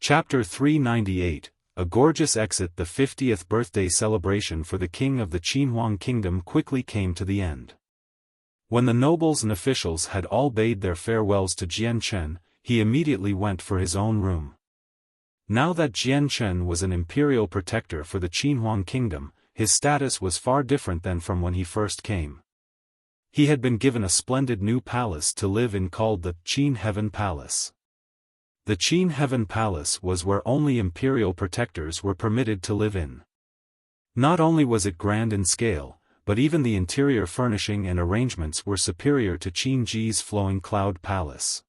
Chapter 398, A gorgeous exit. The 50th birthday celebration for the king of the Qinhuang kingdom quickly came to the end. When the nobles and officials had all bade their farewells to Jianchen, he immediately went for his own room. Now that Jianchen was an imperial protector for the Qinhuang kingdom, his status was far different than from when he first came. He had been given a splendid new palace to live in called the Qin Heaven Palace. The Qin Heaven Palace was where only imperial protectors were permitted to live in. Not only was it grand in scale, but even the interior furnishing and arrangements were superior to Qin Ji's flowing cloud palace.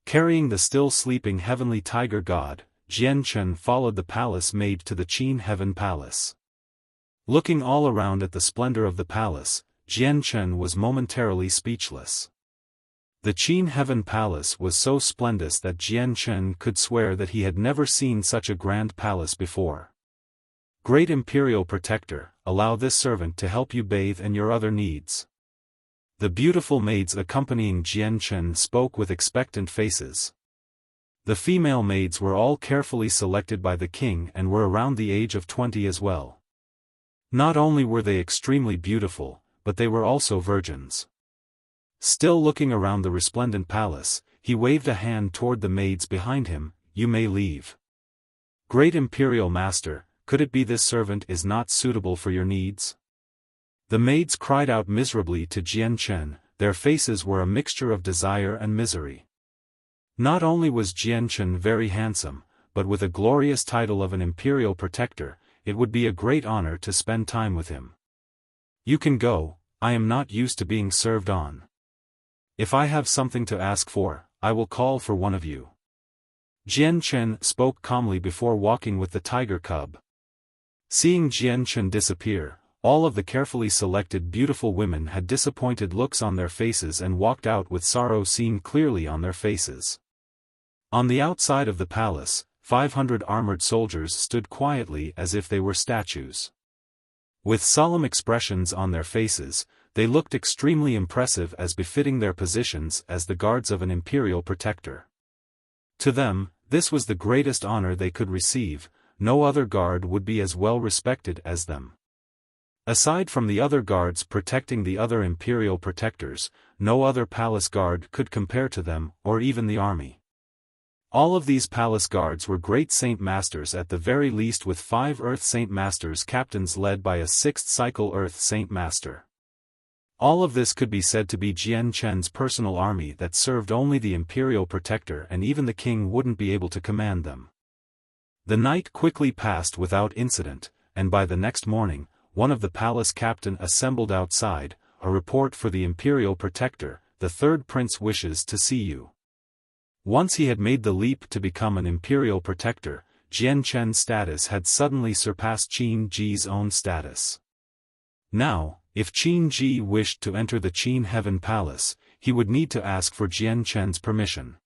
Carrying the still sleeping heavenly tiger god, Jianchen followed the palace maid to the Qin Heaven Palace. Looking all around at the splendor of the palace, Jianchen was momentarily speechless. The Qin Heaven Palace was so splendid that Jianchen could swear that he had never seen such a grand palace before. Great Imperial Protector, allow this servant to help you bathe and your other needs. The beautiful maids accompanying Jianchen spoke with expectant faces. The female maids were all carefully selected by the king and were around the age of 20 as well. Not only were they extremely beautiful, but they were also virgins. Still looking around the resplendent palace, he waved a hand toward the maids behind him. You may leave. Great Imperial Master, could it be this servant is not suitable for your needs? The maids cried out miserably to Jianchen, their faces were a mixture of desire and misery. Not only was Jianchen very handsome, but with a glorious title of an Imperial Protector, it would be a great honor to spend time with him. You can go, I am not used to being served on. If I have something to ask for, I will call for one of you. Jianchen spoke calmly before walking with the tiger cub. Seeing Jianchen disappear, all of the carefully selected beautiful women had disappointed looks on their faces and walked out with sorrow seen clearly on their faces. On the outside of the palace, 500 armored soldiers stood quietly as if they were statues. With solemn expressions on their faces, they looked extremely impressive as befitting their positions as the guards of an imperial protector. To them, this was the greatest honor they could receive, no other guard would be as well respected as them. Aside from the other guards protecting the other imperial protectors, no other palace guard could compare to them, or even the army. All of these palace guards were great Saint Masters at the very least, with 5 Earth Saint Masters captains led by a 6th cycle Earth Saint Master. All of this could be said to be Jianchen's personal army that served only the Imperial Protector, and even the king wouldn't be able to command them. The night quickly passed without incident, and by the next morning, one of the palace captain assembled outside. A report for the Imperial Protector, the third prince wishes to see you. Once he had made the leap to become an Imperial Protector, Jianchen's status had suddenly surpassed Qin Ji's own status. Now, if Qin Ji wished to enter the Qin Heaven Palace, he would need to ask for Jianchen's permission.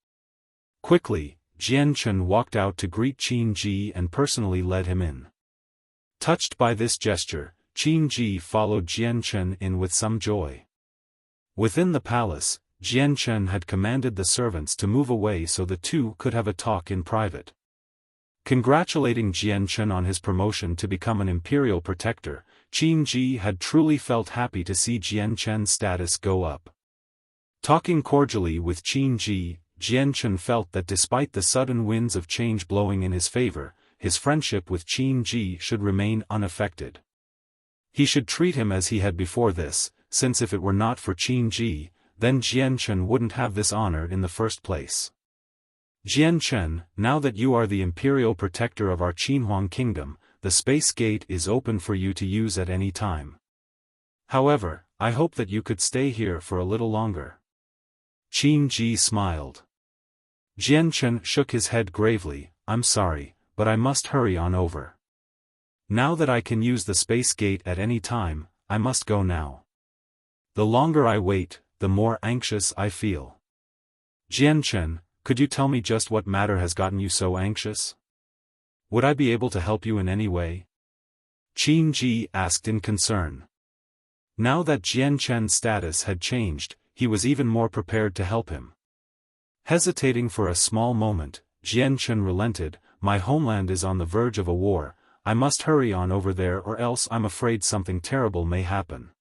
Quickly, Jianchen walked out to greet Qin Ji and personally led him in. Touched by this gesture, Qin Ji followed Jianchen in with some joy. Within the palace, Jianchen had commanded the servants to move away so the two could have a talk in private. Congratulating Jianchen on his promotion to become an imperial protector, Qin Ji had truly felt happy to see Jianchen's status go up. Talking cordially with Qin Ji, Jianchen felt that despite the sudden winds of change blowing in his favor, his friendship with Qin Ji should remain unaffected. He should treat him as he had before this, since if it were not for Qin Ji, then Jianchen wouldn't have this honor in the first place. Jianchen, now that you are the imperial protector of our Qinhuang kingdom, the space gate is open for you to use at any time. However, I hope that you could stay here for a little longer. Qin Ji smiled. Jianchen shook his head gravely. I'm sorry, but I must hurry on over. Now that I can use the space gate at any time, I must go now. The longer I wait, the more anxious I feel. Jianchen, could you tell me just what matter has gotten you so anxious? Would I be able to help you in any way? Qin Ji asked in concern. Now that Jianchen's status had changed, he was even more prepared to help him. Hesitating for a small moment, Jian Chen relented, my homeland is on the verge of a war, I must hurry on over there or else I'm afraid something terrible may happen.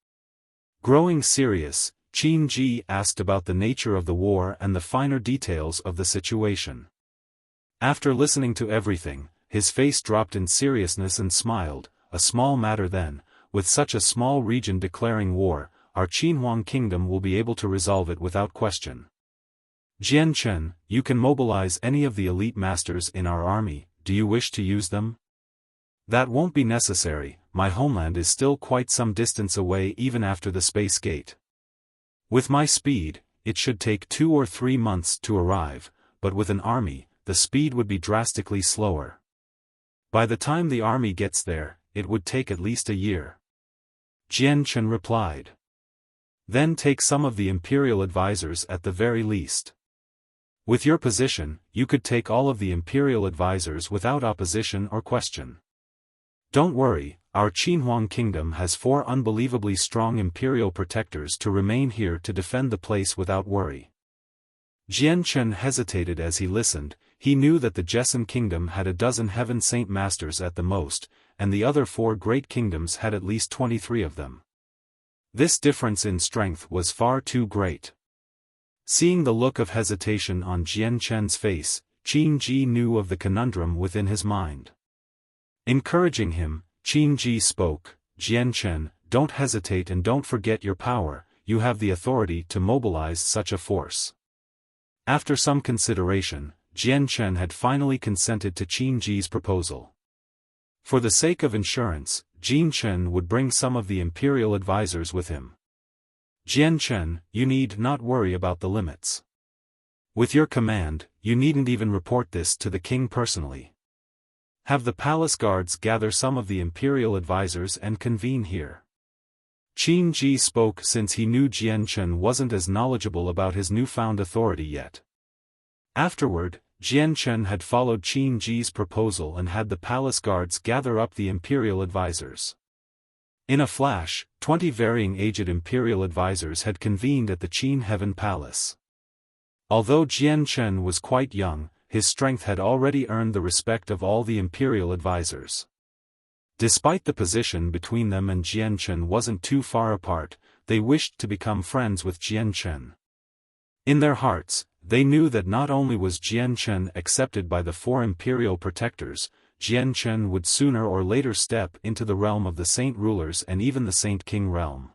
Growing serious, Qin Ji asked about the nature of the war and the finer details of the situation. After listening to everything, his face dropped in seriousness and smiled, a small matter then, with such a small region declaring war, our Qinhuang kingdom will be able to resolve it without question. Jian Chen, you can mobilize any of the elite masters in our army, do you wish to use them? That won't be necessary, my homeland is still quite some distance away even after the space gate. With my speed, it should take 2 or 3 months to arrive, but with an army, the speed would be drastically slower. By the time the army gets there, it would take at least a year. Jian Chen replied. Then take some of the imperial advisors at the very least. With your position, you could take all of the imperial advisors without opposition or question. Don't worry, our Qinhuang kingdom has 4 unbelievably strong imperial protectors to remain here to defend the place without worry. Jian Chen hesitated as he listened, he knew that the Jessen kingdom had a dozen heaven saint masters at the most, and the other 4 great kingdoms had at least 23 of them. This difference in strength was far too great. Seeing the look of hesitation on Jian Chen's face, Qin Ji knew of the conundrum within his mind. Encouraging him, Qin Ji spoke, Jian Chen, don't hesitate and don't forget your power, you have the authority to mobilize such a force. After some consideration, Jian Chen had finally consented to Qin Ji's proposal. For the sake of insurance, Jian Chen would bring some of the imperial advisors with him. Jian Chen, you need not worry about the limits. With your command, you needn't even report this to the king personally. Have the palace guards gather some of the imperial advisors and convene here. Qin Ji spoke since he knew Jian Chen wasn't as knowledgeable about his newfound authority yet. Afterward, Jian Chen had followed Qin Ji's proposal and had the palace guards gather up the imperial advisors. In a flash, 20 varying aged imperial advisors had convened at the Qin Heaven Palace. Although Jian Chen was quite young, his strength had already earned the respect of all the imperial advisors. Despite the position between them and Jian Chen wasn't too far apart, they wished to become friends with Jian Chen. In their hearts, they knew that not only was Jian Chen accepted by the 4 imperial protectors, Jian Chen would sooner or later step into the realm of the saint rulers and even the saint king realm.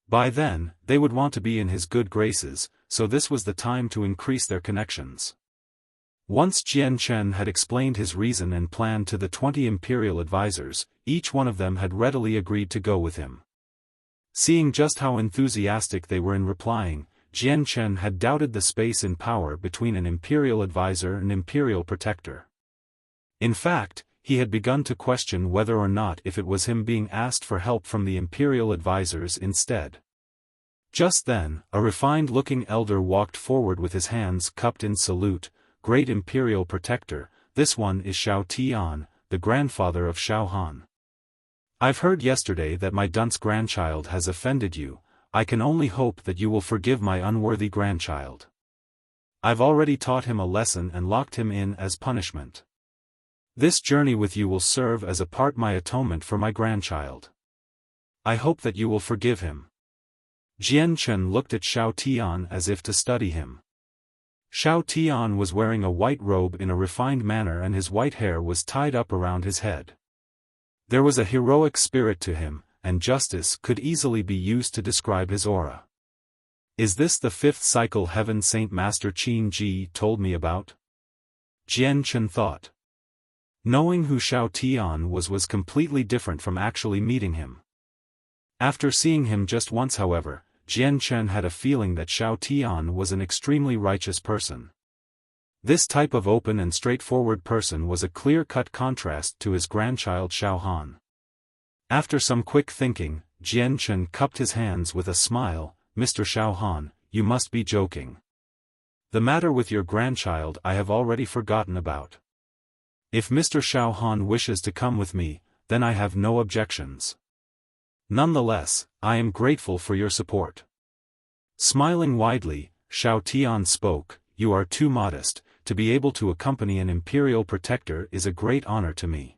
By then, they would want to be in his good graces, so this was the time to increase their connections. Once Jian Chen had explained his reason and plan to the 20 imperial advisors, each one of them had readily agreed to go with him. Seeing just how enthusiastic they were in replying, Jian Chen had doubted the space in power between an imperial advisor and imperial protector. In fact, he had begun to question whether or not if it was him being asked for help from the imperial advisors instead. Just then, a refined-looking elder walked forward with his hands cupped in salute, Great Imperial Protector, this one is Xiao Tian, the grandfather of Xiaofan. I've heard yesterday that my dunce grandchild has offended you, I can only hope that you will forgive my unworthy grandchild. I've already taught him a lesson and locked him in as punishment. This journey with you will serve as a part my atonement for my grandchild. I hope that you will forgive him. Jian Chen looked at Xiao Tian as if to study him. Xiao Tian was wearing a white robe in a refined manner and his white hair was tied up around his head. There was a heroic spirit to him, and justice could easily be used to describe his aura. Is this the 5th cycle Heaven Saint Master Qin Ji told me about? Jian Chen thought. Knowing who Xiao Tian was completely different from actually meeting him. After seeing him just once however, Jian Chen had a feeling that Xiao Tian was an extremely righteous person. This type of open and straightforward person was a clear-cut contrast to his grandchild Xiaohan. After some quick thinking, Jian Chen cupped his hands with a smile, Mr. Xiaohan, you must be joking. The matter with your grandchild I have already forgotten about. If Mr. Xiaohan wishes to come with me, then I have no objections. Nonetheless, I am grateful for your support. Smiling widely, Xiao Tian spoke, you are too modest, to be able to accompany an imperial protector is a great honor to me.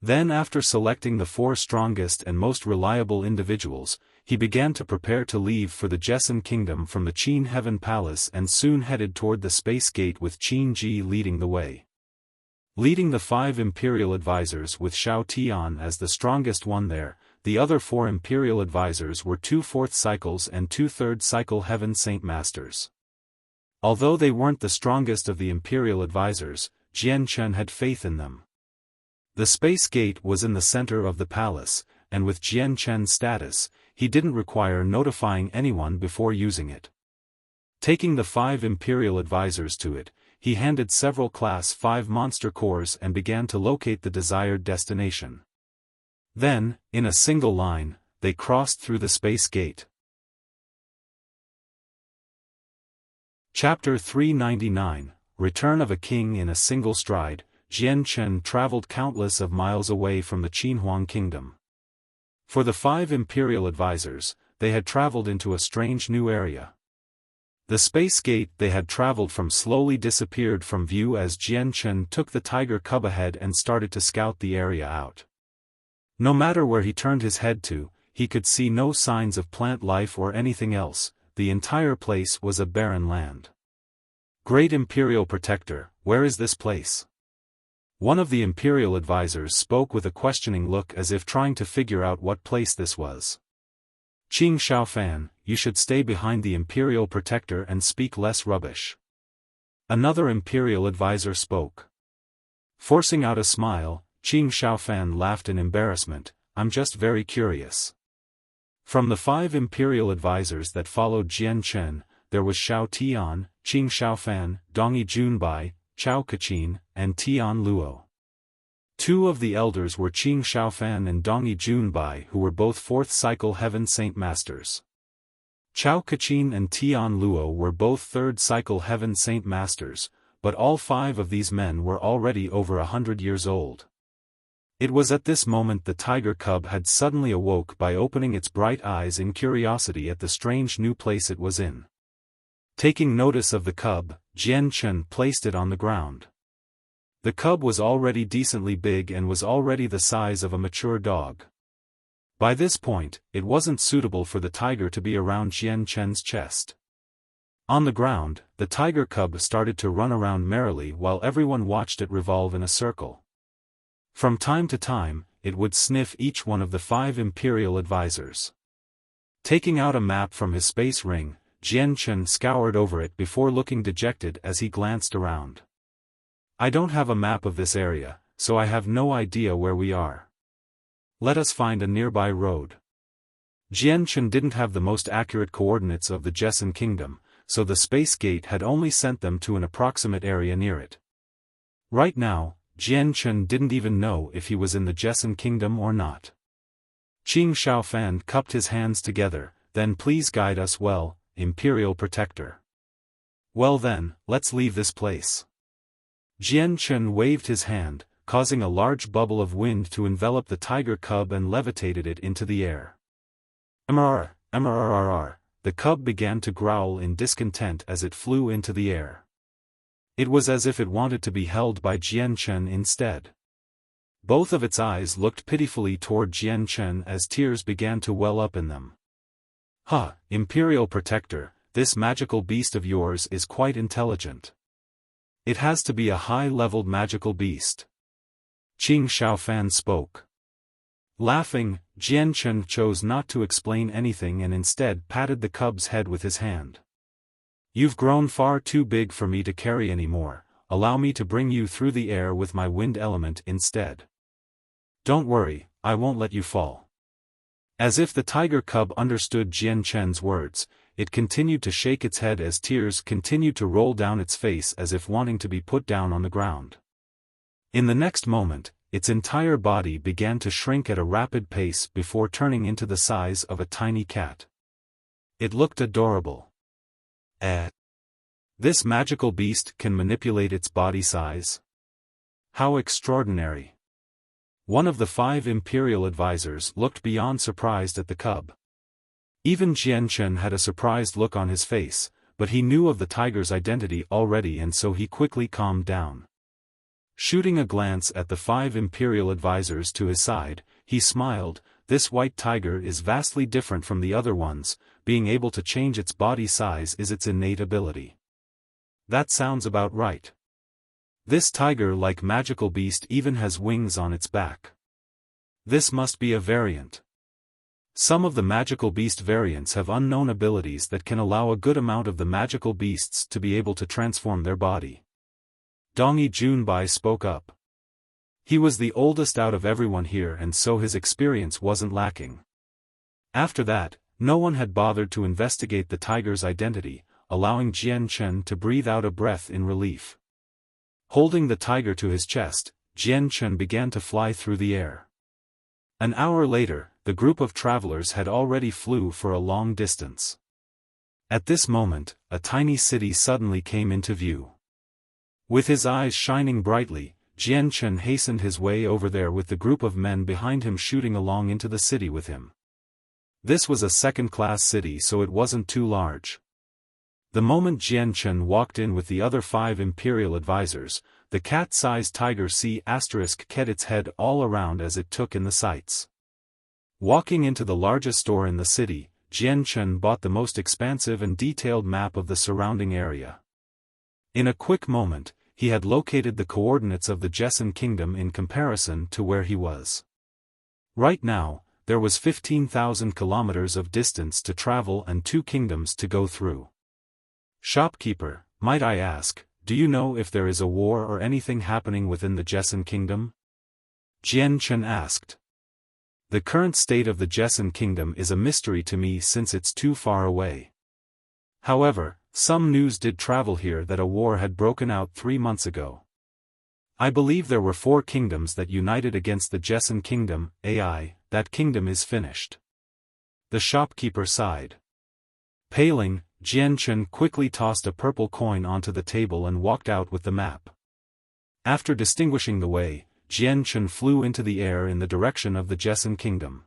Then after selecting the 4 strongest and most reliable individuals, he began to prepare to leave for the Jessan Kingdom from the Qin Heaven Palace and soon headed toward the Space Gate with Qin Ji leading the way. Leading the 5 imperial advisors with Xiao Tian as the strongest one there, the other 4 imperial advisors were 2 fourth cycles and 2 third cycle Heaven Saint Masters. Although they weren't the strongest of the imperial advisors, Jian Chen had faith in them. The Space Gate was in the center of the palace, and with Jian Chen's status, he didn't require notifying anyone before using it. Taking the 5 imperial advisors to it, he handed several Class 5 monster cores and began to locate the desired destination. Then, in a single line, they crossed through the Space Gate. Chapter 399, Return of a King in a Single Stride. Jian Chen traveled countless of miles away from the Qinhuang Kingdom. For the 5 imperial advisors, they had traveled into a strange new area. The Space Gate they had traveled from slowly disappeared from view as Jian Chen took the tiger cub ahead and started to scout the area out. No matter where he turned his head to, he could see no signs of plant life or anything else. The entire place was a barren land. Great Imperial Protector, where is this place? One of the imperial advisors spoke with a questioning look as if trying to figure out what place this was. Qing Xiaofan, you should stay behind the imperial protector and speak less rubbish. Another imperial advisor spoke. Forcing out a smile, Qing Xiaofan laughed in embarrassment, I'm just very curious. From the 5 imperial advisors that followed Jian Chen, there was Xiao Tian, Qing Xiaofan, Dongyi Junbai, Chao Kaqin, and Tian Luo. 2 of the elders were Qing Xiaofan and Dongyi Junbai, who were both 4th cycle Heaven Saint Masters. Chao Kaqin and Tian Luo were both 3rd cycle Heaven Saint Masters, but all 5 of these men were already over 100 years old. It was at this moment the tiger cub had suddenly awoke by opening its bright eyes in curiosity at the strange new place it was in. Taking notice of the cub, Jian Chen placed it on the ground. The cub was already decently big and was already the size of a mature dog. By this point, it wasn't suitable for the tiger to be around Jian Chen's chest. On the ground, the tiger cub started to run around merrily while everyone watched it revolve in a circle. From time to time, it would sniff each one of the 5 imperial advisors. Taking out a map from his space ring, Jian Chen scoured over it before looking dejected as he glanced around. I don't have a map of this area, so I have no idea where we are. Let us find a nearby road. Jian Chen didn't have the most accurate coordinates of the Jessan Kingdom, so the Space Gate had only sent them to an approximate area near it. Right now, Jian Chen didn't even know if he was in the Jessan Kingdom or not. Qing Xiaofan cupped his hands together, then please guide us well, Imperial Protector. Well then, let's leave this place. Jian Chen waved his hand, causing a large bubble of wind to envelop the tiger cub and levitated it into the air. Mrrr, mrrr, the cub began to growl in discontent as it flew into the air. It was as if it wanted to be held by Jian Chen instead. Both of its eyes looked pitifully toward Jian Chen as tears began to well up in them. Ha, Imperial Protector, this magical beast of yours is quite intelligent. It has to be a high-leveled magical beast. Qing Xiaofan spoke. Laughing, Jian Chen chose not to explain anything and instead patted the cub's head with his hand. You've grown far too big for me to carry anymore, allow me to bring you through the air with my wind element instead. Don't worry, I won't let you fall. As if the tiger cub understood Jian Chen's words, it continued to shake its head as tears continued to roll down its face as if wanting to be put down on the ground. In the next moment, its entire body began to shrink at a rapid pace before turning into the size of a tiny cat. It looked adorable. This magical beast can manipulate its body size? How extraordinary! One of the 5 imperial advisors looked beyond surprised at the cub. Even Jian Chen had a surprised look on his face, but he knew of the tiger's identity already and so he quickly calmed down. Shooting a glance at the 5 imperial advisors to his side, he smiled. This white tiger is vastly different from the other ones, being able to change its body size is its innate ability. That sounds about right. This tiger-like magical beast even has wings on its back. This must be a variant. Some of the magical beast variants have unknown abilities that can allow a good amount of the magical beasts to be able to transform their body. Dongi Junbai spoke up. He was the oldest out of everyone here and so his experience wasn't lacking. After that, no one had bothered to investigate the tiger's identity, allowing Jian Chen to breathe out a breath in relief. Holding the tiger to his chest, Jian Chen began to fly through the air. An hour later, the group of travelers had already flew for a long distance. At this moment, a tiny city suddenly came into view. With his eyes shining brightly, Jian Chen hastened his way over there with the group of men behind him shooting along into the city with him. This was a second-class city so it wasn't too large. The moment Jian Chen walked in with the other 5 imperial advisors, the cat-sized tiger kept its head all around as it took in the sights. Walking into the largest store in the city, Jian Chen bought the most expansive and detailed map of the surrounding area. In a quick moment, he had located the coordinates of the Jessan kingdom in comparison to where he was. Right now, there was 15,000 kilometers of distance to travel and 2 kingdoms to go through. Shopkeeper, might I ask, do you know if there is a war or anything happening within the Jessan kingdom? Jian Chen asked. The current state of the Jessan kingdom is a mystery to me since it's too far away. However, some news did travel here that a war had broken out 3 months ago. I believe there were 4 kingdoms that united against the Jessan kingdom. That kingdom is finished. The shopkeeper sighed. Paling, Jian Chen quickly tossed a purple coin onto the table and walked out with the map. After distinguishing the way, Jian Chen flew into the air in the direction of the Jessan kingdom.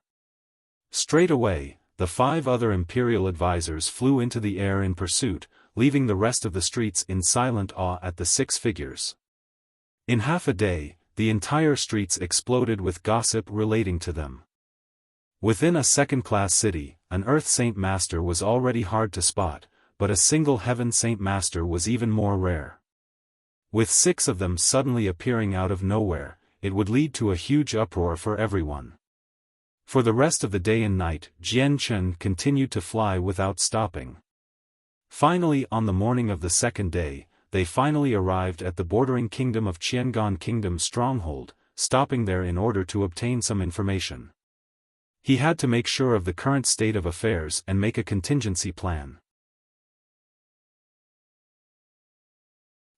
Straight away, the 5 other imperial advisors flew into the air in pursuit, leaving the rest of the streets in silent awe at the 6 figures. In half a day, the entire streets exploded with gossip relating to them. Within a second-class city, an Earth Saint Master was already hard to spot, but a single Heaven Saint Master was even more rare. With 6 of them suddenly appearing out of nowhere, it would lead to a huge uproar for everyone. For the rest of the day and night, Jian Chen continued to fly without stopping. Finally, on the morning of the 2nd day, they finally arrived at the bordering kingdom of Qiangan Kingdom's stronghold, stopping there in order to obtain some information. He had to make sure of the current state of affairs and make a contingency plan.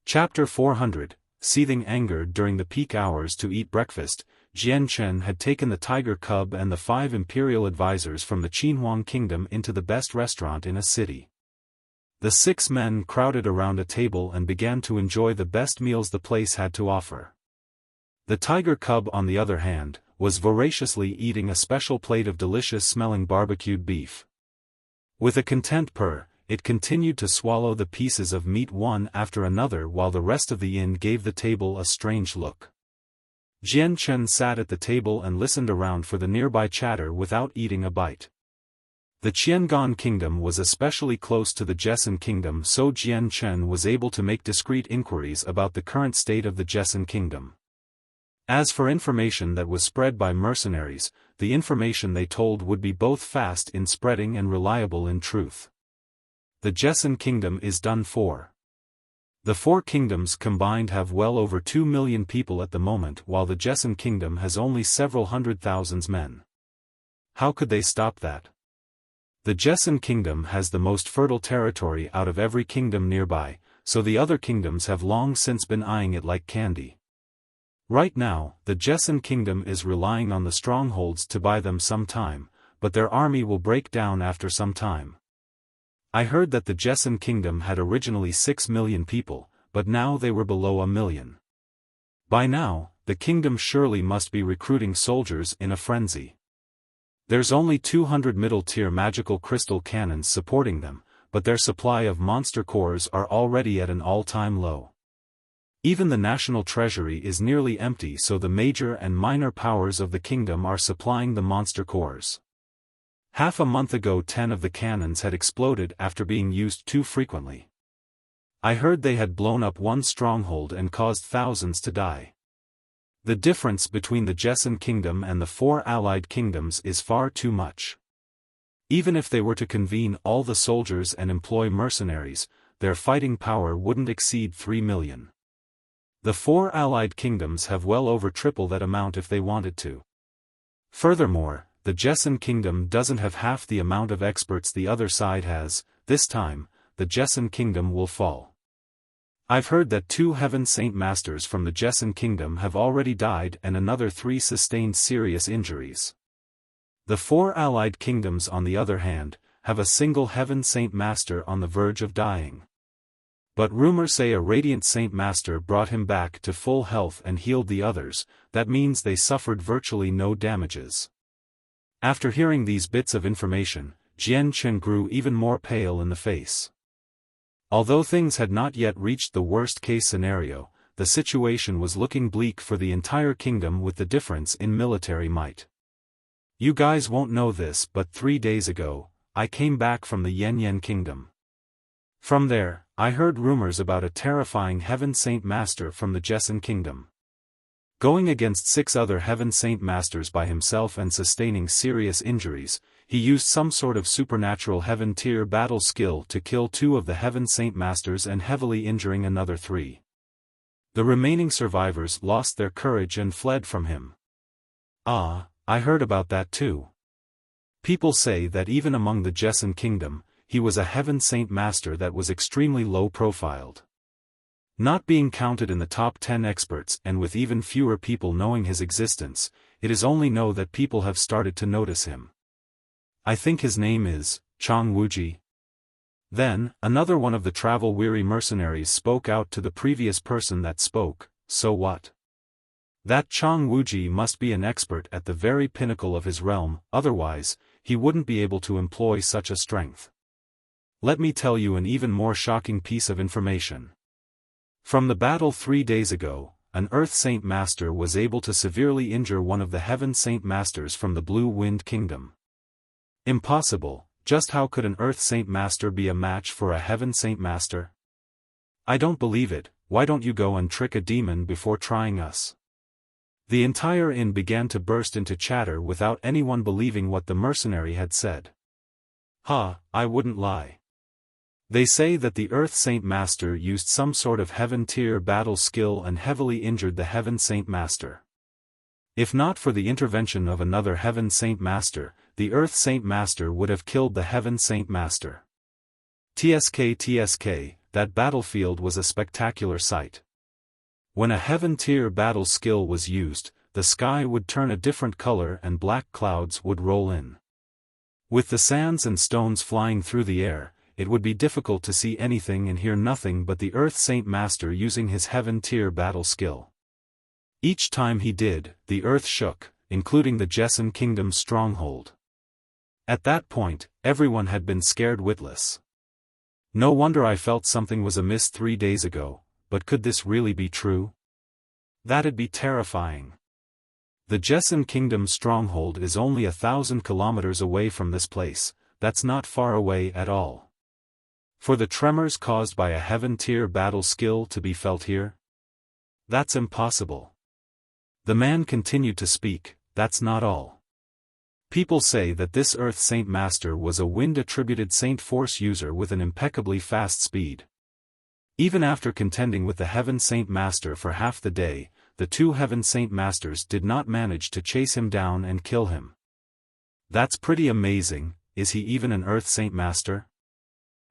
Chapter 400, Seething anger. During the peak hours to eat breakfast, Jian Chen had taken the tiger cub and the 5 imperial advisors from the Qinhuang kingdom into the best restaurant in a city. The 6 men crowded around a table and began to enjoy the best meals the place had to offer. The tiger cub, on the other hand, was voraciously eating a special plate of delicious-smelling barbecued beef. With a content purr, it continued to swallow the pieces of meat one after another while the rest of the inn gave the table a strange look. Jian Chen sat at the table and listened around for the nearby chatter without eating a bite. The Qiangan kingdom was especially close to the Jessan kingdom, so Jian Chen was able to make discreet inquiries about the current state of the Jessan kingdom. As for information that was spread by mercenaries, the information they told would be both fast in spreading and reliable in truth. The Jessan kingdom is done for. The 4 kingdoms combined have well over 2 million people at the moment, while the Jessan kingdom has only several hundred thousands men. How could they stop that? The Jessan kingdom has the most fertile territory out of every kingdom nearby, so the other kingdoms have long since been eyeing it like candy. Right now, the Jessan kingdom is relying on the strongholds to buy them some time, but their army will break down after some time. I heard that the Jessan kingdom had originally 6 million people, but now they were below 1 million. By now, the kingdom surely must be recruiting soldiers in a frenzy. There's only 200 middle-tier magical crystal cannons supporting them, but their supply of monster cores are already at an all-time low. Even the national treasury is nearly empty, so the major and minor powers of the kingdom are supplying the monster cores. Half a month ago 10 of the cannons had exploded after being used too frequently. I heard they had blown up one stronghold and caused thousands to die. The difference between the Jessan kingdom and the 4 allied kingdoms is far too much. Even if they were to convene all the soldiers and employ mercenaries, their fighting power wouldn't exceed 3 million. The 4 allied kingdoms have well over triple that amount if they wanted to. Furthermore, the Jessan kingdom doesn't have half the amount of experts the other side has. This time, the Jessan kingdom will fall. I've heard that 2 Heaven Saint Masters from the Jessan kingdom have already died and another 3 sustained serious injuries. The 4 allied kingdoms, on the other hand, have a single Heaven Saint Master on the verge of dying. But rumors say a Radiant Saint Master brought him back to full health and healed the others. That means they suffered virtually no damages. After hearing these bits of information, Jian Chen grew even more pale in the face. Although things had not yet reached the worst-case scenario, the situation was looking bleak for the entire kingdom with the difference in military might. You guys won't know this, but 3 days ago, I came back from the Yan kingdom. From there, I heard rumors about a terrifying Heaven Saint Master from the Jessan kingdom. Going against 6 other Heaven Saint Masters by himself and sustaining serious injuries, he used some sort of supernatural Heaven tier battle skill to kill 2 of the Heaven Saint Masters and heavily injuring another 3. The remaining survivors lost their courage and fled from him. Ah, I heard about that too. People say that even among the Jessan kingdom, he was a Heaven Saint Master that was extremely low-profiled. Not being counted in the top 10 experts and with even fewer people knowing his existence, it is only known that people have started to notice him. I think his name is Chang Wuji. Then, another one of the travel-weary mercenaries spoke out to the previous person that spoke. So what? That Chang Wuji must be an expert at the very pinnacle of his realm, otherwise, he wouldn't be able to employ such a strength. Let me tell you an even more shocking piece of information. From the battle 3 days ago, an Earth Saint Master was able to severely injure one of the Heaven Saint Masters from the Blue Wind Kingdom. Impossible. Just how could an Earth Saint Master be a match for a Heaven Saint Master? I don't believe it. Why don't you go and trick a demon before trying us? The entire inn began to burst into chatter without anyone believing what the mercenary had said. I wouldn't lie. They say that the Earth Saint Master used some sort of Heaven tier battle skill and heavily injured the Heaven Saint Master. If not for the intervention of another Heaven Saint Master, the Earth Saint Master would have killed the Heaven Saint Master. TSK, that battlefield was a spectacular sight. When a Heaven tier battle skill was used, the sky would turn a different color and black clouds would roll in. With the sands and stones flying through the air, it would be difficult to see anything and hear nothing but the Earth Saint Master using his Heaven tier battle skill. Each time he did, the earth shook, including the Jessan kingdom's stronghold. At that point, everyone had been scared witless. No wonder I felt something was amiss 3 days ago, but could this really be true? That'd be terrifying. The Jessan kingdom's stronghold is only 1,000 kilometers away from this place. That's not far away at all. For the tremors caused by a Heaven tier battle skill to be felt here? That's impossible. The man continued to speak. That's not all. People say that this Earth Saint Master was a wind-attributed Saint Force user with an impeccably fast speed. Even after contending with the Heaven Saint Master for half the day, the 2 Heaven Saint Masters did not manage to chase him down and kill him. That's pretty amazing. Is he even an Earth Saint Master?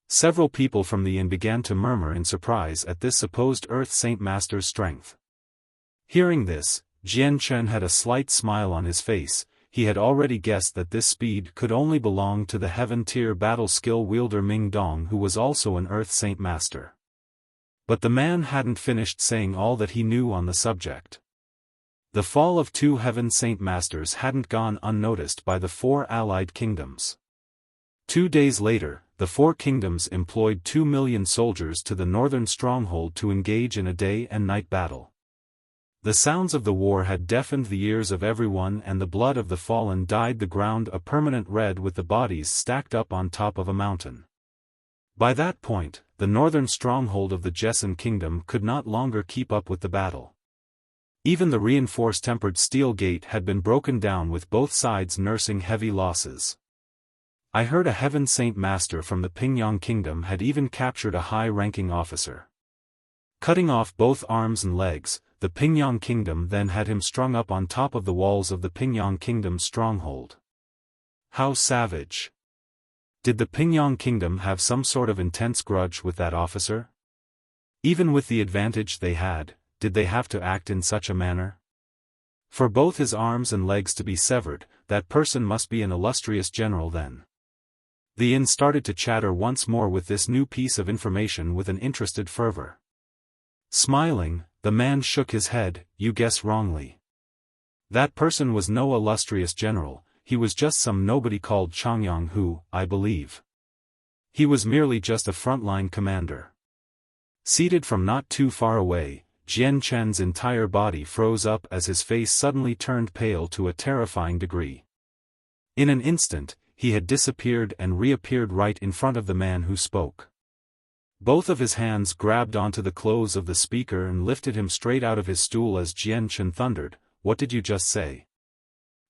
Several people from the inn began to murmur in surprise at this supposed Earth Saint Master's strength. Hearing this, Jian Chen had a slight smile on his face. He had already guessed that this speed could only belong to the Heaven tier battle skill wielder Ming Dong, who was also an Earth Saint Master. But the man hadn't finished saying all that he knew on the subject. The fall of 2 Heaven Saint Masters hadn't gone unnoticed by the 4 allied kingdoms. 2 days later, the four kingdoms employed 2 million soldiers to the northern stronghold to engage in a day and night battle. The sounds of the war had deafened the ears of everyone, and the blood of the fallen dyed the ground a permanent red with the bodies stacked up on top of a mountain. By that point, the northern stronghold of the Jessan kingdom could not longer keep up with the battle. Even the reinforced tempered steel gate had been broken down, with both sides nursing heavy losses. I heard a heaven saint master from the Pingyang kingdom had even captured a high-ranking officer. Cutting off both arms and legs, the Pingyang kingdom then had him strung up on top of the walls of the Pingyang kingdom's stronghold. How savage! Did the Pingyang kingdom have some sort of intense grudge with that officer? Even with the advantage they had, did they have to act in such a manner? For both his arms and legs to be severed, that person must be an illustrious general then. The inn started to chatter once more with this new piece of information with an interested fervor. Smiling, the man shook his head. You guess wrongly. That person was no illustrious general, he was just some nobody called Changyang who, I believe. He was merely just a frontline commander. Seated from not too far away, Jian Chen's entire body froze up as his face suddenly turned pale to a terrifying degree. In an instant, he had disappeared and reappeared right in front of the man who spoke. Both of his hands grabbed onto the clothes of the speaker and lifted him straight out of his stool as Jian Chen thundered, "What did you just say?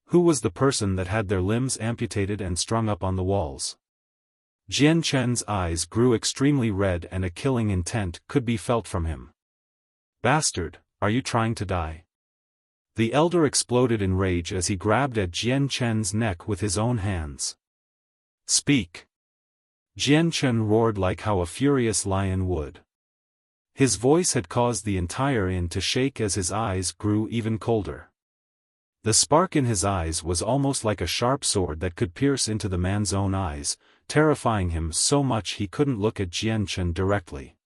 Who was the person that had their limbs amputated and strung up on the walls?" Jian Chen's eyes grew extremely red and a killing intent could be felt from him. "Bastard, are you trying to die?" The elder exploded in rage as he grabbed at Jian Chen's neck with his own hands. "Speak!" Jian Chen roared like how a furious lion would. His voice had caused the entire inn to shake as his eyes grew even colder. The spark in his eyes was almost like a sharp sword that could pierce into the man's own eyes, terrifying him so much he couldn't look at Jian Chen directly.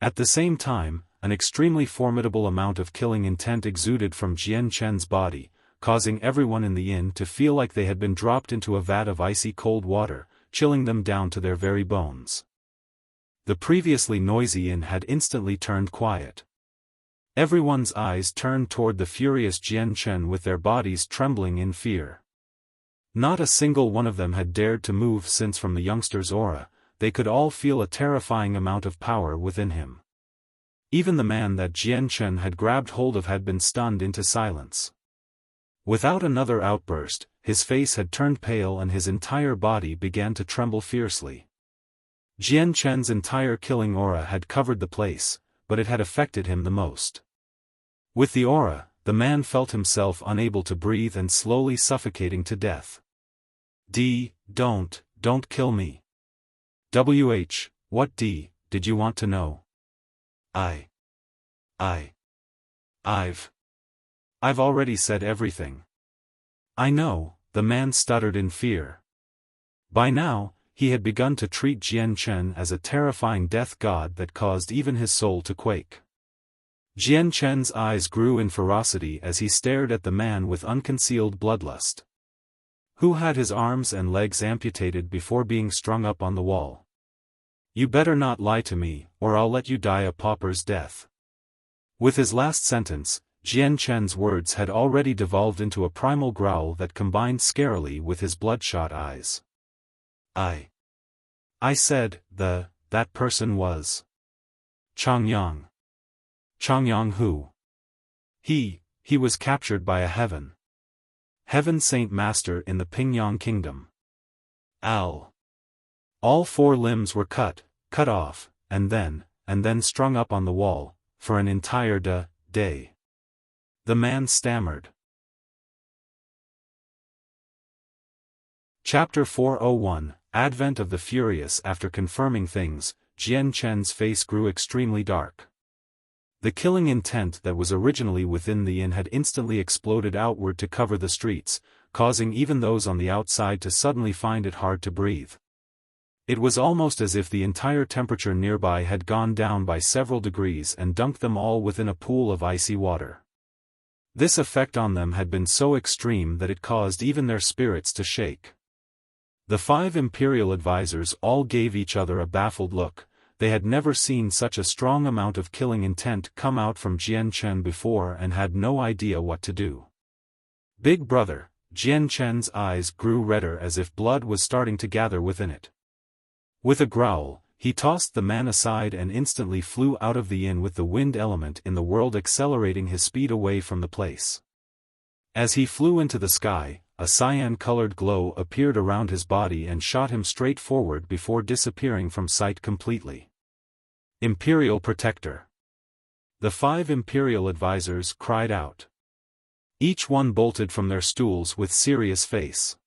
At the same time, an extremely formidable amount of killing intent exuded from Jian Chen's body, causing everyone in the inn to feel like they had been dropped into a vat of icy cold water, chilling them down to their very bones. The previously noisy inn had instantly turned quiet. Everyone's eyes turned toward the furious Jian Chen with their bodies trembling in fear. Not a single one of them had dared to move, since from the youngster's aura, they could all feel a terrifying amount of power within him. Even the man that Jian Chen had grabbed hold of had been stunned into silence. Without another outburst, his face had turned pale and his entire body began to tremble fiercely. Jian Chen's entire killing aura had covered the place, but it had affected him the most. With the aura, the man felt himself unable to breathe and slowly suffocating to death. Don't kill me. What did you want to know? I've already said everything. I know, the man stuttered in fear. By now, he had begun to treat Jian Chen as a terrifying death god that caused even his soul to quake. Jian Chen's eyes grew in ferocity as he stared at the man with unconcealed bloodlust. Who had his arms and legs amputated before being strung up on the wall? You better not lie to me, or I'll let you die a pauper's death. With his last sentence, Jian Chen's words had already devolved into a primal growl that combined scarily with his bloodshot eyes. I said, that person was Changyang. Changyang who? He was captured by a heaven saint master in the Pingyang kingdom. All four limbs were cut off, and then strung up on the wall, for an entire day. The man stammered. Chapter 401, Advent of the Furious. After confirming things, Jian Chen's face grew extremely dark. The killing intent that was originally within the inn had instantly exploded outward to cover the streets, causing even those on the outside to suddenly find it hard to breathe. It was almost as if the entire temperature nearby had gone down by several degrees and dunked them all within a pool of icy water. This effect on them had been so extreme that it caused even their spirits to shake. The 5 imperial advisors all gave each other a baffled look. They had never seen such a strong amount of killing intent come out from Jian Chen before and had no idea what to do. Big brother, Jian Chen's eyes grew redder as if blood was starting to gather within it. With a growl, he tossed the man aside and instantly flew out of the inn with the wind element in the world accelerating his speed away from the place. As he flew into the sky, a cyan-colored glow appeared around his body and shot him straight forward before disappearing from sight completely. Imperial Protector. The 5 imperial advisors cried out. Each one bolted from their stools with serious face.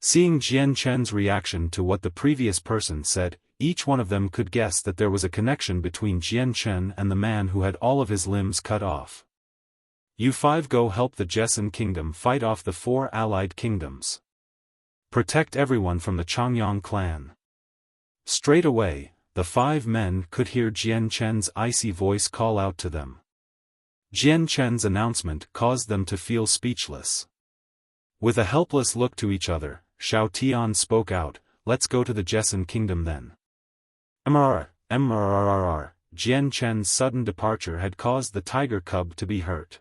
Seeing Jian Chen's reaction to what the previous person said, each one of them could guess that there was a connection between Jian Chen and the man who had all of his limbs cut off. You 5 go help the Jessan Kingdom fight off the 4 allied kingdoms. Protect everyone from the Changyang clan. Straight away, the 5 men could hear Jian Chen's icy voice call out to them. Jian Chen's announcement caused them to feel speechless. With a helpless look to each other, Xiao Tian spoke out, "Let's go to the Jessan Kingdom then." Jian Chen's sudden departure had caused the tiger cub to be hurt.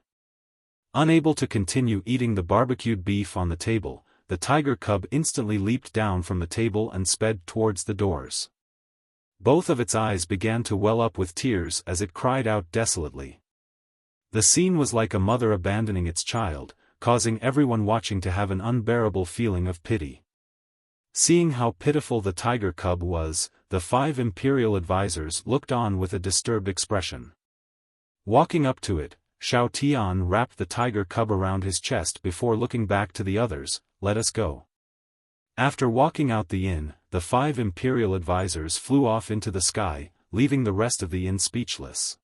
Unable to continue eating the barbecued beef on the table, the tiger cub instantly leaped down from the table and sped towards the doors. Both of its eyes began to well up with tears as it cried out desolately. The scene was like a mother abandoning its child, causing everyone watching to have an unbearable feeling of pity. Seeing how pitiful the tiger cub was, the 5 imperial advisors looked on with a disturbed expression. Walking up to it, Xiao Tian wrapped the tiger cub around his chest before looking back to the others, "Let us go." After walking out the inn, the 5 imperial advisors flew off into the sky, leaving the rest of the inn speechless.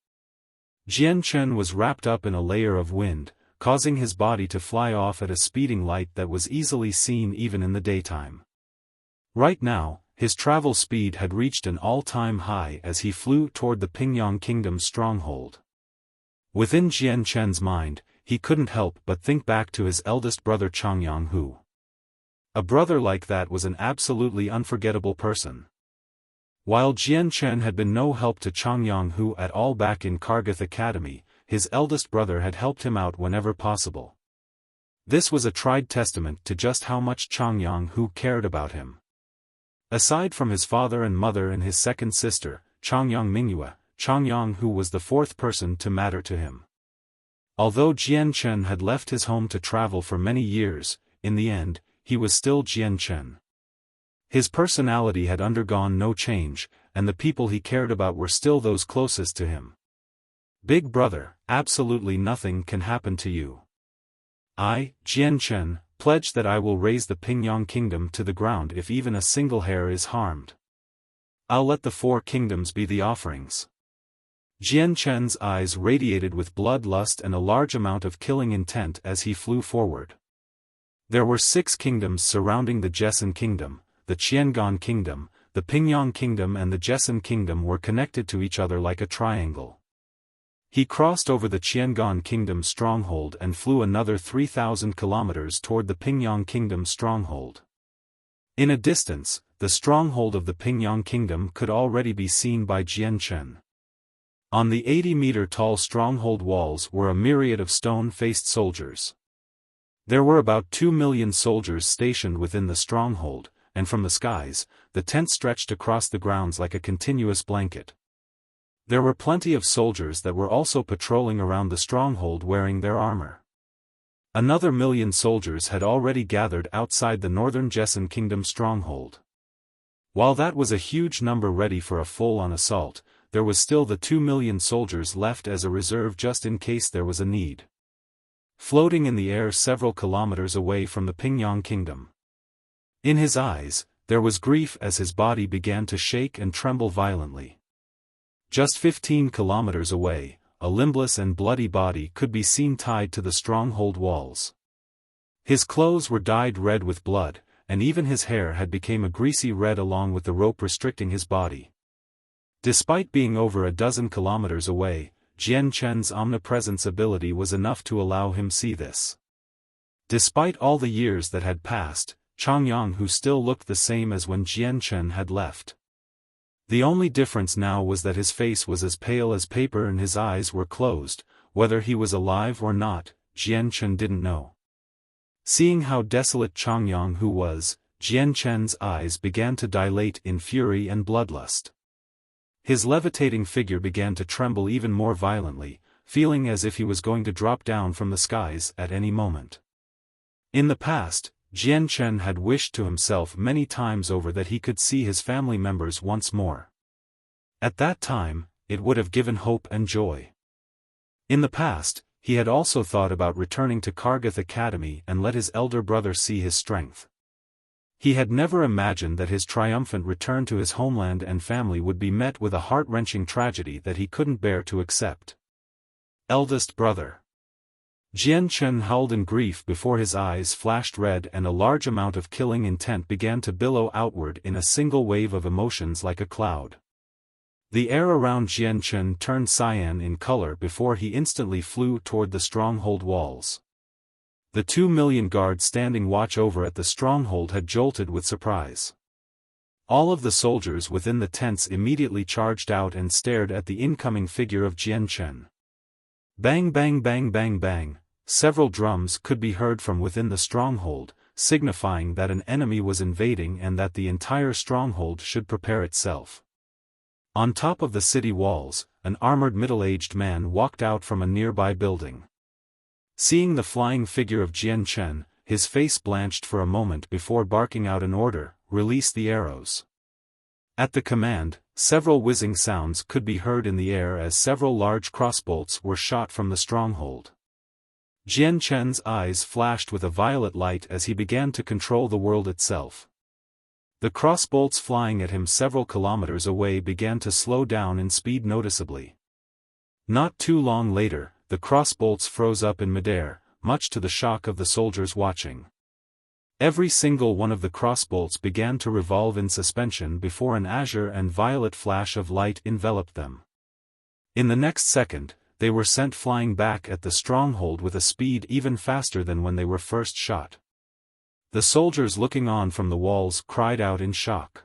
Jian Chen was wrapped up in a layer of wind, causing his body to fly off at a speeding light that was easily seen even in the daytime. Right now, his travel speed had reached an all-time high as he flew toward the Pingyang Kingdom's stronghold. Within Jian Chen's mind, he couldn't help but think back to his eldest brother Changyang Hu. A brother like that was an absolutely unforgettable person. While Jian Chen had been no help to Changyang Hu at all back in Kargath Academy, his eldest brother had helped him out whenever possible. This was a tried testament to just how much Changyang Hu cared about him. Aside from his father and mother and his second sister, Changyang Mingyue, Changyang Hu was the 4th person to matter to him. Although Jian Chen had left his home to travel for many years, in the end, he was still Jian Chen. His personality had undergone no change, and the people he cared about were still those closest to him. "Big brother, absolutely nothing can happen to you. I, Jian Chen, pledge that I will raise the Pingyang Kingdom to the ground if even a single hair is harmed. I'll let the 4 kingdoms be the offerings." Jian Chen's eyes radiated with bloodlust and a large amount of killing intent as he flew forward. There were 6 kingdoms surrounding the Jessan Kingdom. The Qiangan Kingdom, the Pingyang Kingdom and the Jessan Kingdom were connected to each other like a triangle. He crossed over the Qiangan Kingdom's stronghold and flew another 3,000 kilometers toward the Pingyang Kingdom's stronghold. In a distance, the stronghold of the Pingyang Kingdom could already be seen by Jian Chen. On the 80-meter-tall stronghold walls were a myriad of stone-faced soldiers. There were about 2 million soldiers stationed within the stronghold, and from the skies, the tent stretched across the grounds like a continuous blanket. There were plenty of soldiers that were also patrolling around the stronghold wearing their armor. Another 1 million soldiers had already gathered outside the northern Jessan Kingdom stronghold. While that was a huge number ready for a full-on assault, there was still the 2 million soldiers left as a reserve just in case there was a need. Floating in the air several kilometers away from the Pingyang Kingdom. In his eyes, there was grief as his body began to shake and tremble violently. Just 15 kilometers away, a limbless and bloody body could be seen tied to the stronghold walls. His clothes were dyed red with blood, and even his hair had become a greasy red along with the rope restricting his body. Despite being over a dozen kilometers away, Jian Chen's omnipresence ability was enough to allow him see this. Despite all the years that had passed, Changyang who still looked the same as when Jian Chen had left. The only difference now was that his face was as pale as paper and his eyes were closed. Whether he was alive or not, Jian Chen didn't know. Seeing how desolate Changyang who was, Jian Chen's eyes began to dilate in fury and bloodlust. His levitating figure began to tremble even more violently, feeling as if he was going to drop down from the skies at any moment. In the past, Jian Chen had wished to himself many times over that he could see his family members once more. At that time, it would have given hope and joy. In the past, he had also thought about returning to Kargath Academy and let his elder brother see his strength. He had never imagined that his triumphant return to his homeland and family would be met with a heart-wrenching tragedy that he couldn't bear to accept. Eldest brother. Jian Chen howled in grief before his eyes flashed red and a large amount of killing intent began to billow outward in a single wave of emotions like a cloud. The air around Jian Chen turned cyan in color before he instantly flew toward the stronghold walls. The 2 million guards standing watch over at the stronghold had jolted with surprise. All of the soldiers within the tents immediately charged out and stared at the incoming figure of Jian Chen. Bang bang bang bang bang, several drums could be heard from within the stronghold, signifying that an enemy was invading and that the entire stronghold should prepare itself. On top of the city walls, an armored middle-aged man walked out from a nearby building. Seeing the flying figure of Jian Chen, his face blanched for a moment before barking out an order, "Release the arrows." At the command, several whizzing sounds could be heard in the air as several large crossbolts were shot from the stronghold. Jian Chen's eyes flashed with a violet light as he began to control the world itself. The crossbolts flying at him several kilometers away began to slow down in speed noticeably. Not too long later, the crossbolts froze up in midair, much to the shock of the soldiers watching. Every single one of the crossbolts began to revolve in suspension before an azure and violet flash of light enveloped them. In the next second, they were sent flying back at the stronghold with a speed even faster than when they were first shot. The soldiers looking on from the walls cried out in shock.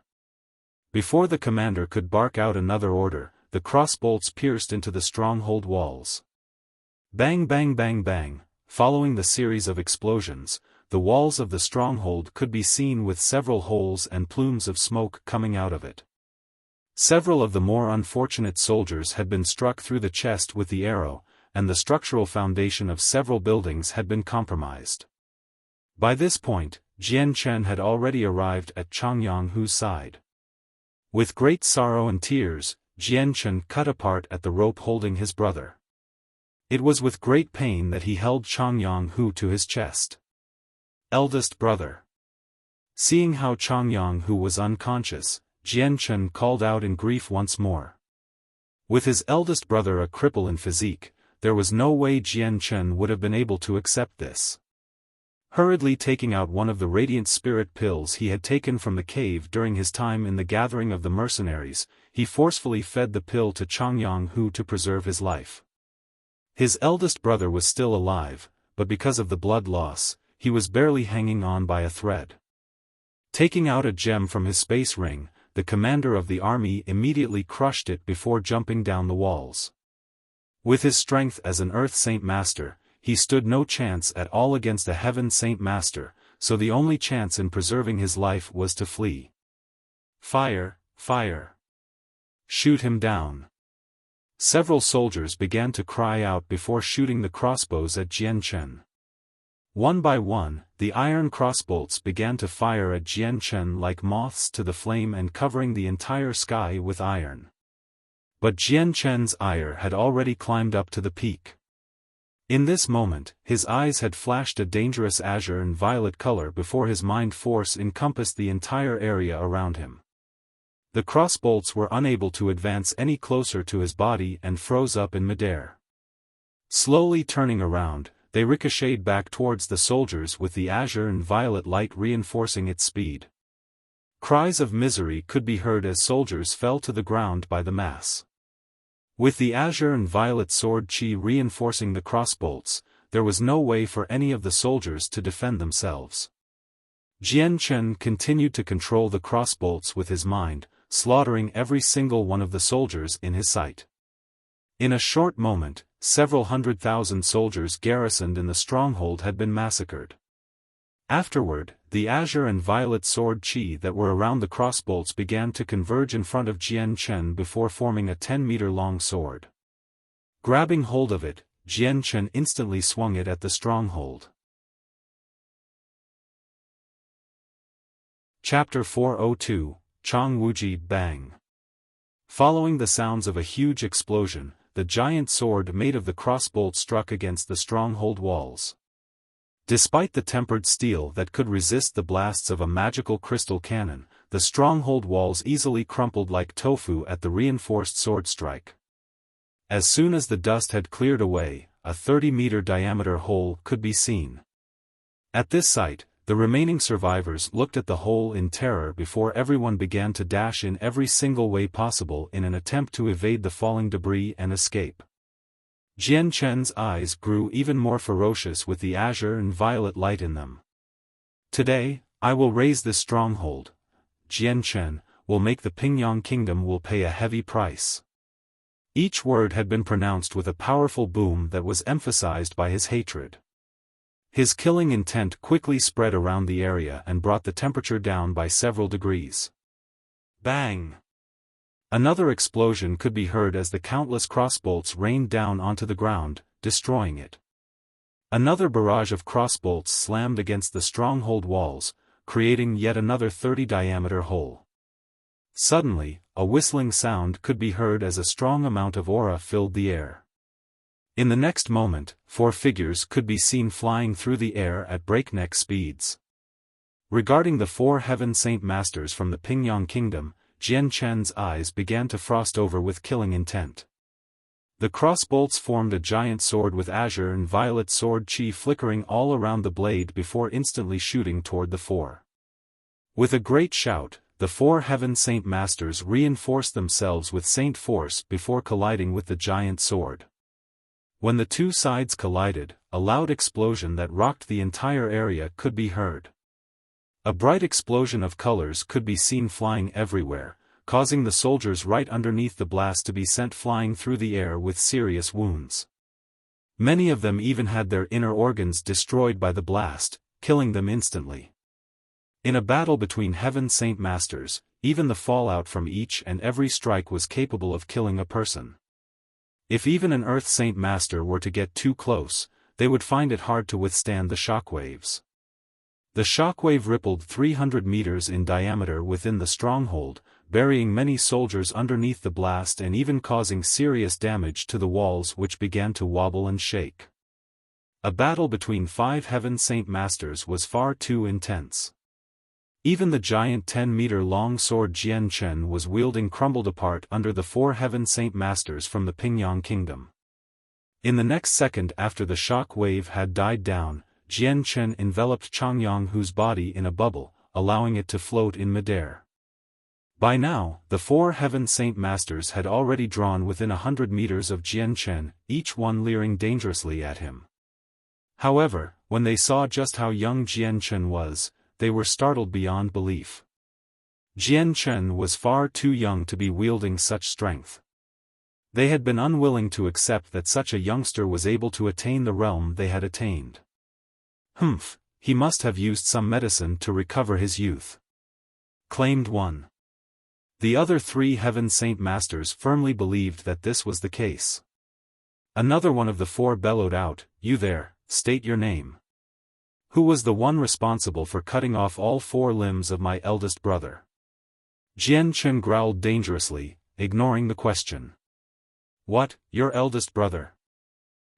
Before the commander could bark out another order, the crossbolts pierced into the stronghold walls. Bang bang bang bang, following the series of explosions, the walls of the stronghold could be seen with several holes and plumes of smoke coming out of it. Several of the more unfortunate soldiers had been struck through the chest with the arrow, and the structural foundation of several buildings had been compromised. By this point, Jian Chen had already arrived at Changyang Hu's side. With great sorrow and tears, Jian Chen cut apart at the rope holding his brother. It was with great pain that he held Changyang Hu to his chest. Eldest brother. Seeing how Changyang Hu was unconscious, Jian Chen called out in grief once more. With his eldest brother a cripple in physique, there was no way Jian Chen would have been able to accept this. Hurriedly taking out one of the radiant spirit pills he had taken from the cave during his time in the gathering of the mercenaries, he forcefully fed the pill to Changyang Hu to preserve his life. His eldest brother was still alive, but because of the blood loss, he was barely hanging on by a thread. Taking out a gem from his space ring, the commander of the army immediately crushed it before jumping down the walls. With his strength as an Earth Saint Master, he stood no chance at all against a Heaven Saint Master, so the only chance in preserving his life was to flee. Fire, fire! Shoot him down! Several soldiers began to cry out before shooting the crossbows at Jian Chen. One by one, the iron crossbolts began to fire at Jian Chen like moths to the flame and covering the entire sky with iron. But Jian Chen's ire had already climbed up to the peak. In this moment, his eyes had flashed a dangerous azure and violet color before his mind force encompassed the entire area around him. The crossbolts were unable to advance any closer to his body and froze up in midair. Slowly turning around, they ricocheted back towards the soldiers with the azure and violet light reinforcing its speed. Cries of misery could be heard as soldiers fell to the ground by the mass. With the azure and violet sword chi reinforcing the crossbolts, there was no way for any of the soldiers to defend themselves. Jian Chen continued to control the crossbolts with his mind, slaughtering every single one of the soldiers in his sight. In a short moment, several 100,000 soldiers garrisoned in the stronghold had been massacred. Afterward, the azure and violet sword qi that were around the crossbolts began to converge in front of Jian Chen before forming a 10-meter-long sword. Grabbing hold of it, Jian Chen instantly swung it at the stronghold. Chapter 402, Chang Wuji Bang. Following the sounds of a huge explosion, the giant sword made of the crossbolt struck against the stronghold walls. Despite the tempered steel that could resist the blasts of a magical crystal cannon, the stronghold walls easily crumpled like tofu at the reinforced sword strike. As soon as the dust had cleared away, a 30-meter diameter hole could be seen. At this sight, the remaining survivors looked at the hole in terror before everyone began to dash in every single way possible in an attempt to evade the falling debris and escape. Jian Chen's eyes grew even more ferocious with the azure and violet light in them. Today, I will raise this stronghold. Jian Chen will make the Pingyang Kingdom will pay a heavy price. Each word had been pronounced with a powerful boom that was emphasized by his hatred. His killing intent quickly spread around the area and brought the temperature down by several degrees. Bang! Another explosion could be heard as the countless crossbolts rained down onto the ground, destroying it. Another barrage of crossbolts slammed against the stronghold walls, creating yet another 30-diameter hole. Suddenly, a whistling sound could be heard as a strong amount of aura filled the air. In the next moment, 4 figures could be seen flying through the air at breakneck speeds. Regarding the 4 Heaven Saint Masters from the Pingyang Kingdom, Jian Chen's eyes began to frost over with killing intent. The crossbolts formed a giant sword with azure and violet sword qi flickering all around the blade before instantly shooting toward the 4. With a great shout, the 4 Heaven Saint Masters reinforced themselves with Saint Force before colliding with the giant sword. When the two sides collided, a loud explosion that rocked the entire area could be heard. A bright explosion of colors could be seen flying everywhere, causing the soldiers right underneath the blast to be sent flying through the air with serious wounds. Many of them even had their inner organs destroyed by the blast, killing them instantly. In a battle between Heaven Saint Masters, even the fallout from each and every strike was capable of killing a person. If even an Earth Saint Master were to get too close, they would find it hard to withstand the shockwaves. The shockwave rippled 300 meters in diameter within the stronghold, burying many soldiers underneath the blast and even causing serious damage to the walls which began to wobble and shake. A battle between 5 Heaven Saint Masters was far too intense. Even the giant 10-meter-long sword Jian Chen was wielding crumbled apart under the 4 Heaven Saint Masters from the Pingyang Kingdom. In the next second after the shock wave had died down, Jian Chen enveloped Changyang Hu's body in a bubble, allowing it to float in midair. By now, the 4 Heaven Saint Masters had already drawn within 100 meters of Jian Chen, each one leering dangerously at him. However, when they saw just how young Jian Chen was, they were startled beyond belief. Jian Chen was far too young to be wielding such strength. They had been unwilling to accept that such a youngster was able to attain the realm they had attained. Humph, he must have used some medicine to recover his youth, claimed one. The other 3 Heaven Saint Masters firmly believed that this was the case. Another one of the 4 bellowed out, "You there, state your name. Who was the one responsible for cutting off all 4 limbs of my eldest brother?" Jian Chen growled dangerously, ignoring the question. "What, your eldest brother?"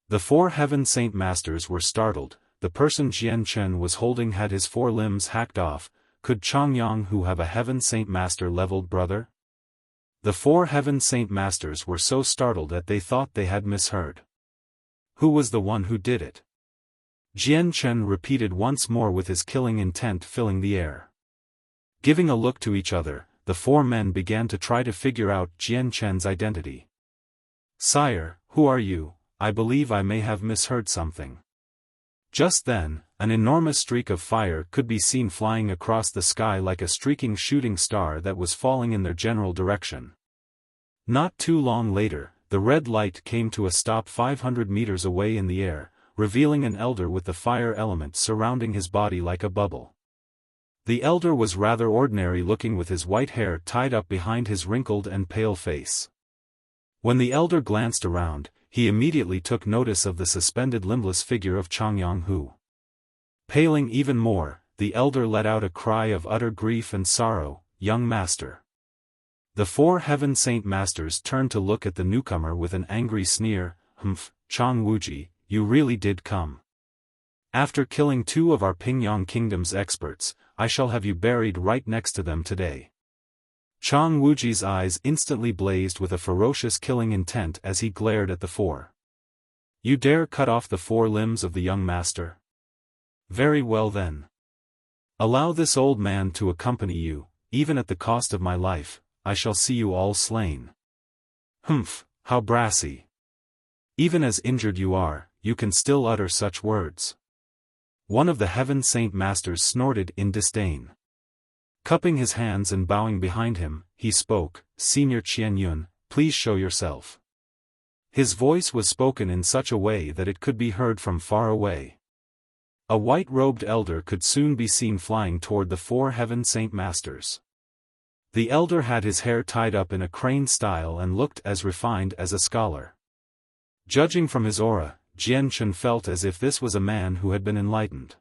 The 4 Heaven Saint Masters were startled. The person Jian Chen was holding had his 4 limbs hacked off. Could Changyang Hu have a Heaven Saint Master leveled brother? The 4 Heaven Saint Masters were so startled that they thought they had misheard. Who was the one who did it? Jian Chen repeated once more with his killing intent filling the air. Giving a look to each other, the 4 men began to try to figure out Jian Chen's identity. "Sire, who are you? I believe I may have misheard something." Just then, an enormous streak of fire could be seen flying across the sky like a streaking shooting star that was falling in their general direction. Not too long later, the red light came to a stop 500 meters away in the air, revealing an elder with the fire element surrounding his body like a bubble. The elder was rather ordinary looking with his white hair tied up behind his wrinkled and pale face. When the elder glanced around, he immediately took notice of the suspended limbless figure of Changyang Hu. Paling even more, the elder let out a cry of utter grief and sorrow, "Young master." The 4 heaven saint masters turned to look at the newcomer with an angry sneer. "Humph, Chang Wuji, you really did come. After killing 2 of our Pingyang Kingdom's experts, I shall have you buried right next to them today." Chang Wuji's eyes instantly blazed with a ferocious killing intent as he glared at the 4. "You dare cut off the 4 limbs of the young master? Very well then. Allow this old man to accompany you, even at the cost of my life. I shall see you all slain." "Humph, how brassy. Even as injured you are, you can still utter such words." One of the heaven saint masters snorted in disdain. Cupping his hands and bowing behind him, he spoke, "Senior Qian Yun, please show yourself." His voice was spoken in such a way that it could be heard from far away. A white-robed elder could soon be seen flying toward the 4 heaven saint masters. The elder had his hair tied up in a crane style and looked as refined as a scholar. Judging from his aura, Jian Chun felt as if this was a man who had been enlightened.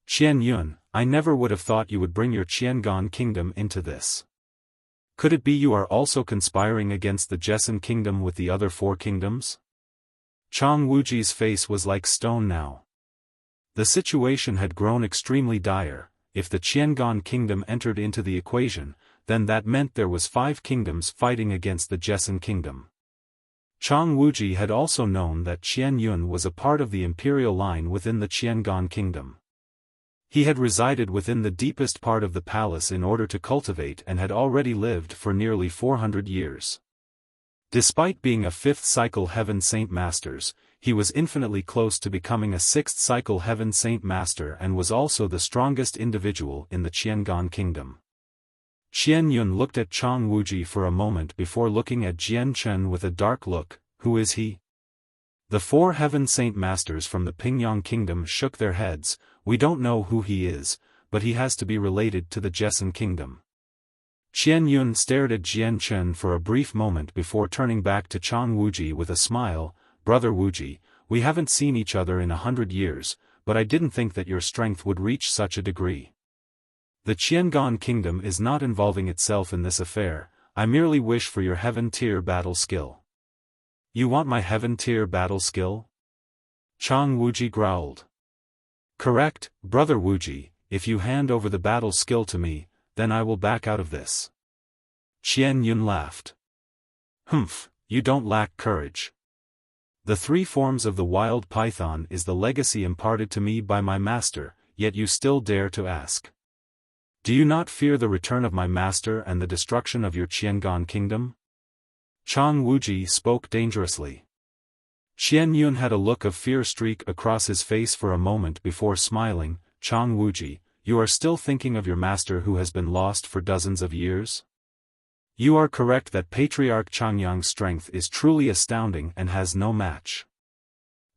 "Qian Yun, I never would have thought you would bring your Qiangan kingdom into this. Could it be you are also conspiring against the Jessen kingdom with the other 4 kingdoms?" Chang Wuji's face was like stone now. The situation had grown extremely dire. If the Qiangan kingdom entered into the equation, then that meant there was 5 kingdoms fighting against the Jessen kingdom. Chang Wuji had also known that Qian Yun was a part of the imperial line within the Qiangan kingdom. He had resided within the deepest part of the palace in order to cultivate and had already lived for nearly 400 years. Despite being a 5th cycle heaven saint masters, he was infinitely close to becoming a 6th cycle heaven saint master and was also the strongest individual in the Qiangan kingdom. Qian Yun looked at Chang Wuji for a moment before looking at Jian Chen with a dark look. "Who is he?" The 4 heaven saint masters from the Pingyang kingdom shook their heads. "We don't know who he is, but he has to be related to the Jessen kingdom." Qian Yun stared at Jian Chen for a brief moment before turning back to Chang Wuji with a smile. "Brother Wuji, we haven't seen each other in 100 years, but I didn't think that your strength would reach such a degree. The Qiangan kingdom is not involving itself in this affair. I merely wish for your heaven-tier battle skill." "You want my heaven-tier battle skill?" Chang Wuji growled. "Correct, Brother Wuji. If you hand over the battle skill to me, then I will back out of this." Qian Yun laughed. "Humph, you don't lack courage. The 3 forms of the wild python is the legacy imparted to me by my master, yet you still dare to ask. Do you not fear the return of my master and the destruction of your Qiangan kingdom?" Chang Wuji spoke dangerously. Qian Yun had a look of fear streak across his face for a moment before smiling. "Chang Wuji, you are still thinking of your master who has been lost for dozens of years? You are correct that Patriarch Changyang's strength is truly astounding and has no match.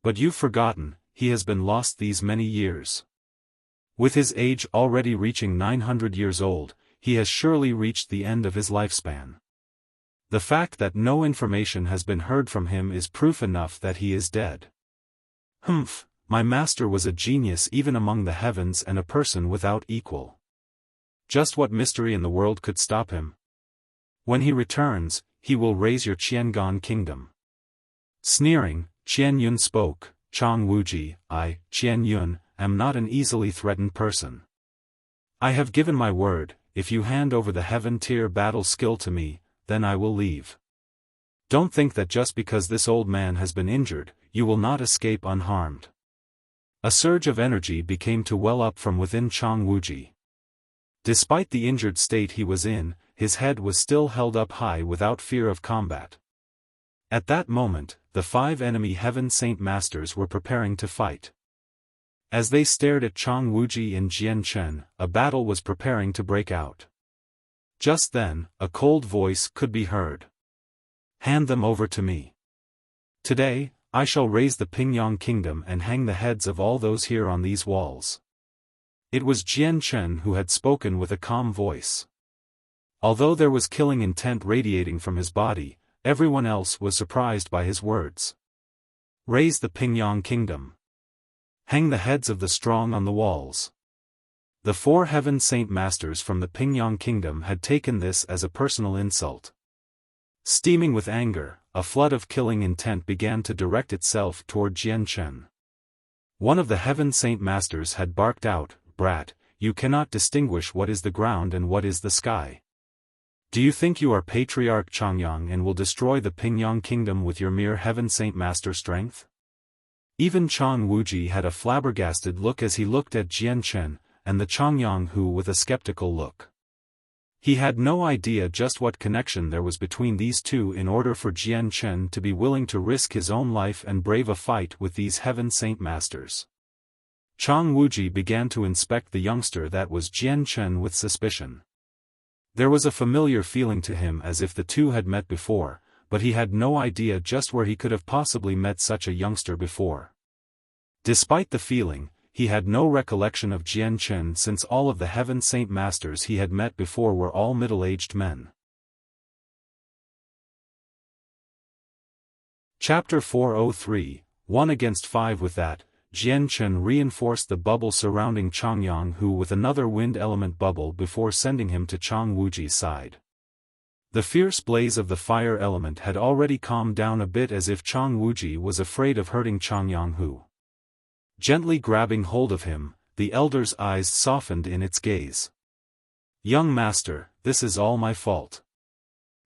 But you've forgotten, he has been lost these many years. With his age already reaching 900 years old, he has surely reached the end of his lifespan. The fact that no information has been heard from him is proof enough that he is dead." "Humph, my master was a genius even among the heavens and a person without equal. Just what mystery in the world could stop him? When he returns, he will raise your Qiangan kingdom." Sneering, Qian Yun spoke. "Chang Wuji, I, Qian Yun, am not an easily threatened person. I have given my word, if you hand over the heaven-tier battle skill to me, then I will leave. Don't think that just because this old man has been injured, you will not escape unharmed." A surge of energy became to well up from within Chang Wuji. Despite the injured state he was in, his head was still held up high without fear of combat. At that moment, the 5 enemy heaven saint masters were preparing to fight. As they stared at Chang Wuji and Jian Chen, a battle was preparing to break out. Just then, a cold voice could be heard. "Hand them over to me. Today, I shall raise the Pingyang kingdom and hang the heads of all those here on these walls." It was Jian Chen who had spoken with a calm voice. Although there was killing intent radiating from his body, everyone else was surprised by his words. Raise the Pingyang kingdom. Hang the heads of the strong on the walls. The 4 heaven saint masters from the Pingyang kingdom had taken this as a personal insult. Steaming with anger, a flood of killing intent began to direct itself toward Jian Chen. One of the heaven saint masters had barked out, "Brat, you cannot distinguish what is the ground and what is the sky. Do you think you are Patriarch Changyang and will destroy the Pingyang kingdom with your mere heaven saint master strength?" Even Chang Wuji had a flabbergasted look as he looked at Jian Chen, and the Changyang Hu with a skeptical look. He had no idea just what connection there was between these two in order for Jian Chen to be willing to risk his own life and brave a fight with these heaven saint masters. Chang Wuji began to inspect the youngster that was Jian Chen with suspicion. There was a familiar feeling to him as if the two had met before, but he had no idea just where he could have possibly met such a youngster before. Despite the feeling, he had no recollection of Jian Chen since all of the heaven saint masters he had met before were all middle-aged men. Chapter 403, 1 against 5. With that, Jian Chen reinforced the bubble surrounding Changyang Hu with another wind element bubble before sending him to Chang Wuji's side. The fierce blaze of the fire element had already calmed down a bit as if Chang Wuji was afraid of hurting Changyang Hu. Gently grabbing hold of him, the elder's eyes softened in its gaze. "Young master, this is all my fault."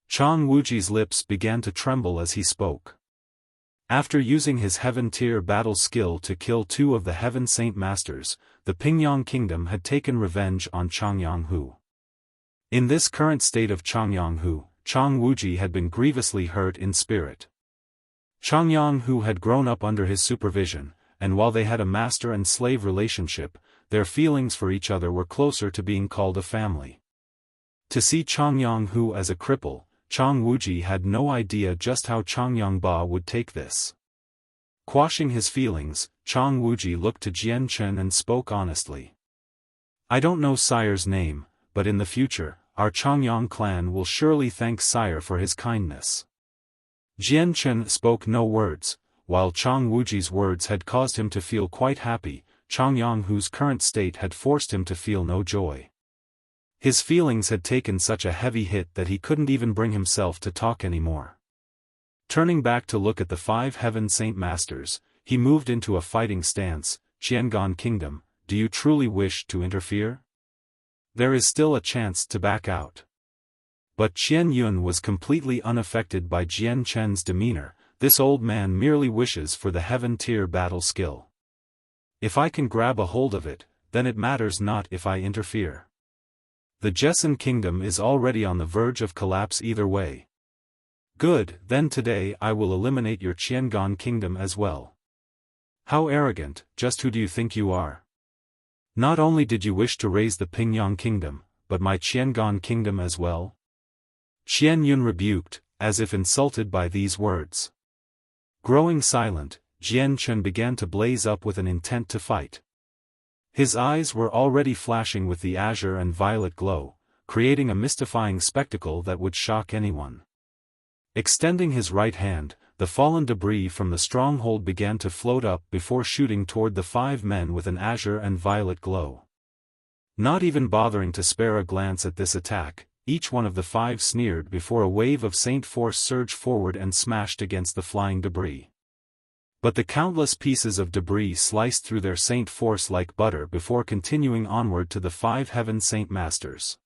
Chang Wuji's lips began to tremble as he spoke. After using his heaven-tier battle skill to kill 2 of the heaven saint masters, the Pingyang kingdom had taken revenge on Changyang Hu. In this current state of Changyang Hu, Chang Wuji had been grievously hurt in spirit. Changyang Hu had grown up under his supervision, and while they had a master and slave relationship, their feelings for each other were closer to being called a family. To see Changyang Hu as a cripple, Chang Wuji had no idea just how Changyang Ba would take this. Quashing his feelings, Chang Wuji looked to Jian Chen and spoke honestly. "I don't know Sire's name, but in the future, our Changyang clan will surely thank Sire for his kindness." Jian Chen spoke no words, while Chang Wuji's words had caused him to feel quite happy. Changyang Hu's current state had forced him to feel no joy. His feelings had taken such a heavy hit that he couldn't even bring himself to talk anymore. Turning back to look at the 5 heaven saint masters, he moved into a fighting stance. "Qiangan Kingdom, do you truly wish to interfere? There is still a chance to back out." But Qian Yun was completely unaffected by Jian Chen's demeanor. This old man merely wishes for the heaven-tier battle skill. "If I can grab a hold of it, then it matters not if I interfere. The Jessen kingdom is already on the verge of collapse either way. Good, then today I will eliminate your Qiangan kingdom as well." How arrogant, just who do you think you are? Not only did you wish to raise the Pingyang kingdom, but my Qiangan kingdom as well? Qian Yun rebuked, as if insulted by these words. Growing silent, Jian Chen began to blaze up with an intent to fight. His eyes were already flashing with the azure and violet glow, creating a mystifying spectacle that would shock anyone. Extending his right hand, the fallen debris from the stronghold began to float up before shooting toward the 5 men with an azure and violet glow. Not even bothering to spare a glance at this attack, each one of the 5 sneered before a wave of saint force surged forward and smashed against the flying debris. But the countless pieces of debris sliced through their saint force like butter before continuing onward to the 5 heaven saint masters.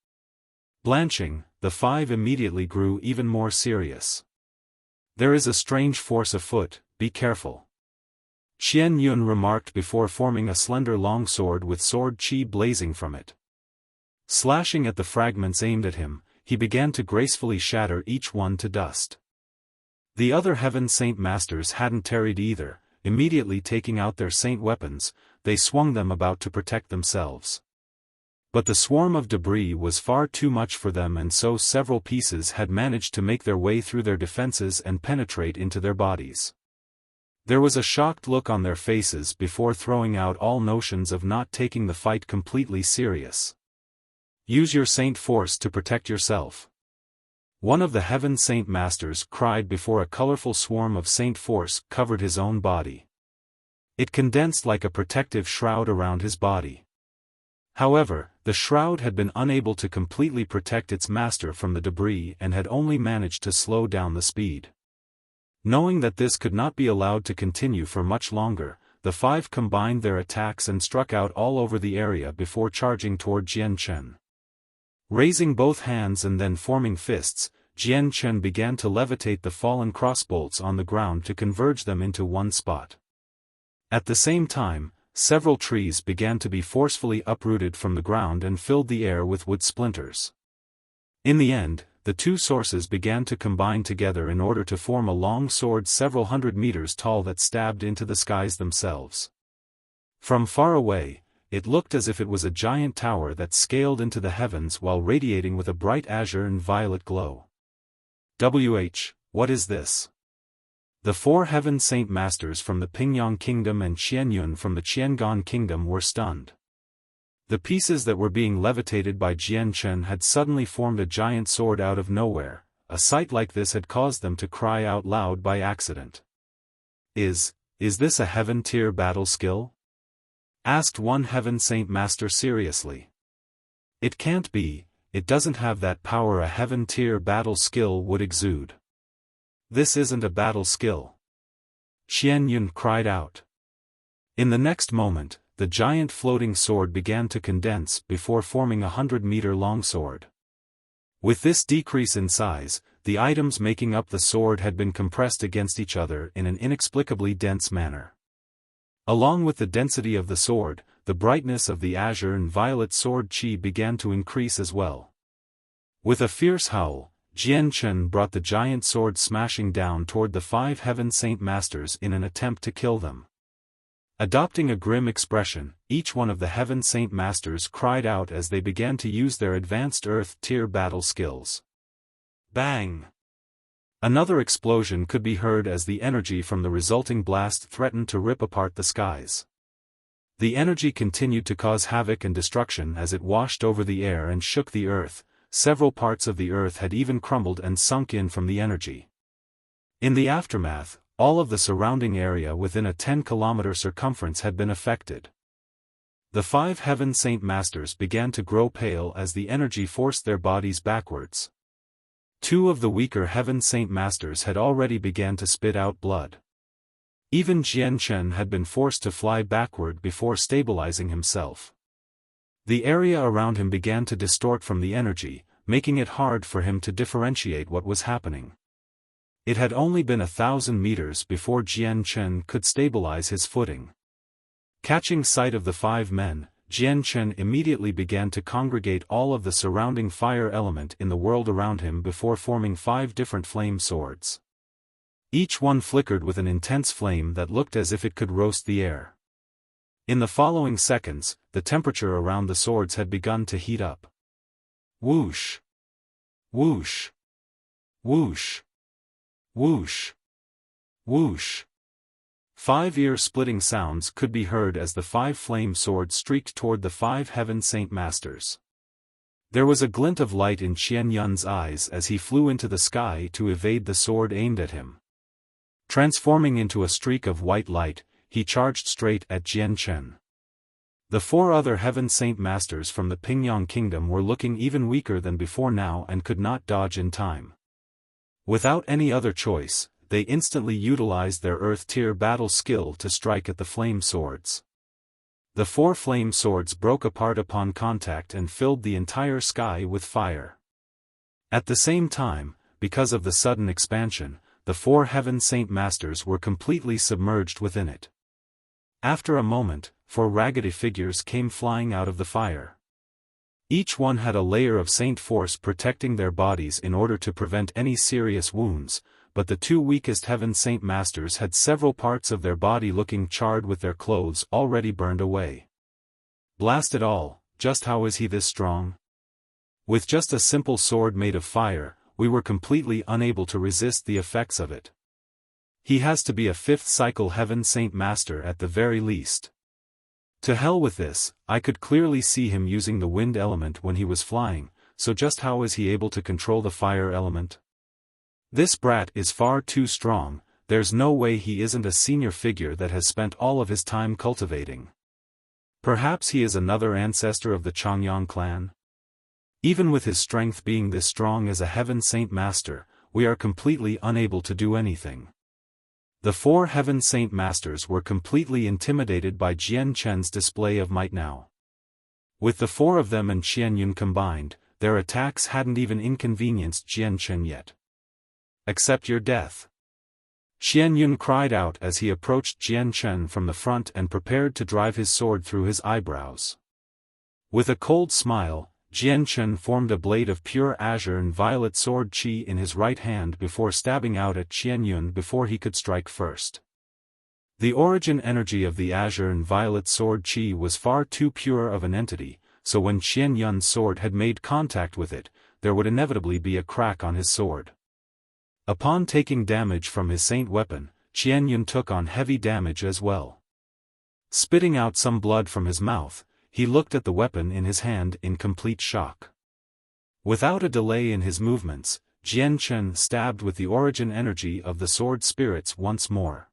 Blanching, the 5 immediately grew even more serious. "There is a strange force afoot, be careful," Qian Yun remarked before forming a slender long sword with sword chi blazing from it. Slashing at the fragments aimed at him, he began to gracefully shatter each one to dust. The other heaven saint masters hadn't tarried either, immediately taking out their saint weapons. they swung them about to protect themselves. But the swarm of debris was far too much for them, and so several pieces had managed to make their way through their defenses and penetrate into their bodies. There was a shocked look on their faces before throwing out all notions of not taking the fight completely serious. Use your Saint Force to protect yourself. One of the Heaven Saint Masters cried before a colorful swarm of Saint Force covered his own body. It condensed like a protective shroud around his body. However, the shroud had been unable to completely protect its master from the debris and had only managed to slow down the speed. Knowing that this could not be allowed to continue for much longer, the five combined their attacks and struck out all over the area before charging toward Jian Chen. Raising both hands and then forming fists, Jian Chen began to levitate the fallen crossbolts on the ground to converge them into one spot. At the same time, several trees began to be forcefully uprooted from the ground and filled the air with wood splinters. In the end, the two sources began to combine together in order to form a long sword several hundred meters tall that stabbed into the skies themselves. From far away, it looked as if it was a giant tower that scaled into the heavens while radiating with a bright azure and violet glow. What is this? The four Heaven Saint Masters from the Pingyang Kingdom and Qianyun from the Qiangan Kingdom were stunned. The pieces that were being levitated by Jian Chen had suddenly formed a giant sword out of nowhere. A sight like this had caused them to cry out loud by accident. Is this a Heaven tier battle skill? Asked one Heaven Saint Master seriously. It can't be, it doesn't have that power a Heaven tier battle skill would exude. This isn't a battle skill. Qianyun cried out. In the next moment, the giant floating sword began to condense before forming a 100-meter long sword. With this decrease in size, the items making up the sword had been compressed against each other in an inexplicably dense manner. Along with the density of the sword, the brightness of the azure and violet sword chi began to increase as well. With a fierce howl, Jian Chen brought the giant sword smashing down toward the five Heaven Saint Masters in an attempt to kill them. Adopting a grim expression, each one of the Heaven Saint Masters cried out as they began to use their advanced Earth tier battle skills. Bang! Another explosion could be heard as the energy from the resulting blast threatened to rip apart the skies. The energy continued to cause havoc and destruction as it washed over the air and shook the earth. Several parts of the earth had even crumbled and sunk in from the energy. In the aftermath, all of the surrounding area within a 10-kilometer circumference had been affected. The five Heaven Saint Masters began to grow pale as the energy forced their bodies backwards. Two of the weaker Heaven Saint Masters had already begun to spit out blood. Even Jian Chen had been forced to fly backward before stabilizing himself. The area around him began to distort from the energy, making it hard for him to differentiate what was happening. It had only been 1,000 meters before Jian Chen could stabilize his footing. Catching sight of the five men, Jian Chen immediately began to congregate all of the surrounding fire element in the world around him before forming 5 different flame swords. Each one flickered with an intense flame that looked as if it could roast the air. In the following seconds, the temperature around the swords had begun to heat up. Whoosh! Whoosh! Whoosh! Whoosh! Whoosh! 5 ear-splitting sounds could be heard as the 5 flame swords streaked toward the 5 Heaven Saint Masters. There was a glint of light in Qianyun's eyes as he flew into the sky to evade the sword aimed at him. Transforming into a streak of white light, he charged straight at Jian Chen. The 4 other Heaven Saint Masters from the Pingyang Kingdom were looking even weaker than before now and could not dodge in time. Without any other choice, they instantly utilized their Earth tier battle skill to strike at the flame swords. The 4 flame swords broke apart upon contact and filled the entire sky with fire. At the same time, because of the sudden expansion, the 4 Heaven Saint Masters were completely submerged within it. After a moment, 4 raggedy figures came flying out of the fire. Each one had a layer of Saint Force protecting their bodies in order to prevent any serious wounds, but the two weakest Heaven Saint Masters had several parts of their body looking charred with their clothes already burned away. Blast it all, just how is he this strong? With just a simple sword made of fire, we were completely unable to resist the effects of it. He has to be a 5th cycle Heaven Saint Master at the very least. To hell with this, I could clearly see him using the wind element when he was flying, so just how is he able to control the fire element? This brat is far too strong, there's no way he isn't a senior figure that has spent all of his time cultivating. Perhaps he is another ancestor of the Chongyang clan? Even with his strength being this strong as a Heaven Saint Master, we are completely unable to do anything. The 4 Heaven Saint Masters were completely intimidated by Jian Chen's display of might now. With the 4 of them and Qian Yun combined, their attacks hadn't even inconvenienced Jian Chen yet. Accept your death. Qian Yun cried out as he approached Jian Chen from the front and prepared to drive his sword through his eyebrows. With a cold smile, Jian Chen formed a blade of pure azure and violet sword qi in his right hand before stabbing out at Qian Yun before he could strike first. The origin energy of the azure and violet sword qi was far too pure of an entity, so when Qian Yun's sword had made contact with it, there would inevitably be a crack on his sword. Upon taking damage from his saint weapon, Qian Yun took on heavy damage as well. Spitting out some blood from his mouth, he looked at the weapon in his hand in complete shock. Without a delay in his movements, Jian Chen stabbed with the origin energy of the sword spirits once more.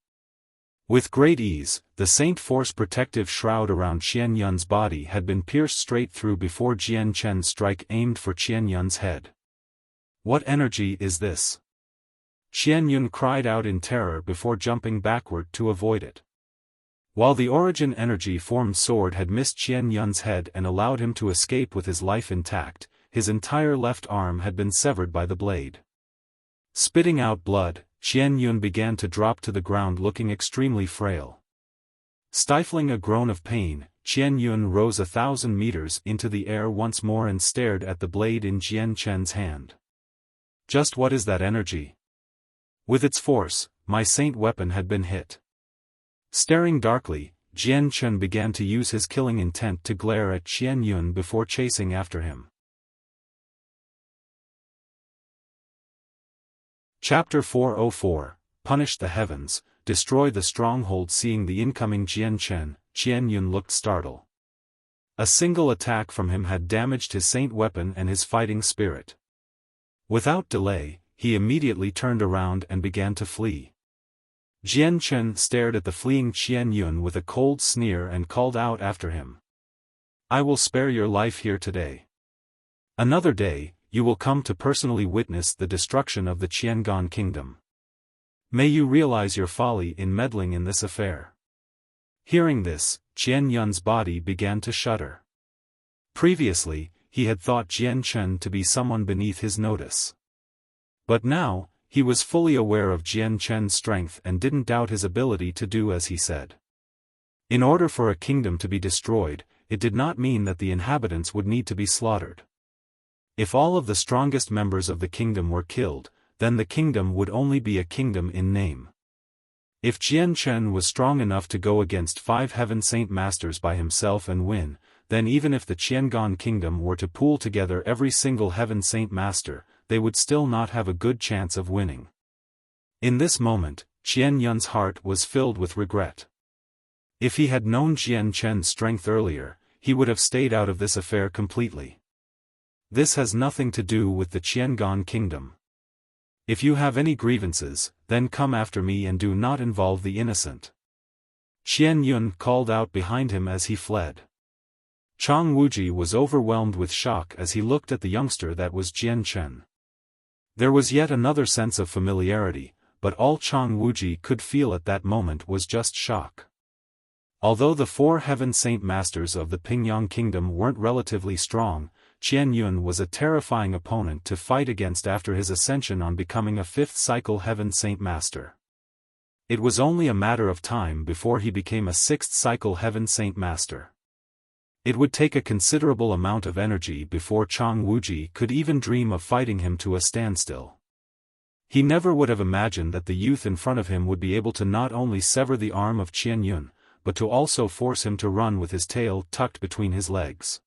With great ease, the Saint Force protective shroud around Qian Yun's body had been pierced straight through before Jian Chen's strike aimed for Qian Yun's head. What energy is this? Qian Yun cried out in terror before jumping backward to avoid it. While the origin energy formed sword had missed Qian Yun's head and allowed him to escape with his life intact, his entire left arm had been severed by the blade. Spitting out blood, Qian Yun began to drop to the ground looking extremely frail. Stifling a groan of pain, Qian Yun rose 1,000 meters into the air once more and stared at the blade in Jian Chen's hand. Just what is that energy? With its force, my saint weapon had been hit. Staring darkly, Jian Chen began to use his killing intent to glare at Qian Yun before chasing after him. Chapter 404, Punish the Heavens, Destroy the Stronghold. Seeing the incoming Jian Chen, Qian Yun looked startled. A single attack from him had damaged his saint weapon and his fighting spirit. Without delay, he immediately turned around and began to flee. Jian Chen stared at the fleeing Qian Yun with a cold sneer and called out after him. I will spare your life here today. Another day, you will come to personally witness the destruction of the Qiangan kingdom. May you realize your folly in meddling in this affair. Hearing this, Qian Yun's body began to shudder. Previously, he had thought Jian Chen to be someone beneath his notice. But now, he was fully aware of Jian Chen's strength and didn't doubt his ability to do as he said. In order for a kingdom to be destroyed, it did not mean that the inhabitants would need to be slaughtered. If all of the strongest members of the kingdom were killed, then the kingdom would only be a kingdom in name. If Jian Chen was strong enough to go against 5 Heaven Saint Masters by himself and win, then even if the Qiangan kingdom were to pool together every single Heaven Saint Master, they would still not have a good chance of winning. In this moment, Qian Yun's heart was filled with regret. If he had known Jian Chen's strength earlier, he would have stayed out of this affair completely. This has nothing to do with the Qiangan kingdom. If you have any grievances, then come after me and do not involve the innocent. Qian Yun called out behind him as he fled. Chang Wuji was overwhelmed with shock as he looked at the youngster that was Jian Chen. There was yet another sense of familiarity, but all Chang Wuji could feel at that moment was just shock. Although the 4 Heaven Saint Masters of the Pingyang Kingdom weren't relatively strong, Qian Yun was a terrifying opponent to fight against after his ascension on becoming a 5th cycle Heaven Saint Master. It was only a matter of time before he became a 6th cycle Heaven Saint Master. It would take a considerable amount of energy before Chang Wuji could even dream of fighting him to a standstill. He never would have imagined that the youth in front of him would be able to not only sever the arm of Qian Yun, but to also force him to run with his tail tucked between his legs.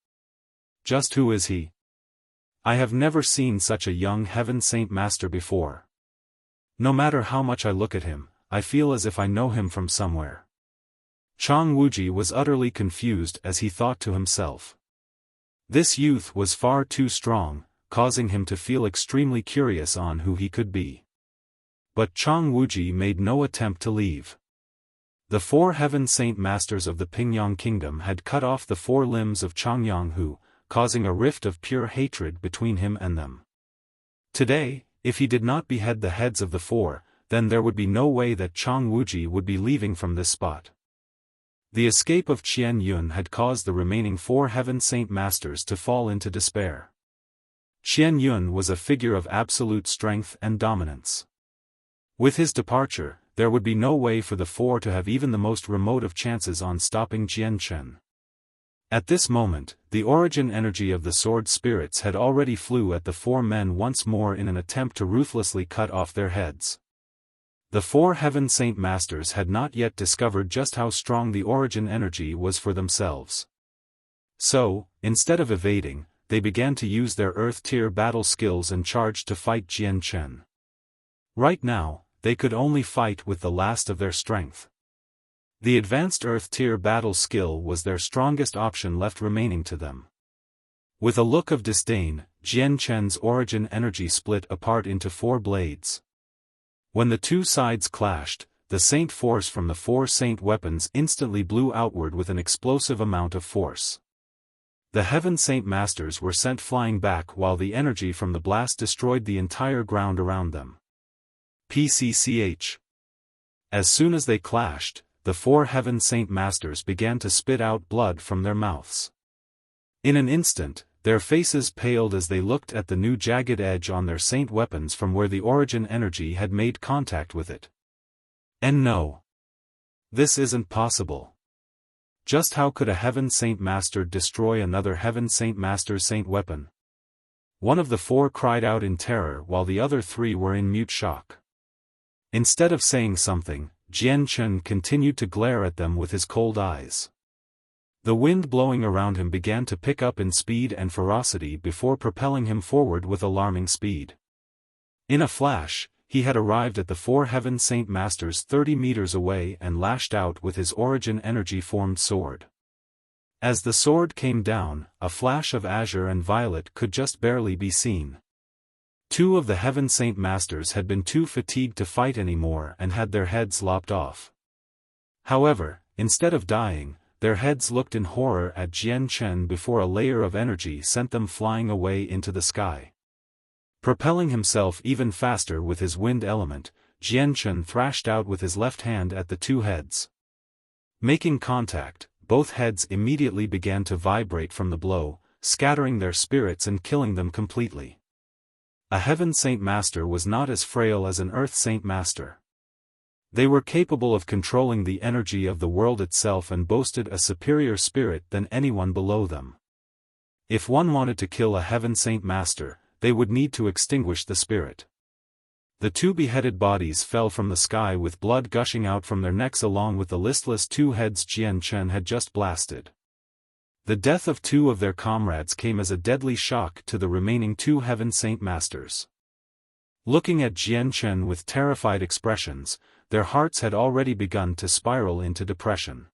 Just who is he? I have never seen such a young Heaven Saint Master before. No matter how much I look at him, I feel as if I know him from somewhere. Chang Wuji was utterly confused as he thought to himself. This youth was far too strong, causing him to feel extremely curious on who he could be. But Chang Wuji made no attempt to leave. The 4 Heaven Saint Masters of the Pingyang Kingdom had cut off the 4 limbs of Chang Yanghu, causing a rift of pure hatred between him and them. Today, if he did not behead the heads of the 4, then there would be no way that Chang Wuji would be leaving from this spot. The escape of Qian Yun had caused the remaining 4 Heaven Saint Masters to fall into despair. Qian Yun was a figure of absolute strength and dominance. With his departure, there would be no way for the 4 to have even the most remote of chances on stopping Jian Chen. At this moment, the origin energy of the sword spirits had already flew at the 4 men once more in an attempt to ruthlessly cut off their heads. The 4 Heaven Saint Masters had not yet discovered just how strong the origin energy was for themselves. So, instead of evading, they began to use their Earth-tier battle skills and charged to fight Jian Chen. Right now, they could only fight with the last of their strength. The advanced Earth-tier battle skill was their strongest option left remaining to them. With a look of disdain, Jian Chen's origin energy split apart into 4 blades. When the 2 sides clashed, the Saint Force from the 4 Saint weapons instantly blew outward with an explosive amount of force. The Heaven Saint Masters were sent flying back while the energy from the blast destroyed the entire ground around them. PCCH. As soon as they clashed, the 4 Heaven Saint Masters began to spit out blood from their mouths. In an instant, their faces paled as they looked at the new jagged edge on their saint weapons from where the origin energy had made contact with it. And no. This isn't possible. Just how could a Heaven Saint Master destroy another Heaven Saint Master's saint weapon? One of the 4 cried out in terror while the other 3 were in mute shock. Instead of saying something, Jian Chen continued to glare at them with his cold eyes. The wind blowing around him began to pick up in speed and ferocity before propelling him forward with alarming speed. In a flash, he had arrived at the 4 Heaven Saint Masters 30 meters away and lashed out with his origin energy-formed sword. As the sword came down, a flash of azure and violet could just barely be seen. 2 of the Heaven Saint Masters had been too fatigued to fight anymore and had their heads lopped off. However, instead of dying, their heads looked in horror at Jian Chen before a layer of energy sent them flying away into the sky. Propelling himself even faster with his wind element, Jian Chen thrashed out with his left hand at the 2 heads. Making contact, both heads immediately began to vibrate from the blow, scattering their spirits and killing them completely. A Heaven Saint Master was not as frail as an Earth Saint Master. They were capable of controlling the energy of the world itself and boasted a superior spirit than anyone below them. If one wanted to kill a Heaven Saint Master, they would need to extinguish the spirit. The 2 beheaded bodies fell from the sky with blood gushing out from their necks along with the listless 2 heads Jian Chen had just blasted. The death of 2 of their comrades came as a deadly shock to the remaining 2 Heaven Saint Masters. Looking at Jian Chen with terrified expressions, their hearts had already begun to spiral into depression.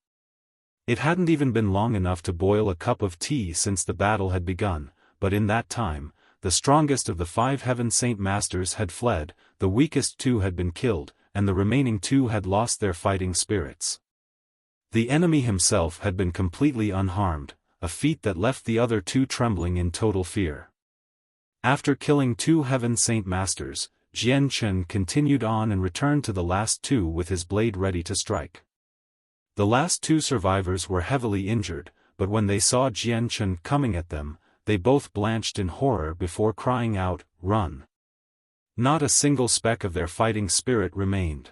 It hadn't even been long enough to boil a cup of tea since the battle had begun, but in that time, the strongest of the 5 Heaven Saint Masters had fled, the weakest 2 had been killed, and the remaining 2 had lost their fighting spirits. The enemy himself had been completely unharmed, a feat that left the other 2 trembling in total fear. After killing 2 Heaven Saint Masters, Jian Chen continued on and returned to the last 2 with his blade ready to strike. The last 2 survivors were heavily injured, but when they saw Jian Chen coming at them, they both blanched in horror before crying out, "Run!" Not a single speck of their fighting spirit remained.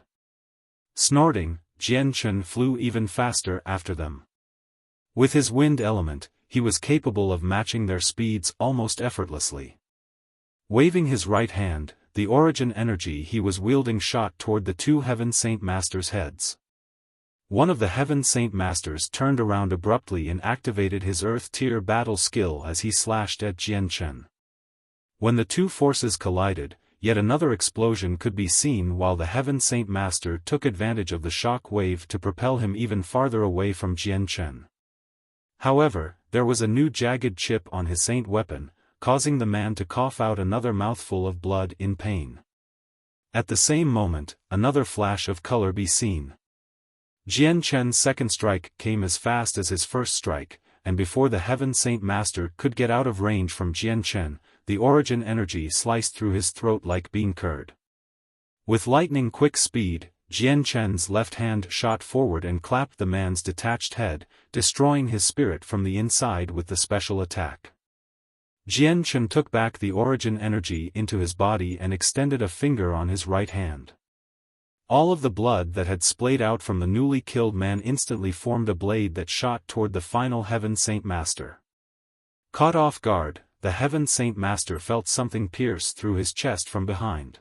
Snorting, Jian Chen flew even faster after them. With his wind element, he was capable of matching their speeds almost effortlessly. Waving his right hand, the origin energy he was wielding shot toward the two Heaven Saint Masters' heads. One of the Heaven Saint Masters turned around abruptly and activated his Earth-tier battle skill as he slashed at Jian Chen. When the two forces collided, yet another explosion could be seen while the Heaven Saint Master took advantage of the shock wave to propel him even farther away from Jian Chen. However, there was a new jagged chip on his saint weapon, causing the man to cough out another mouthful of blood in pain. At the same moment, another flash of color be seen. Jian Chen's second strike came as fast as his first strike, and before the Heaven Saint Master could get out of range from Jian Chen, the origin energy sliced through his throat like bean curd. With lightning-quick speed, Jian Chen's left hand shot forward and clapped the man's detached head, destroying his spirit from the inside with the special attack. Jian Chen took back the origin energy into his body and extended a finger on his right hand. All of the blood that had splayed out from the newly killed man instantly formed a blade that shot toward the final Heaven Saint Master. Caught off guard, the Heaven Saint Master felt something pierce through his chest from behind.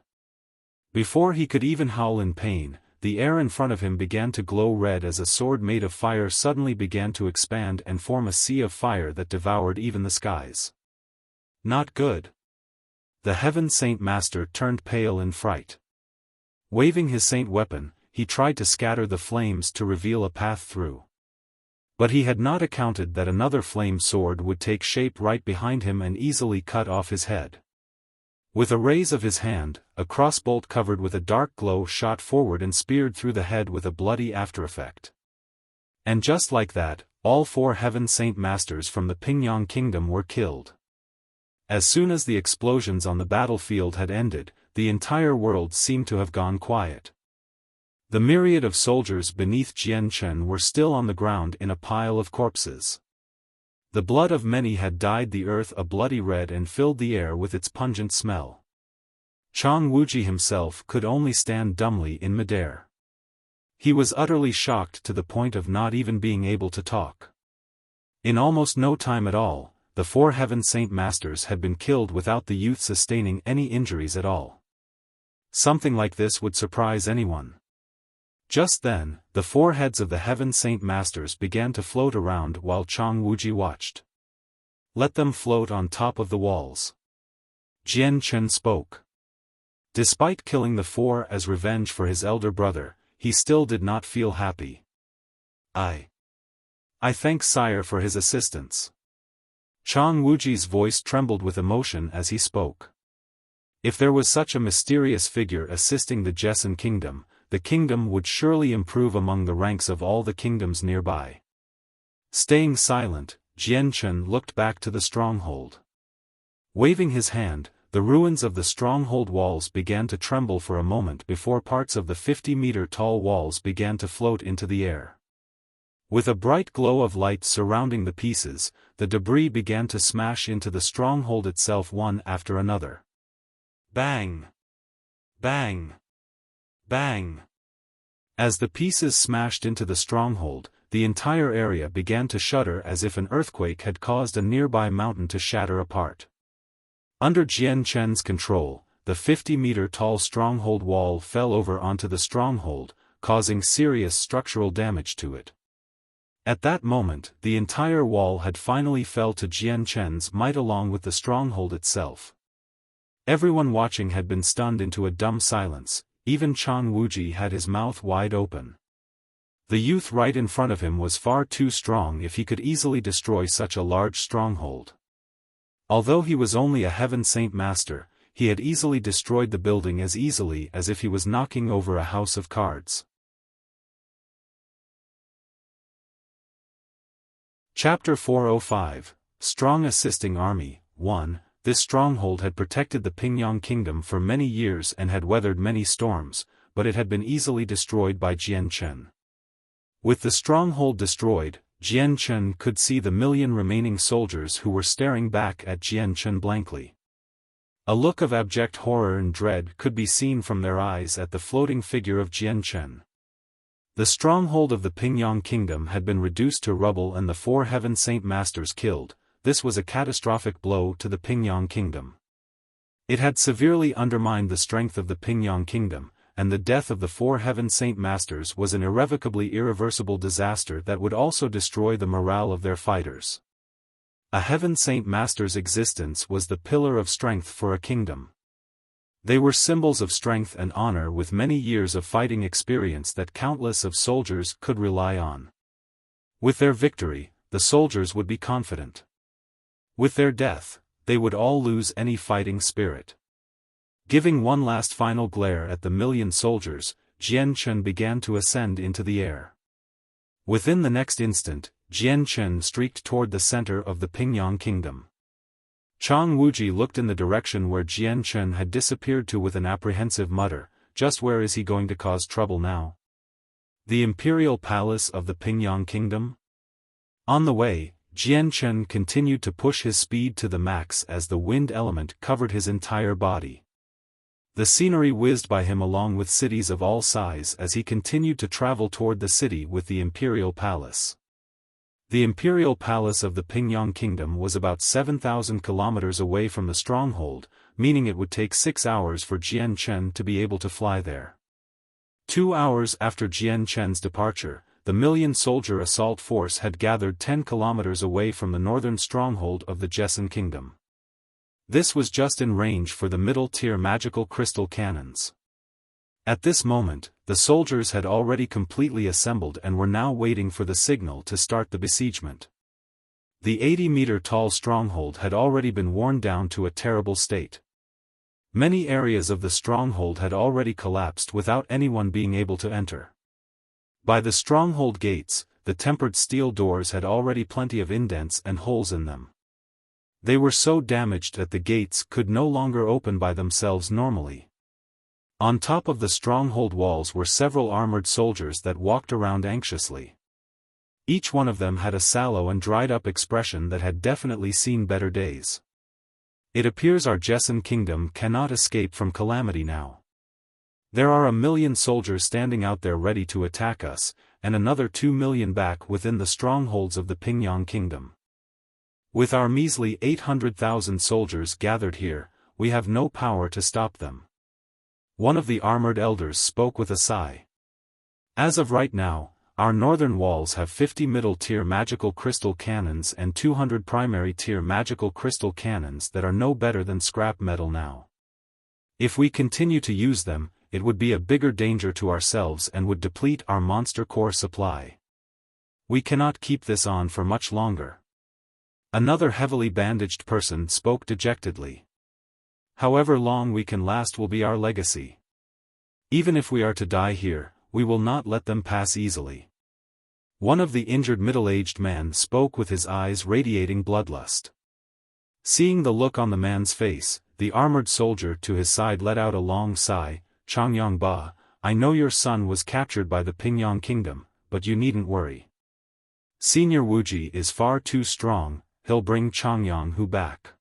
Before he could even howl in pain, the air in front of him began to glow red as a sword made of fire suddenly began to expand and form a sea of fire that devoured even the skies. Not good. The Heaven Saint Master turned pale in fright. Waving his saint weapon, he tried to scatter the flames to reveal a path through. But he had not accounted that another flame sword would take shape right behind him and easily cut off his head. With a raise of his hand, a crossbolt covered with a dark glow shot forward and speared through the head with a bloody aftereffect. And just like that, all four Heaven Saint Masters from the Pingyang Kingdom were killed. As soon as the explosions on the battlefield had ended, the entire world seemed to have gone quiet. The myriad of soldiers beneath Jian Chen were still on the ground in a pile of corpses. The blood of many had dyed the earth a bloody red and filled the air with its pungent smell. Chang Wuji himself could only stand dumbly in midair. He was utterly shocked to the point of not even being able to talk. In almost no time at all, the four Heaven Saint Masters had been killed without the youth sustaining any injuries at all. Something like this would surprise anyone. Just then, the four heads of the Heaven Saint Masters began to float around while Chang Wuji watched. Let them float on top of the walls. Jian Chen spoke. Despite killing the four as revenge for his elder brother, he still did not feel happy. I thank Sire for his assistance. Chang Wuji's voice trembled with emotion as he spoke. If there was such a mysterious figure assisting the Jessen kingdom, the kingdom would surely improve among the ranks of all the kingdoms nearby. Staying silent, Jian Chen looked back to the stronghold. Waving his hand, the ruins of the stronghold walls began to tremble for a moment before parts of the 50-meter-tall walls began to float into the air. With a bright glow of light surrounding the pieces, the debris began to smash into the stronghold itself one after another. Bang! Bang! Bang! As the pieces smashed into the stronghold, the entire area began to shudder as if an earthquake had caused a nearby mountain to shatter apart. Under Jian Chen's control, the 50-meter-tall stronghold wall fell over onto the stronghold, causing serious structural damage to it. At that moment, the entire wall had finally fell to Jian Chen's might along with the stronghold itself. Everyone watching had been stunned into a dumb silence, even Chang Wuji had his mouth wide open. The youth right in front of him was far too strong if he could easily destroy such a large stronghold. Although he was only a Heaven Saint Master, he had easily destroyed the building as easily as if he was knocking over a house of cards. Chapter 405, Strong Assisting Army. 1. This stronghold had protected the Pingyang Kingdom for many years and had weathered many storms, but it had been easily destroyed by Jian Chen. With the stronghold destroyed, Jian Chen could see the million remaining soldiers who were staring back at Jian Chen blankly. A look of abject horror and dread could be seen from their eyes at the floating figure of Jian Chen. The stronghold of the Pingyang Kingdom had been reduced to rubble and the four Heaven Saint Masters killed. This was a catastrophic blow to the Pingyang Kingdom. It had severely undermined the strength of the Pingyang kingdom, and the death of the 4 Heaven Saint Masters was an irrevocably irreversible disaster that would also destroy the morale of their fighters. A Heaven Saint Master's existence was the pillar of strength for a kingdom. They were symbols of strength and honor with many years of fighting experience that countless of soldiers could rely on. With their victory, the soldiers would be confident. With their death, they would all lose any fighting spirit. Giving one last final glare at the million soldiers, Jian Chen began to ascend into the air. Within the next instant, Jian Chen streaked toward the center of the Pingyang kingdom. Chang Wuji looked in the direction where Jian Chen had disappeared to with an apprehensive mutter, just where is he going to cause trouble now? The imperial palace of the Pingyang kingdom? On the way, Jian Chen continued to push his speed to the max as the wind element covered his entire body. The scenery whizzed by him along with cities of all size as he continued to travel toward the city with the imperial palace. The imperial palace of the Pingyang kingdom was about 7,000 kilometers away from the stronghold, meaning it would take 6 hours for Jian Chen to be able to fly there. 2 hours after Jian Chen's departure, the million-soldier assault force had gathered 10 kilometers away from the northern stronghold of the Jessen kingdom. This was just in range for the middle-tier magical crystal cannons. At this moment, the soldiers had already completely assembled and were now waiting for the signal to start the besiegement. The 80-meter-tall stronghold had already been worn down to a terrible state. Many areas of the stronghold had already collapsed without anyone being able to enter. By the stronghold gates, the tempered steel doors had already plenty of indents and holes in them. They were so damaged that the gates could no longer open by themselves normally. On top of the stronghold walls were several armored soldiers that walked around anxiously. Each one of them had a sallow and dried-up expression that had definitely seen better days. It appears our Jessen kingdom cannot escape from calamity now. There are 1 million soldiers standing out there ready to attack us, and another 2 million back within the strongholds of the Pingyang kingdom. With our measly 800,000 soldiers gathered here, we have no power to stop them. One of the armored elders spoke with a sigh. As of right now, our northern walls have 50 middle-tier magical crystal cannons and 200 primary-tier magical crystal cannons that are no better than scrap metal now. If we continue to use them, it would be a bigger danger to ourselves and would deplete our monster core supply. We cannot keep this on for much longer. Another heavily bandaged person spoke dejectedly. However long we can last will be our legacy. Even if we are to die here, we will not let them pass easily. One of the injured middle-aged man spoke with his eyes radiating bloodlust. Seeing the look on the man's face, the armored soldier to his side let out a long sigh. Changyang Ba, I know your son was captured by the Pingyang kingdom, but you needn't worry. Senior Wuji is far too strong, he'll bring Changyang Hu back.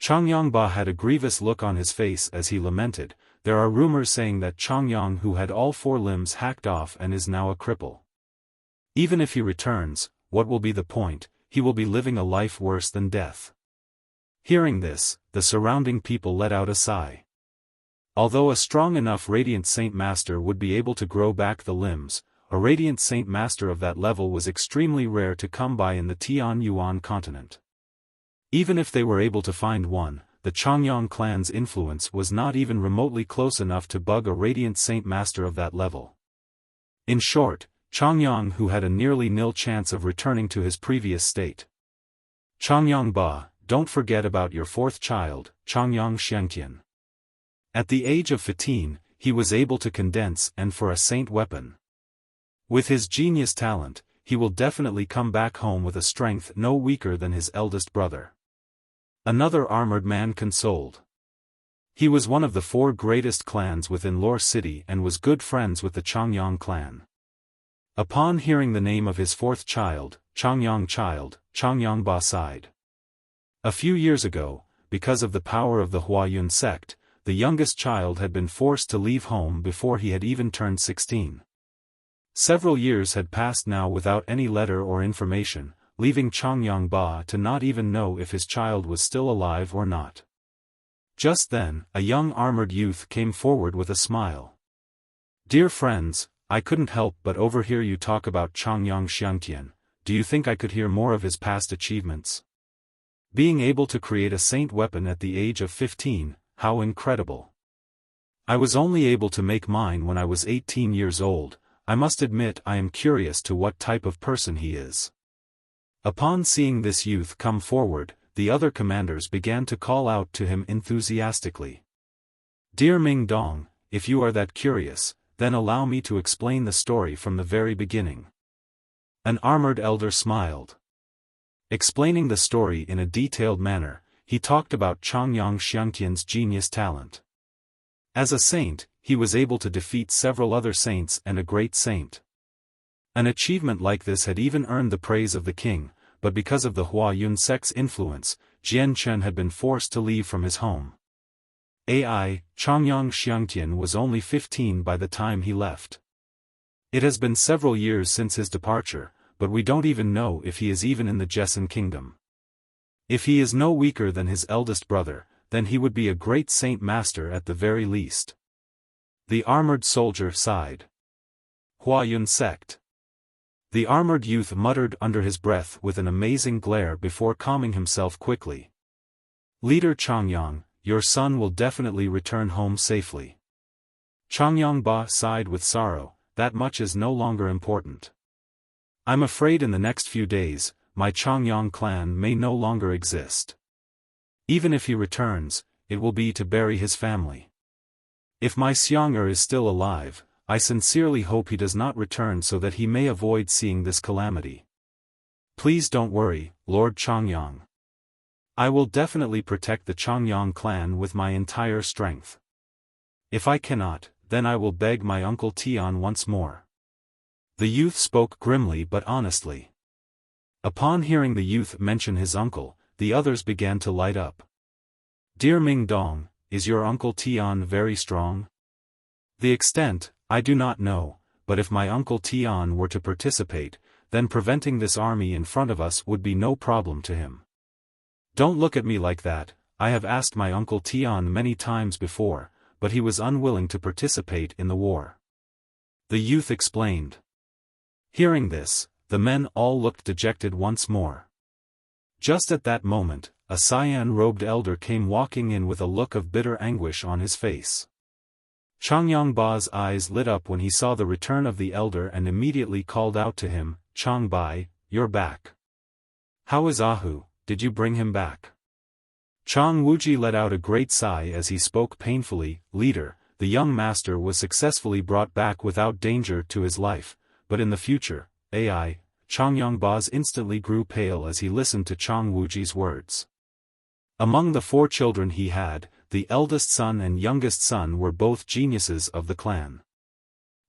Changyang Ba had a grievous look on his face as he lamented, there are rumors saying that Changyang Hu had all 4 limbs hacked off and is now a cripple. Even if he returns, what will be the point, he will be living a life worse than death. Hearing this, the surrounding people let out a sigh. Although a strong enough Radiant Saint Master would be able to grow back the limbs, a Radiant Saint Master of that level was extremely rare to come by in the Tian Yuan continent. Even if they were able to find one, the Changyang clan's influence was not even remotely close enough to bug a Radiant Saint Master of that level. In short, Changyang Hu had a nearly nil chance of returning to his previous state. Changyang Ba, don't forget about your 4th child, Changyang Xiangtian. At the age of 15, he was able to condense and for a saint weapon. With his genius talent, he will definitely come back home with a strength no weaker than his eldest brother. Another armored man consoled. He was one of the 4 greatest clans within Lore City and was good friends with the Changyang clan. Upon hearing the name of his 4th child, Changyang Ba sighed. A few years ago, because of the power of the Huayun sect, the youngest child had been forced to leave home before he had even turned 16. Several years had passed now without any letter or information, leaving Changyang Ba to not even know if his child was still alive or not. Just then, a young armored youth came forward with a smile. "Dear friends, I couldn't help but overhear you talk about Changyang Xiangtian. Do you think I could hear more of his past achievements? Being able to create a saint weapon at the age of 15, how incredible. I was only able to make mine when I was 18 years old. I must admit I am curious to what type of person he is." Upon seeing this youth come forward, the other commanders began to call out to him enthusiastically. "Dear Ming Dong, if you are that curious, then allow me to explain the story from the very beginning." An armored elder smiled. Explaining the story in a detailed manner, he talked about Changyang Xiangtian's genius talent. As a saint, he was able to defeat several other saints and a great saint. An achievement like this had even earned the praise of the king, but because of the Huayun sect's influence, Jian Chen had been forced to leave from his home. Changyang Xiangtian was only 15 by the time he left. It has been several years since his departure, but we don't even know if he is even in the Jessan kingdom. If he is no weaker than his eldest brother, then he would be a great saint master at the very least. The armored soldier sighed. Huayun sect. The armored youth muttered under his breath with an amazing glare before calming himself quickly. "Leader Changyang, your son will definitely return home safely." Changyang Ba sighed with sorrow. "That much is no longer important. I'm afraid in the next few days, my Changyang clan may no longer exist. Even if he returns, it will be to bury his family. If my Xiang'er is still alive, I sincerely hope he does not return so that he may avoid seeing this calamity. Please don't worry, Lord Changyang. I will definitely protect the Changyang clan with my entire strength. If I cannot, then I will beg my uncle Tian once more." The youth spoke grimly but honestly. Upon hearing the youth mention his uncle, the others began to light up. "Dear Ming Dong, is your uncle Tian very strong?" "The extent, I do not know, but if my uncle Tian were to participate, then preventing this army in front of us would be no problem to him." "Don't look at me like that. I have asked my uncle Tian many times before, but he was unwilling to participate in the war," the youth explained. Hearing this, the men all looked dejected once more. Just at that moment, a cyan-robed elder came walking in with a look of bitter anguish on his face. Changyang Ba's eyes lit up when he saw the return of the elder and immediately called out to him, "Chang Bai, you're back. How is Ahu, did you bring him back?" Chang Wuji let out a great sigh as he spoke painfully. "Leader, the young master was successfully brought back without danger to his life, but in the future, Changyang Baz instantly grew pale as he listened to Chang Wuji's words. Among the 4 children he had, the eldest son and youngest son were both geniuses of the clan.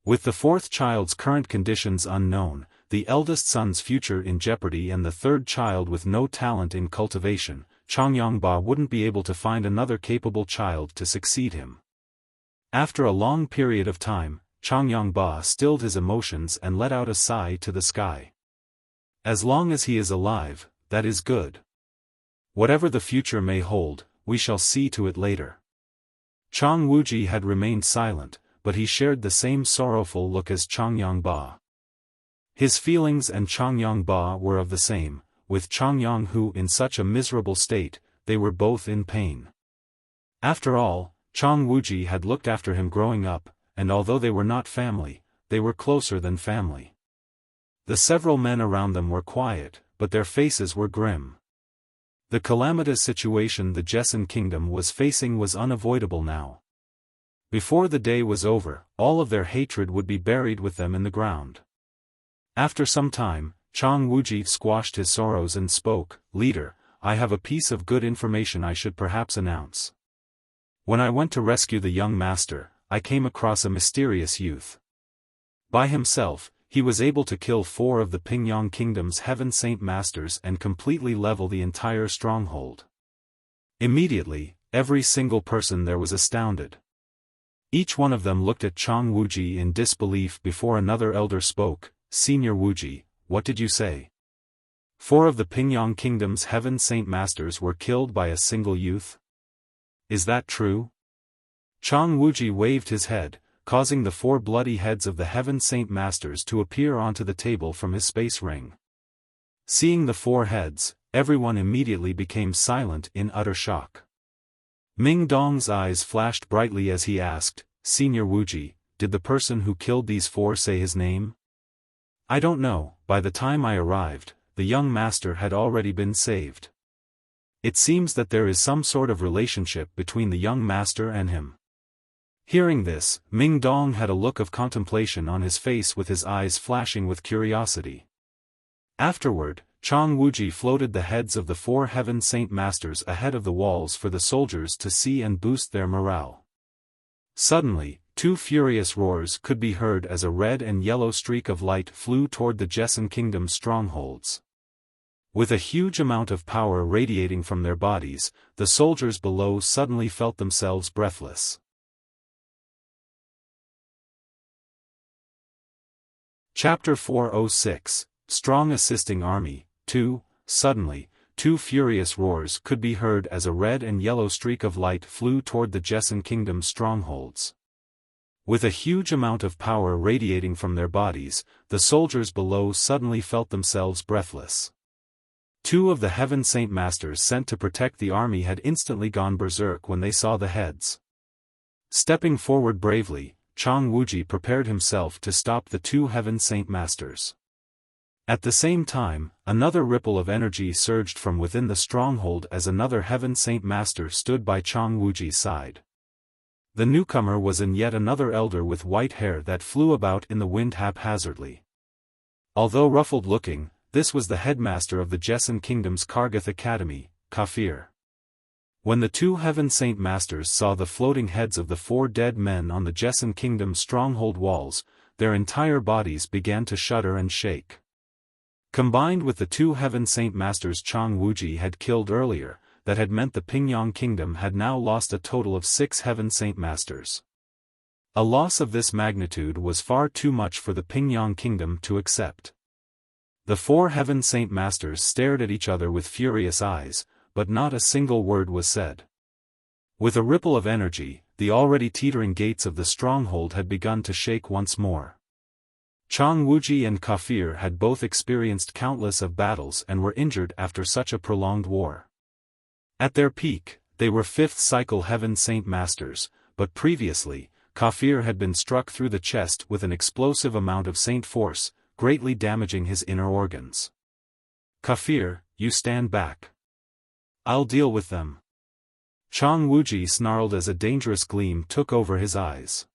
With the 4th child's current conditions unknown, the eldest son's future in jeopardy and the 3rd child with no talent in cultivation, Changyang Ba wouldn't be able to find another capable child to succeed him. After a long period of time, Changyang Ba stilled his emotions and let out a sigh to the sky. As long as he is alive, that is good. Whatever the future may hold, we shall see to it later. Chang Wuji had remained silent, but he shared the same sorrowful look as Changyang Ba. His feelings and Changyang Ba were of the same, with Changyang Hu in such a miserable state, they were both in pain. After all, Chang Wuji had looked after him growing up, and although they were not family, they were closer than family. The several men around them were quiet, but their faces were grim. The calamitous situation the Jessan kingdom was facing was unavoidable now. Before the day was over, all of their hatred would be buried with them in the ground. After some time, Chang Wuji squashed his sorrows and spoke, "Leader, I have a piece of good information I should perhaps announce. When I went to rescue the young master, I came across a mysterious youth. By himself, he was able to kill 4 of the Pingyang Kingdom's Heaven Saint Masters and completely level the entire stronghold." Immediately, every single person there was astounded. Each one of them looked at Chang Wuji in disbelief before another elder spoke, "Senior Wuji, what did you say? 4 of the Pingyang Kingdom's Heaven Saint Masters were killed by a single youth?" Is that true? Chang Wuji waved his head, causing the 4 bloody heads of the Heaven Saint Masters to appear onto the table from his space ring. Seeing the 4 heads, everyone immediately became silent in utter shock. Ming Dong's eyes flashed brightly as he asked, "Senior Wuji, did the person who killed these 4 say his name?" "I don't know, by the time I arrived, the young master had already been saved. It seems that there is some sort of relationship between the young master and him." Hearing this, Ming Dong had a look of contemplation on his face with his eyes flashing with curiosity. Afterward, Chang Wuji floated the heads of the 4 Heaven Saint Masters ahead of the walls for the soldiers to see and boost their morale. Suddenly, 2 furious roars could be heard as a red and yellow streak of light flew toward the Jesson Kingdom's strongholds. With a huge amount of power radiating from their bodies, the soldiers below suddenly felt themselves breathless. Chapter 406, Strong Assisting Army, 2. Suddenly, 2 furious roars could be heard as a red and yellow streak of light flew toward the Jesson Kingdom's strongholds. With a huge amount of power radiating from their bodies, the soldiers below suddenly felt themselves breathless. 2 of the Heaven Saint Masters sent to protect the army had instantly gone berserk when they saw the heads. Stepping forward bravely, Chang Wuji prepared himself to stop the 2 Heaven Saint Masters. At the same time, another ripple of energy surged from within the stronghold as another Heaven Saint Master stood by Chang Wuji's side. The newcomer was yet another elder with white hair that flew about in the wind haphazardly. Although ruffled-looking, this was the headmaster of the Jesson Kingdom's Kargath Academy, Kafir. When the 2 Heaven Saint Masters saw the floating heads of the 4 dead men on the Jesson Kingdom's stronghold walls, their entire bodies began to shudder and shake. Combined with the 2 Heaven Saint Masters Chang Wuji had killed earlier, that had meant the Pingyang Kingdom had now lost a total of 6 Heaven Saint Masters. A loss of this magnitude was far too much for the Pingyang Kingdom to accept. The 4 Heaven Saint Masters stared at each other with furious eyes, but not a single word was said. With a ripple of energy, the already teetering gates of the stronghold had begun to shake once more. Chang Wuji and Kafir had both experienced countless of battles and were injured after such a prolonged war. At their peak, they were 5th cycle Heaven Saint Masters, but previously, Kafir had been struck through the chest with an explosive amount of Saint force, greatly damaging his inner organs. "Kafir, you stand back. I'll deal with them." Chang Wuji snarled as a dangerous gleam took over his eyes.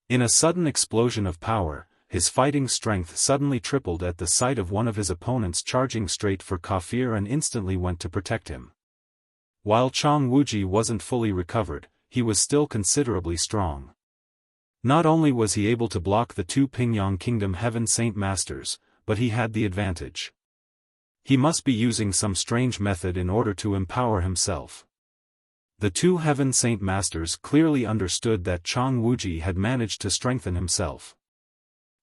In a sudden explosion of power, his fighting strength suddenly tripled at the sight of one of his opponents charging straight for Kafir and instantly went to protect him. While Chang Wuji wasn't fully recovered, he was still considerably strong. Not only was he able to block the 2 Pingyang Kingdom Heaven Saint Masters, but he had the advantage. He must be using some strange method in order to empower himself. The 2 Heaven Saint Masters clearly understood that Chang Wuji had managed to strengthen himself.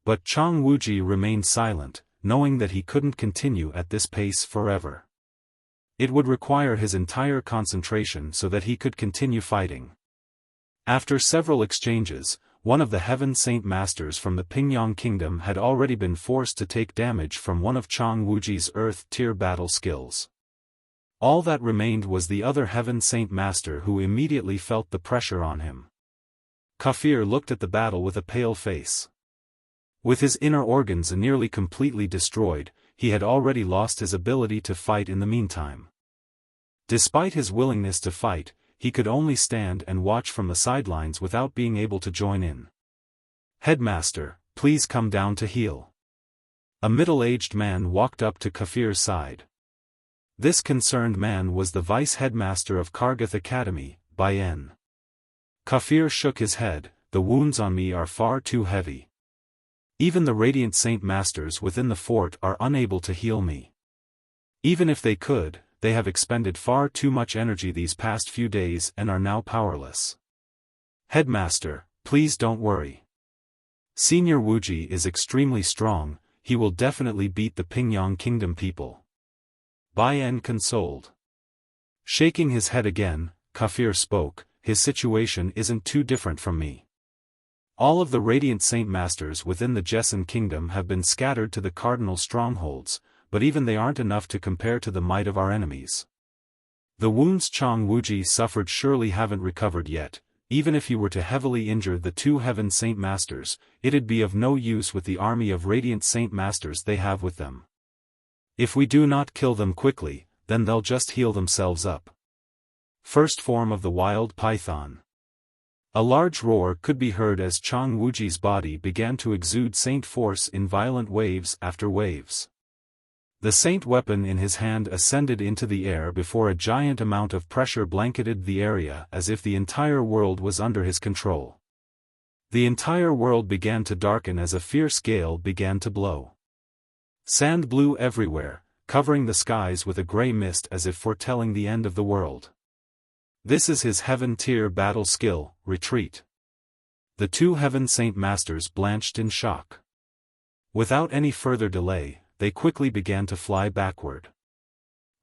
But Chang Wuji remained silent, knowing that he couldn't continue at this pace forever. It would require his entire concentration so that he could continue fighting. After several exchanges, one of the Heaven Saint Masters from the Pingyang Kingdom had already been forced to take damage from one of Chang Wuji's Earth-tier battle skills. All that remained was the other Heaven Saint Master who immediately felt the pressure on him. Kafir looked at the battle with a pale face. With his inner organs nearly completely destroyed, he had already lost his ability to fight in the meantime. Despite his willingness to fight, he could only stand and watch from the sidelines without being able to join in. "Headmaster, please come down to heal." A middle-aged man walked up to Kafir's side. This concerned man was the vice-headmaster of Kargath Academy, Bayan. Kafir shook his head, "The wounds on me are far too heavy. Even the Radiant Saint Masters within the fort are unable to heal me. Even if they could, they have expended far too much energy these past few days and are now powerless. Headmaster, please don't worry. Senior Wuji is extremely strong, he will definitely beat the Pingyang Kingdom people." Bayan consoled. Shaking his head again, Kafir spoke, his situation isn't too different from me. All of the Radiant Saint Masters within the Jessan Kingdom have been scattered to the cardinal strongholds, but even they aren't enough to compare to the might of our enemies. The wounds Chang Wuji suffered surely haven't recovered yet. Even if he were to heavily injure the 2 Heaven Saint Masters, it'd be of no use with the army of Radiant Saint Masters they have with them. If we do not kill them quickly, then they'll just heal themselves up. First form of the wild python. A large roar could be heard as Chang Wuji's body began to exude saint force in violent waves after waves. The saint weapon in his hand ascended into the air before a giant amount of pressure blanketed the area as if the entire world was under his control. The entire world began to darken as a fierce gale began to blow. Sand blew everywhere, covering the skies with a grey mist as if foretelling the end of the world. This is his Heaven Tier battle skill, retreat. The 2 Heaven Saint Masters blanched in shock. Without any further delay, they quickly began to fly backward.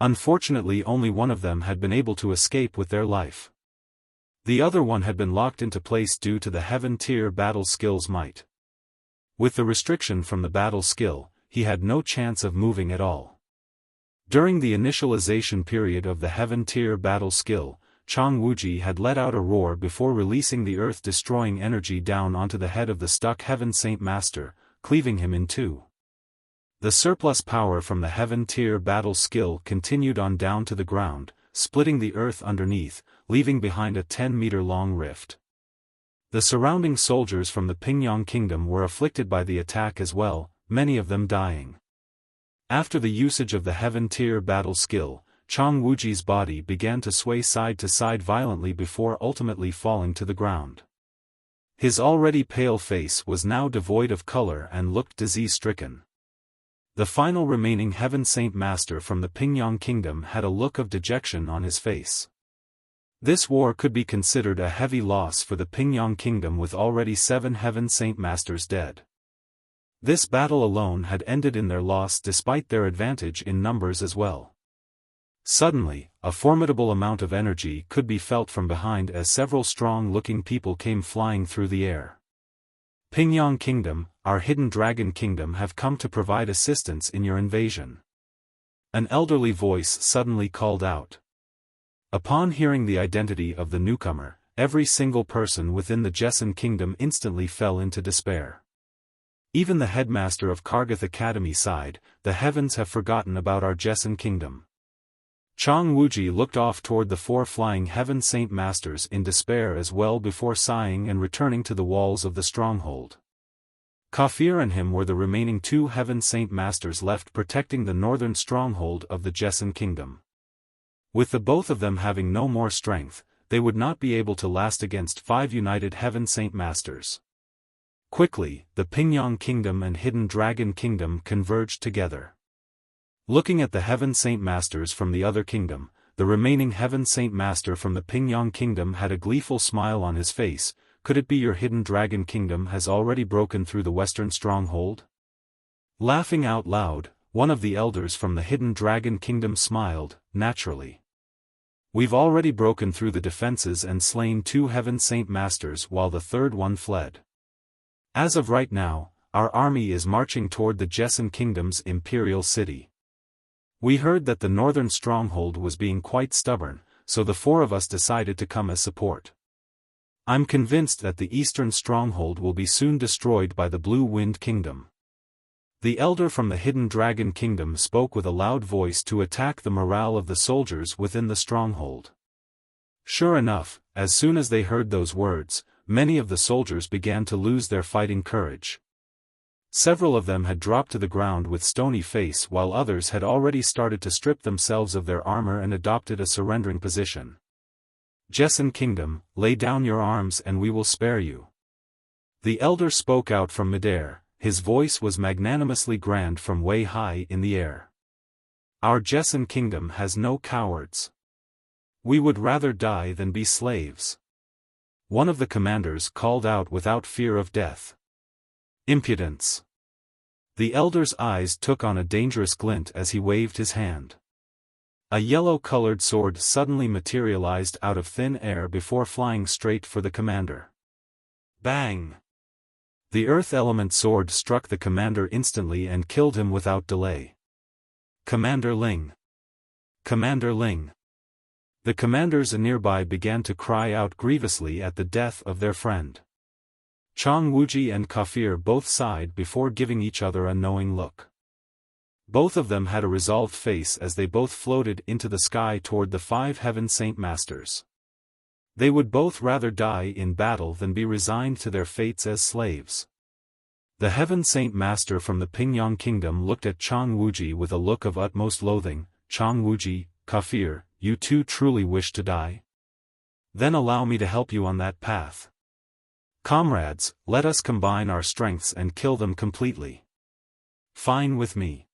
Unfortunately, only one of them had been able to escape with their life. The other one had been locked into place due to the Heaven Tier battle skill's might. With the restriction from the battle skill, he had no chance of moving at all. During the initialization period of the Heaven Tier battle skill, Chang Wuji had let out a roar before releasing the earth-destroying energy down onto the head of the stuck Heaven Saint Master, cleaving him in two. The surplus power from the Heaven Tier battle skill continued on down to the ground, splitting the earth underneath, leaving behind a 10-meter-long rift. The surrounding soldiers from the Pingyang Kingdom were afflicted by the attack as well, many of them dying. After the usage of the Heaven Tier battle skill, Chang Wuji's body began to sway side to side violently before ultimately falling to the ground. His already pale face was now devoid of color and looked disease-stricken. The final remaining Heaven Saint Master from the Pingyang Kingdom had a look of dejection on his face. This war could be considered a heavy loss for the Pingyang Kingdom with already 7 Heaven Saint Masters dead. This battle alone had ended in their loss despite their advantage in numbers as well. Suddenly, a formidable amount of energy could be felt from behind as several strong-looking people came flying through the air. Pingyang Kingdom, our hidden dragon kingdom have come to provide assistance in your invasion. An elderly voice suddenly called out. Upon hearing the identity of the newcomer, every single person within the Jessan Kingdom instantly fell into despair. Even the headmaster of Kargath Academy sighed, the heavens have forgotten about our Jessan Kingdom. Chang Wuji looked off toward the 4 flying Heaven Saint Masters in despair as well before sighing and returning to the walls of the stronghold. Kafir and him were the remaining 2 Heaven Saint Masters left protecting the northern stronghold of the Jessan Kingdom. With the both of them having no more strength, they would not be able to last against 5 united Heaven Saint Masters. Quickly, the Pingyang Kingdom and Hidden Dragon Kingdom converged together. Looking at the Heaven Saint Masters from the other kingdom, the remaining Heaven Saint Master from the Pingyang Kingdom had a gleeful smile on his face. Could it be your Hidden Dragon Kingdom has already broken through the western stronghold? Laughing out loud, one of the elders from the Hidden Dragon Kingdom smiled, naturally. We've already broken through the defenses and slain 2 Heaven Saint Masters while the third one fled. As of right now, our army is marching toward the Jessan Kingdom's imperial city. We heard that the northern stronghold was being quite stubborn, so the 4 of us decided to come as support. I'm convinced that the eastern stronghold will be soon destroyed by the Blue Wind Kingdom. The elder from the Hidden Dragon Kingdom spoke with a loud voice to attack the morale of the soldiers within the stronghold. Sure enough, as soon as they heard those words, many of the soldiers began to lose their fighting courage. Several of them had dropped to the ground with stony face while others had already started to strip themselves of their armor and adopted a surrendering position. Jessan Kingdom, lay down your arms and we will spare you. The elder spoke out from midair, his voice was magnanimously grand from way high in the air. Our Jessan Kingdom has no cowards. We would rather die than be slaves. One of the commanders called out without fear of death. Impudence. The elder's eyes took on a dangerous glint as he waved his hand. A yellow-colored sword suddenly materialized out of thin air before flying straight for the commander. Bang! The earth element sword struck the commander instantly and killed him without delay. Commander Ling! Commander Ling! The commanders nearby began to cry out grievously at the death of their friend. Chang Wuji and Kafir both sighed before giving each other a knowing look. Both of them had a resolved face as they both floated into the sky toward the 5 Heaven Saint Masters. They would both rather die in battle than be resigned to their fates as slaves. The Heaven Saint Master from the Pingyang Kingdom looked at Chang Wuji with a look of utmost loathing. Chang Wuji, Kafir, you two truly wish to die? Then allow me to help you on that path. Comrades, let us combine our strengths and kill them completely. Fine with me.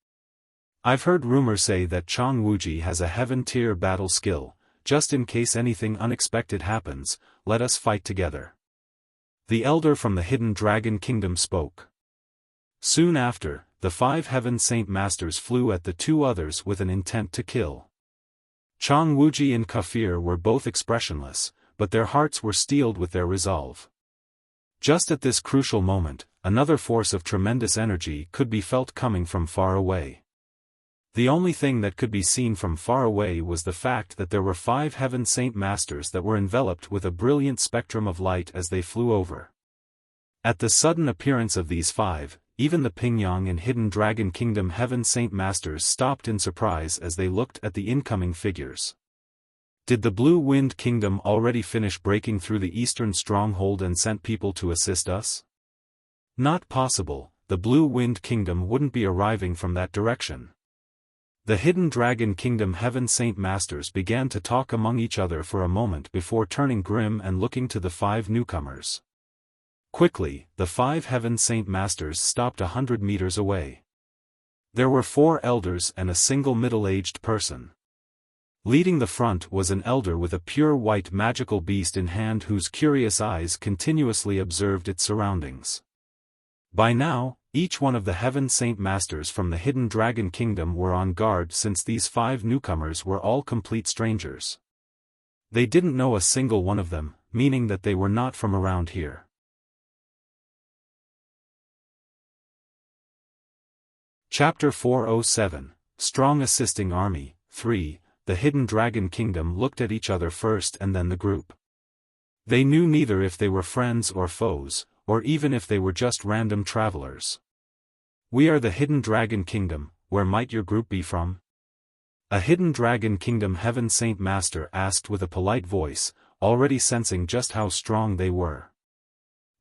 I've heard rumors say that Chang Wuji has a heaven-tier battle skill. Just in case anything unexpected happens, let us fight together. The elder from the Hidden Dragon Kingdom spoke. Soon after, the 5 Heaven Saint Masters flew at the 2 others with an intent to kill. Chang Wuji and Kafir were both expressionless, but their hearts were steeled with their resolve. Just at this crucial moment, another force of tremendous energy could be felt coming from far away. The only thing that could be seen from far away was the fact that there were 5 Heaven Saint Masters that were enveloped with a brilliant spectrum of light as they flew over. At the sudden appearance of these 5, even the Pingyang and Hidden Dragon Kingdom Heaven Saint Masters stopped in surprise as they looked at the incoming figures. Did the Blue Wind Kingdom already finish breaking through the eastern stronghold and sent people to assist us? Not possible, the Blue Wind Kingdom wouldn't be arriving from that direction. The Hidden Dragon Kingdom Heaven Saint Masters began to talk among each other for a moment before turning grim and looking to the 5 newcomers. Quickly, the 5 Heaven Saint Masters stopped 100 meters away. There were 4 elders and a single middle-aged person. Leading the front was an elder with a pure white magical beast in hand whose curious eyes continuously observed its surroundings. By now, each one of the Heaven Saint Masters from the Hidden Dragon Kingdom were on guard since these 5 newcomers were all complete strangers. They didn't know a single one of them, meaning that they were not from around here. Chapter 407, Strong Assisting Army, 3, The Hidden Dragon Kingdom looked at each other first and then the group. They knew neither if they were friends or foes, or even if they were just random travelers. We are the Hidden Dragon Kingdom, where might your group be from? A Hidden Dragon Kingdom Heaven Saint Master asked with a polite voice, already sensing just how strong they were.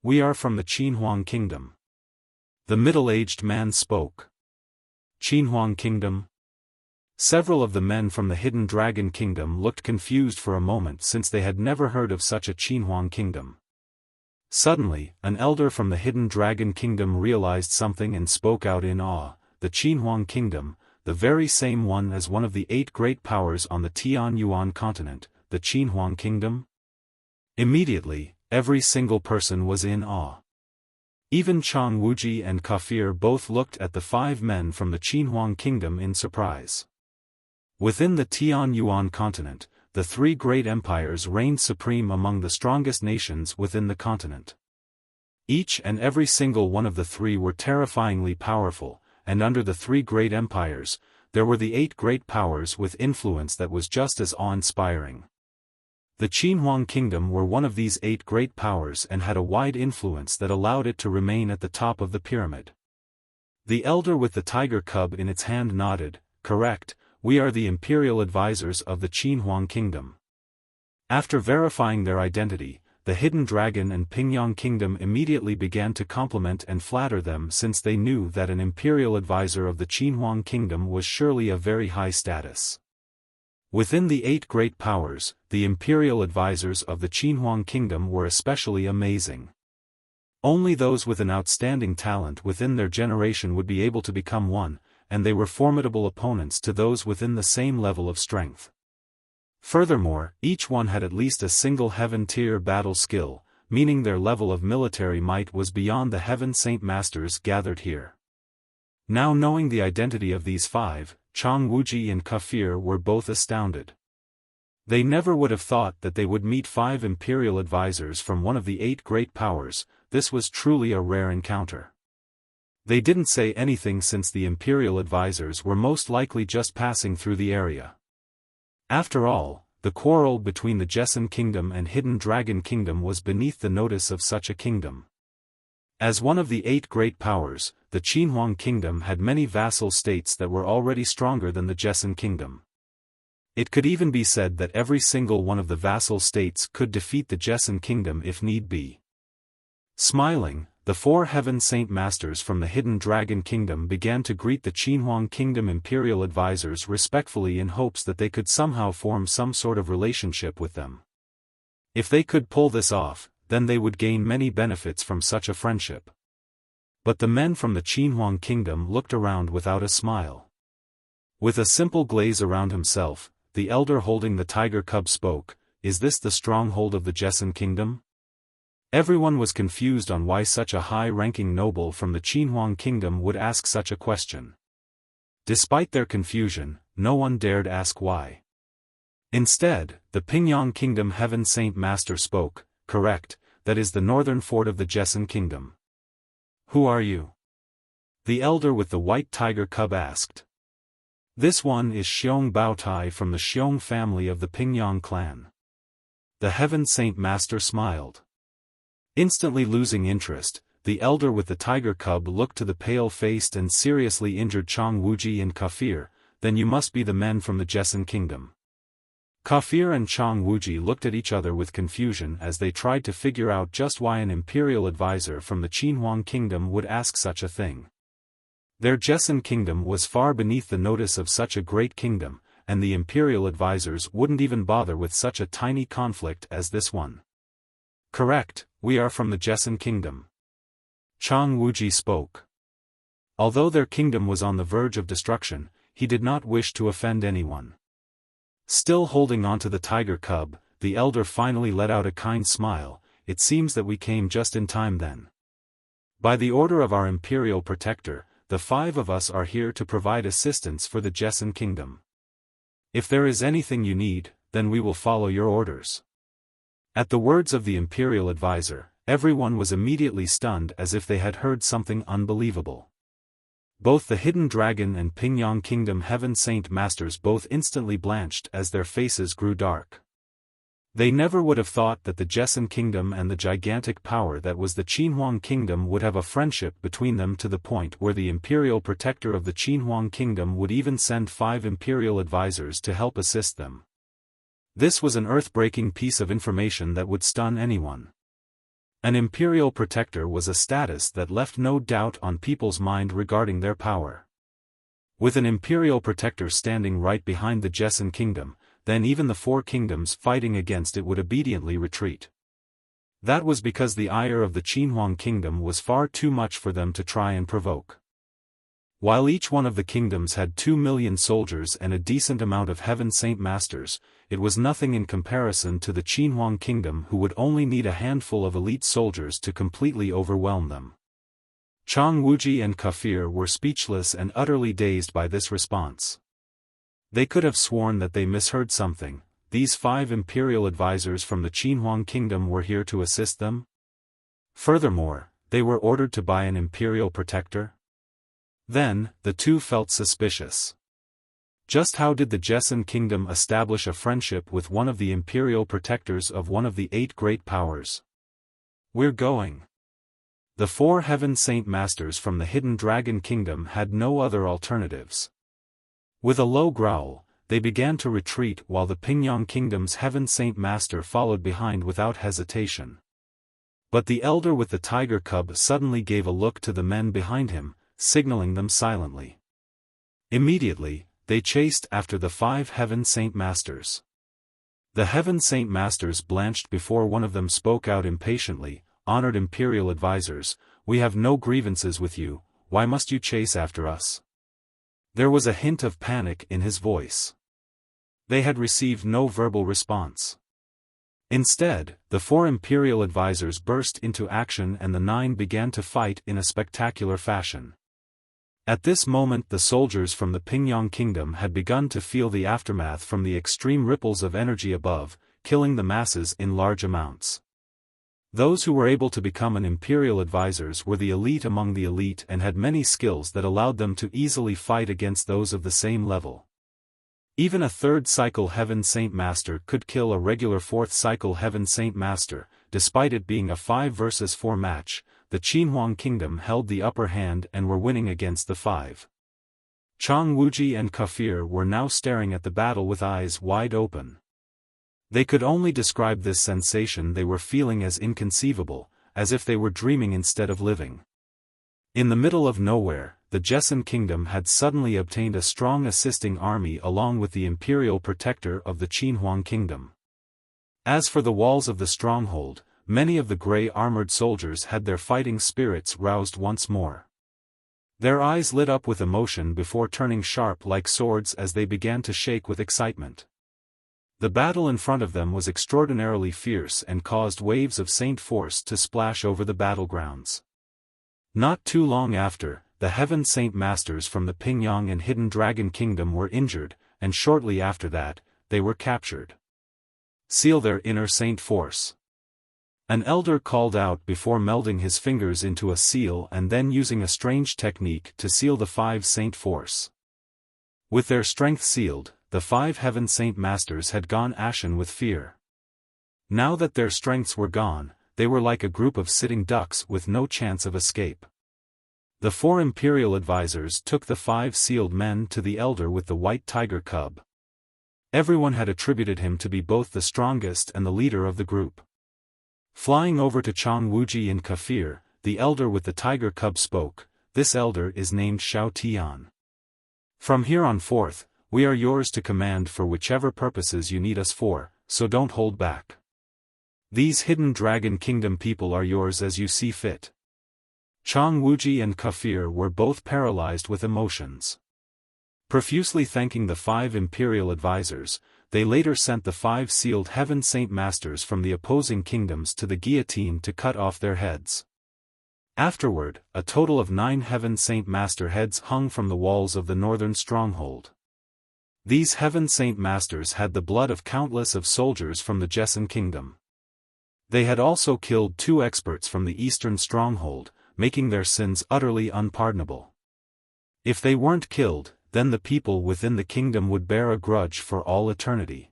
We are from the Qinhuang Kingdom. The middle-aged man spoke. Qinhuang Kingdom? Several of the men from the Hidden Dragon Kingdom looked confused for a moment since they had never heard of such a Qinhuang Kingdom. Suddenly, an elder from the Hidden Dragon Kingdom realized something and spoke out in awe. The Qinhuang Kingdom, the very same one as one of the 8 great powers on the Tianyuan continent, the Qinhuang Kingdom? Immediately, every single person was in awe. Even Chang Wuji and Kafir both looked at the 5 men from the Qinhuang Kingdom in surprise. Within the Tianyuan continent, the 3 great empires reigned supreme among the strongest nations within the continent. Each and every single one of the 3 were terrifyingly powerful, and under the 3 great empires, there were the 8 great powers with influence that was just as awe-inspiring. The Qinhuang Kingdom were one of these 8 great powers and had a wide influence that allowed it to remain at the top of the pyramid. The elder with the tiger cub in its hand nodded, correct. We are the imperial advisors of the Qinhuang Kingdom. After verifying their identity, the Hidden Dragon and Pingyang Kingdom immediately began to compliment and flatter them since they knew that an imperial advisor of the Qinhuang Kingdom was surely a very high status. Within the 8 great powers, the imperial advisors of the Qinhuang Kingdom were especially amazing. Only those with an outstanding talent within their generation would be able to become one, and they were formidable opponents to those within the same level of strength. Furthermore, each one had at least a single heaven-tier battle skill, meaning their level of military might was beyond the Heaven Saint Masters gathered here. Now knowing the identity of these 5, Chang Wuji and Kafir were both astounded. They never would have thought that they would meet 5 imperial advisors from one of the 8 great powers. This was truly a rare encounter. They didn't say anything since the imperial advisors were most likely just passing through the area. After all, the quarrel between the Jessan Kingdom and Hidden Dragon Kingdom was beneath the notice of such a kingdom. As one of the 8 great powers, the Qinhuang Kingdom had many vassal states that were already stronger than the Jessan Kingdom. It could even be said that every single one of the vassal states could defeat the Jessan Kingdom if need be. Smiling, the 4 Heaven Saint Masters from the Hidden Dragon Kingdom began to greet the Qinhuang Kingdom imperial advisors respectfully in hopes that they could somehow form some sort of relationship with them. If they could pull this off, then they would gain many benefits from such a friendship. But the men from the Qinhuang Kingdom looked around without a smile. With a simple glaze around himself, the elder holding the tiger cub spoke, "Is this the stronghold of the Jessan Kingdom?" Everyone was confused on why such a high-ranking noble from the Qinhuang Kingdom would ask such a question. Despite their confusion, no one dared ask why. Instead, the Pingyang Kingdom Heaven Saint Master spoke, "Correct, that is the northern fort of the Jessan Kingdom." "Who are you?" the elder with the white tiger cub asked. "This one is Xiong Baotai from the Xiong family of the Pingyang clan." The Heaven Saint Master smiled. Instantly losing interest, the elder with the tiger cub looked to the pale-faced and seriously injured Chang Wuji and Kafir. "Then you must be the men from the Jessan Kingdom." Kafir and Chang Wuji looked at each other with confusion as they tried to figure out just why an imperial advisor from the Qinhuang Kingdom would ask such a thing. Their Jessan Kingdom was far beneath the notice of such a great kingdom, and the imperial advisors wouldn't even bother with such a tiny conflict as this one. "Correct, we are from the Jessan Kingdom." Chang Wuji spoke. Although their kingdom was on the verge of destruction, he did not wish to offend anyone. Still holding onto the tiger cub, the elder finally let out a kind smile. "It seems that we came just in time then. By the order of our imperial protector, the 5 of us are here to provide assistance for the Jessan Kingdom. If there is anything you need, then we will follow your orders." At the words of the imperial advisor, everyone was immediately stunned as if they had heard something unbelievable. Both the Hidden Dragon and Pingyang Kingdom Heaven Saint Masters both instantly blanched as their faces grew dark. They never would have thought that the Jessan Kingdom and the gigantic power that was the Qinhuang Kingdom would have a friendship between them to the point where the imperial protector of the Qinhuang Kingdom would even send 5 imperial advisors to help assist them. This was an earth-breaking piece of information that would stun anyone. An imperial protector was a status that left no doubt on people's mind regarding their power. With an imperial protector standing right behind the Jessan Kingdom, then even the 4 kingdoms fighting against it would obediently retreat. That was because the ire of the Qinhuang Kingdom was far too much for them to try and provoke. While each one of the kingdoms had 2 million soldiers and a decent amount of Heaven Saint Masters, it was nothing in comparison to the Qinhuang Kingdom, who would only need a handful of elite soldiers to completely overwhelm them. Chang Wuji and Kafir were speechless and utterly dazed by this response. They could have sworn that they misheard something. These 5 imperial advisors from the Qinhuang Kingdom were here to assist them? Furthermore, they were ordered to buy an imperial protector? Then, the two felt suspicious. Just how did the Jessan Kingdom establish a friendship with one of the imperial protectors of one of the 8 great powers? "We're going." The 4 Heaven Saint Masters from the Hidden Dragon Kingdom had no other alternatives. With a low growl, they began to retreat while the Pingyang Kingdom's Heaven Saint Master followed behind without hesitation. But the elder with the tiger cub suddenly gave a look to the men behind him, signaling them silently. Immediately, they chased after the 5 Heaven Saint Masters. The Heaven Saint Masters blanched before one of them spoke out impatiently. "Honored imperial advisors, we have no grievances with you, why must you chase after us?" There was a hint of panic in his voice. They had received no verbal response. Instead, the 4 imperial advisors burst into action and the 9 began to fight in a spectacular fashion. At this moment the soldiers from the Pingyang kingdom had begun to feel the aftermath from the extreme ripples of energy above, killing the masses in large amounts. Those who were able to become an imperial advisors were the elite among the elite and had many skills that allowed them to easily fight against those of the same level. Even a third cycle Heaven Saint Master could kill a regular fourth cycle Heaven Saint Master. Despite it being a 5 versus 4 match, the Qinhuang kingdom held the upper hand and were winning against the 5. Chang Wuji and Kafir were now staring at the battle with eyes wide open. They could only describe this sensation they were feeling as inconceivable, as if they were dreaming instead of living. In the middle of nowhere, the Jessan kingdom had suddenly obtained a strong assisting army along with the imperial protector of the Qinhuang kingdom. As for the walls of the stronghold, many of the grey-armored soldiers had their fighting spirits roused once more. Their eyes lit up with emotion before turning sharp like swords as they began to shake with excitement. The battle in front of them was extraordinarily fierce and caused waves of saint force to splash over the battlegrounds. Not too long after, the Heaven Saint Masters from the Pingyang and Hidden Dragon Kingdom were injured, and shortly after that, they were captured. Seal their inner saint force. An elder called out before melding his fingers into a seal and then using a strange technique to seal the 5 saint force. With their strength sealed, the 5 Heaven Saint Masters had gone ashen with fear. Now that their strengths were gone, they were like a group of sitting ducks with no chance of escape. The 4 imperial advisors took the 5 sealed men to the elder with the white tiger cub. Everyone had attributed him to be both the strongest and the leader of the group. Flying over to Chang Wuji and Kafir, the elder with the tiger cub spoke. This elder is named Xiao Tian. From here on forth, we are yours to command for whichever purposes you need us for, so don't hold back. These Hidden Dragon Kingdom people are yours as you see fit. Chang Wuji and Kafir were both paralyzed with emotions. Profusely thanking the 5 imperial advisors, they later sent the 5 sealed Heaven Saint Masters from the opposing kingdoms to the guillotine to cut off their heads. Afterward, a total of 9 Heaven Saint Master heads hung from the walls of the northern stronghold. These Heaven Saint Masters had the blood of countless of soldiers from the Jessan kingdom. They had also killed 2 experts from the eastern stronghold, making their sins utterly unpardonable. If they weren't killed, then the people within the kingdom would bear a grudge for all eternity.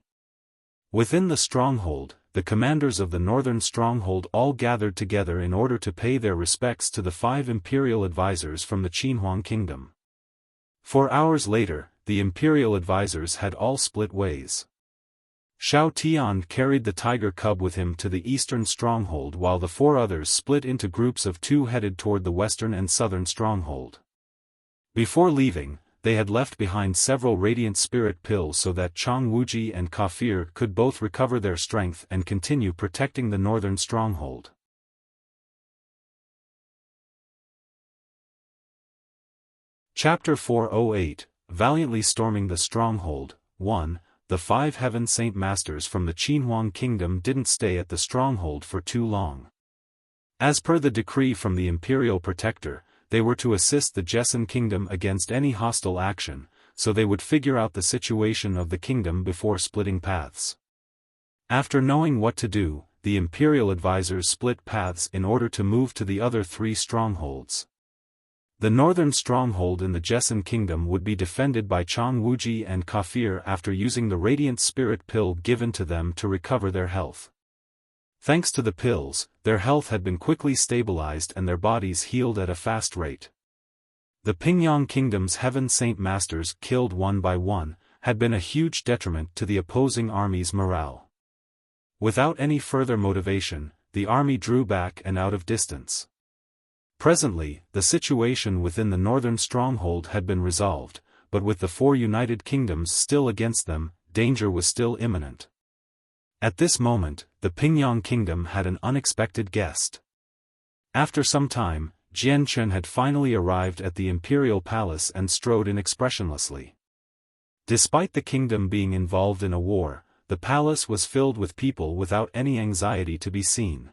Within the stronghold, the commanders of the northern stronghold all gathered together in order to pay their respects to the 5 imperial advisors from the Qinhuang kingdom. 4 hours later, the imperial advisors had all split ways. Xiao Tian carried the tiger cub with him to the eastern stronghold while the 4 others split into groups of 2 headed toward the western and southern stronghold. Before leaving, they had left behind several radiant spirit pills so that Chang Wuji and Kafir could both recover their strength and continue protecting the northern stronghold. Chapter 408, Valiantly Storming the Stronghold. 1. The 5 Heaven Saint Masters from the Qinhuang kingdom didn't stay at the stronghold for too long. As per the decree from the imperial protector, they were to assist the Jessan kingdom against any hostile action, so they would figure out the situation of the kingdom before splitting paths. After knowing what to do, the imperial advisors split paths in order to move to the other 3 strongholds. The northern stronghold in the Jessan kingdom would be defended by Chang Wuji and Kafir after using the radiant spirit pill given to them to recover their health. Thanks to the pills, their health had been quickly stabilized and their bodies healed at a fast rate. The Pingyang kingdom's Heaven Saint Masters, killed one by one, had been a huge detriment to the opposing army's morale. Without any further motivation, the army drew back and out of distance. Presently, the situation within the northern stronghold had been resolved, but with the 4 united kingdoms still against them, danger was still imminent. At this moment, the Pingyang kingdom had an unexpected guest. After some time, Jian Chen had finally arrived at the imperial palace and strode in expressionlessly. Despite the kingdom being involved in a war, the palace was filled with people without any anxiety to be seen.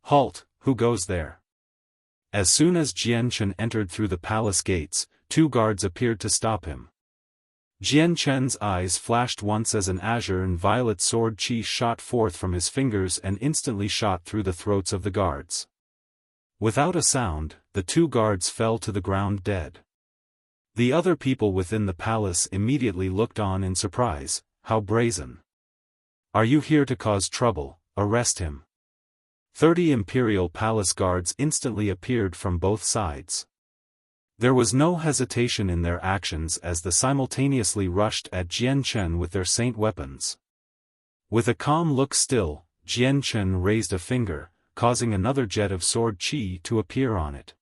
"Halt, who goes there?" As soon as Jian Chen entered through the palace gates, 2 guards appeared to stop him. Jian Chen's eyes flashed once as an azure and violet sword chi shot forth from his fingers and instantly shot through the throats of the guards. Without a sound, the 2 guards fell to the ground dead. The other people within the palace immediately looked on in surprise. How brazen! Are you here to cause trouble? Arrest him. 30 imperial palace guards instantly appeared from both sides. There was no hesitation in their actions as they simultaneously rushed at Jian Chen with their saint weapons. With a calm look still, Jian Chen raised a finger, causing another jet of sword chi to appear on it.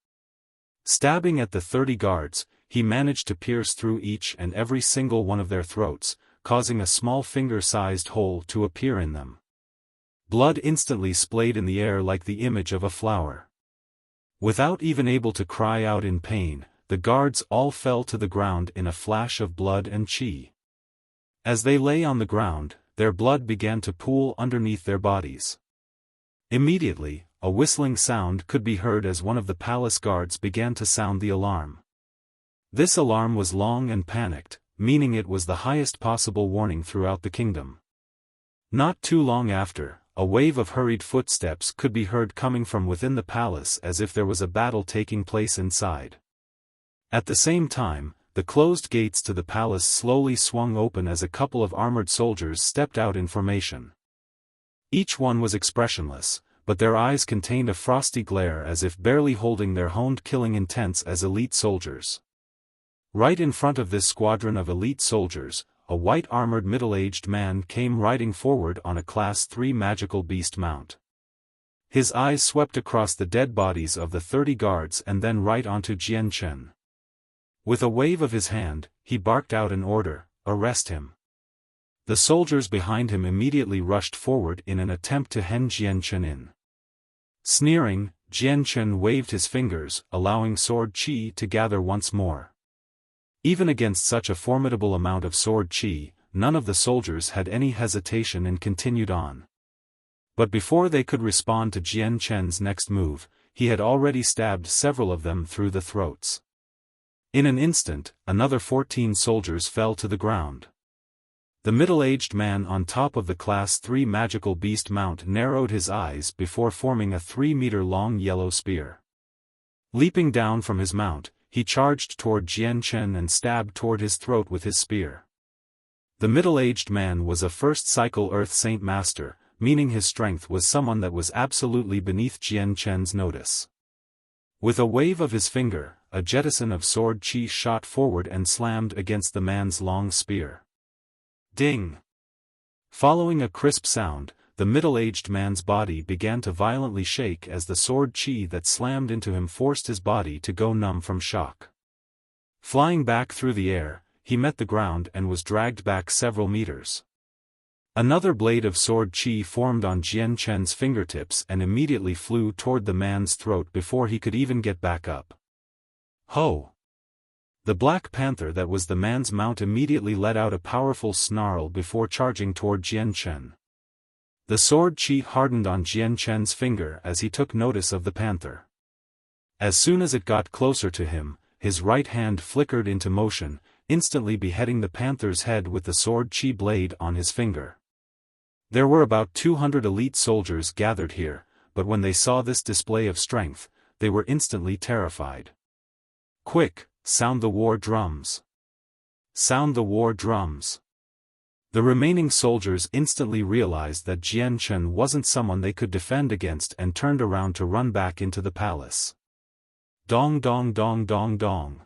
Stabbing at the 30 guards, he managed to pierce through each and every single one of their throats, causing a small finger-sized hole to appear in them. Blood instantly splayed in the air like the image of a flower. Without even able to cry out in pain, the guards all fell to the ground in a flash of blood and chi. As they lay on the ground, their blood began to pool underneath their bodies. Immediately, a whistling sound could be heard as one of the palace guards began to sound the alarm. This alarm was long and panicked, meaning it was the highest possible warning throughout the kingdom. Not too long after, a wave of hurried footsteps could be heard coming from within the palace as if there was a battle taking place inside. At the same time, the closed gates to the palace slowly swung open as a couple of armored soldiers stepped out in formation. Each one was expressionless, but their eyes contained a frosty glare as if barely holding their honed killing intents as elite soldiers. Right in front of this squadron of elite soldiers, a white-armored middle-aged man came riding forward on a Class 3 magical beast mount. His eyes swept across the dead bodies of the 30 guards and then right onto Jian Chen. With a wave of his hand, he barked out an order, "Arrest him." The soldiers behind him immediately rushed forward in an attempt to hem Jian Chen in. Sneering, Jian Chen waved his fingers, allowing sword chi to gather once more. Even against such a formidable amount of sword chi, none of the soldiers had any hesitation and continued on. But before they could respond to Jian Chen's next move, he had already stabbed several of them through the throats. In an instant, another 14 soldiers fell to the ground. The middle-aged man on top of the Class 3 magical beast mount narrowed his eyes before forming a 3-meter-long yellow spear. Leaping down from his mount, he charged toward Jian Chen and stabbed toward his throat with his spear. The middle-aged man was a first-cycle Earth Saint Master, meaning his strength was someone that was absolutely beneath Jian Chen's notice. With a wave of his finger, a jettison of sword chi shot forward and slammed against the man's long spear. Ding! Following a crisp sound, the middle-aged man's body began to violently shake as the sword chi that slammed into him forced his body to go numb from shock. Flying back through the air, he met the ground and was dragged back several meters. Another blade of sword chi formed on Jian Chen's fingertips and immediately flew toward the man's throat before he could even get back up. Ho! The Black Panther that was the man's mount immediately let out a powerful snarl before charging toward Jian Chen. The sword chi hardened on Jian Chen's finger as he took notice of the panther. As soon as it got closer to him, his right hand flickered into motion, instantly beheading the panther's head with the sword chi blade on his finger. There were about 200 elite soldiers gathered here, but when they saw this display of strength, they were instantly terrified. Quick, sound the war drums! Sound the war drums! The remaining soldiers instantly realized that Jian Chen wasn't someone they could defend against and turned around to run back into the palace. Dong dong dong dong dong.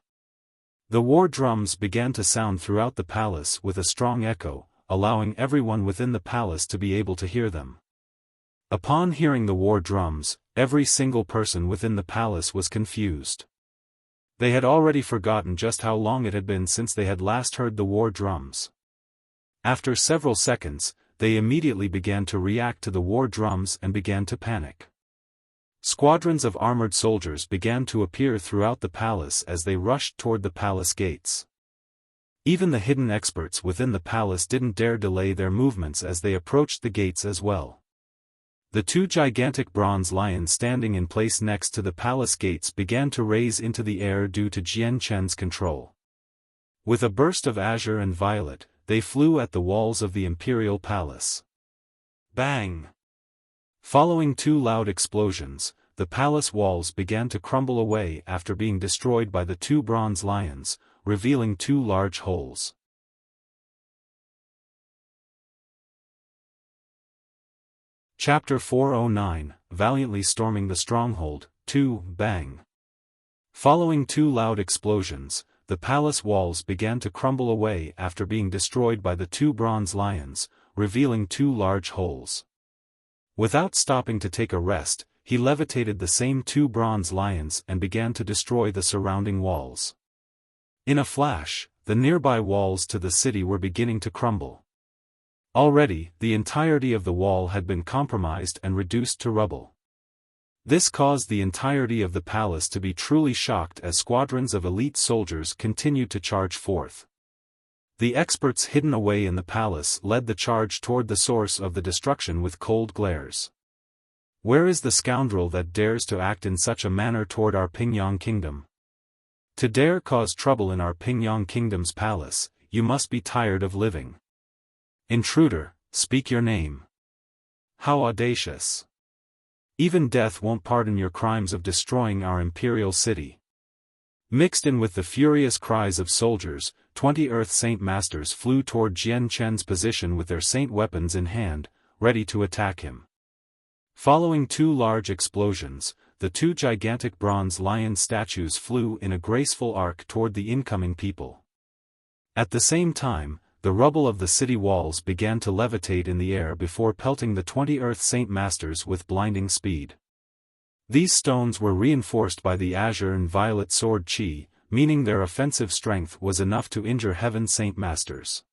The war drums began to sound throughout the palace with a strong echo, allowing everyone within the palace to be able to hear them. Upon hearing the war drums, every single person within the palace was confused. They had already forgotten just how long it had been since they had last heard the war drums. After several seconds, they immediately began to react to the war drums and began to panic. Squadrons of armored soldiers began to appear throughout the palace as they rushed toward the palace gates. Even the hidden experts within the palace didn't dare delay their movements as they approached the gates as well. The two gigantic bronze lions standing in place next to the palace gates began to raise into the air due to Jian Chen's control. With a burst of azure and violet, they flew at the walls of the imperial palace. Bang! Following two loud explosions, the palace walls began to crumble away after being destroyed by the two bronze lions, revealing two large holes. Chapter 409, Valiantly Storming the Stronghold, 2, Bang. Following two loud explosions, the palace walls began to crumble away after being destroyed by the two bronze lions, revealing two large holes. Without stopping to take a rest, he levitated the same two bronze lions and began to destroy the surrounding walls. In a flash, the nearby walls to the city were beginning to crumble. Already, the entirety of the wall had been compromised and reduced to rubble. This caused the entirety of the palace to be truly shocked as squadrons of elite soldiers continued to charge forth. The experts hidden away in the palace led the charge toward the source of the destruction with cold glares. Where is the scoundrel that dares to act in such a manner toward our Pingyang kingdom? To dare cause trouble in our Pingyang kingdom's palace, you must be tired of living. Intruder, speak your name. How audacious! Even death won't pardon your crimes of destroying our imperial city. Mixed in with the furious cries of soldiers, 20 Earth Saint Masters flew toward Jian Chen's position with their saint weapons in hand, ready to attack him. Following two large explosions, the two gigantic bronze lion statues flew in a graceful arc toward the incoming people. At the same time, the rubble of the city walls began to levitate in the air before pelting the 20 Earth Saint Masters with blinding speed. These stones were reinforced by the azure and violet sword Qi, meaning their offensive strength was enough to injure Heaven Saint Masters.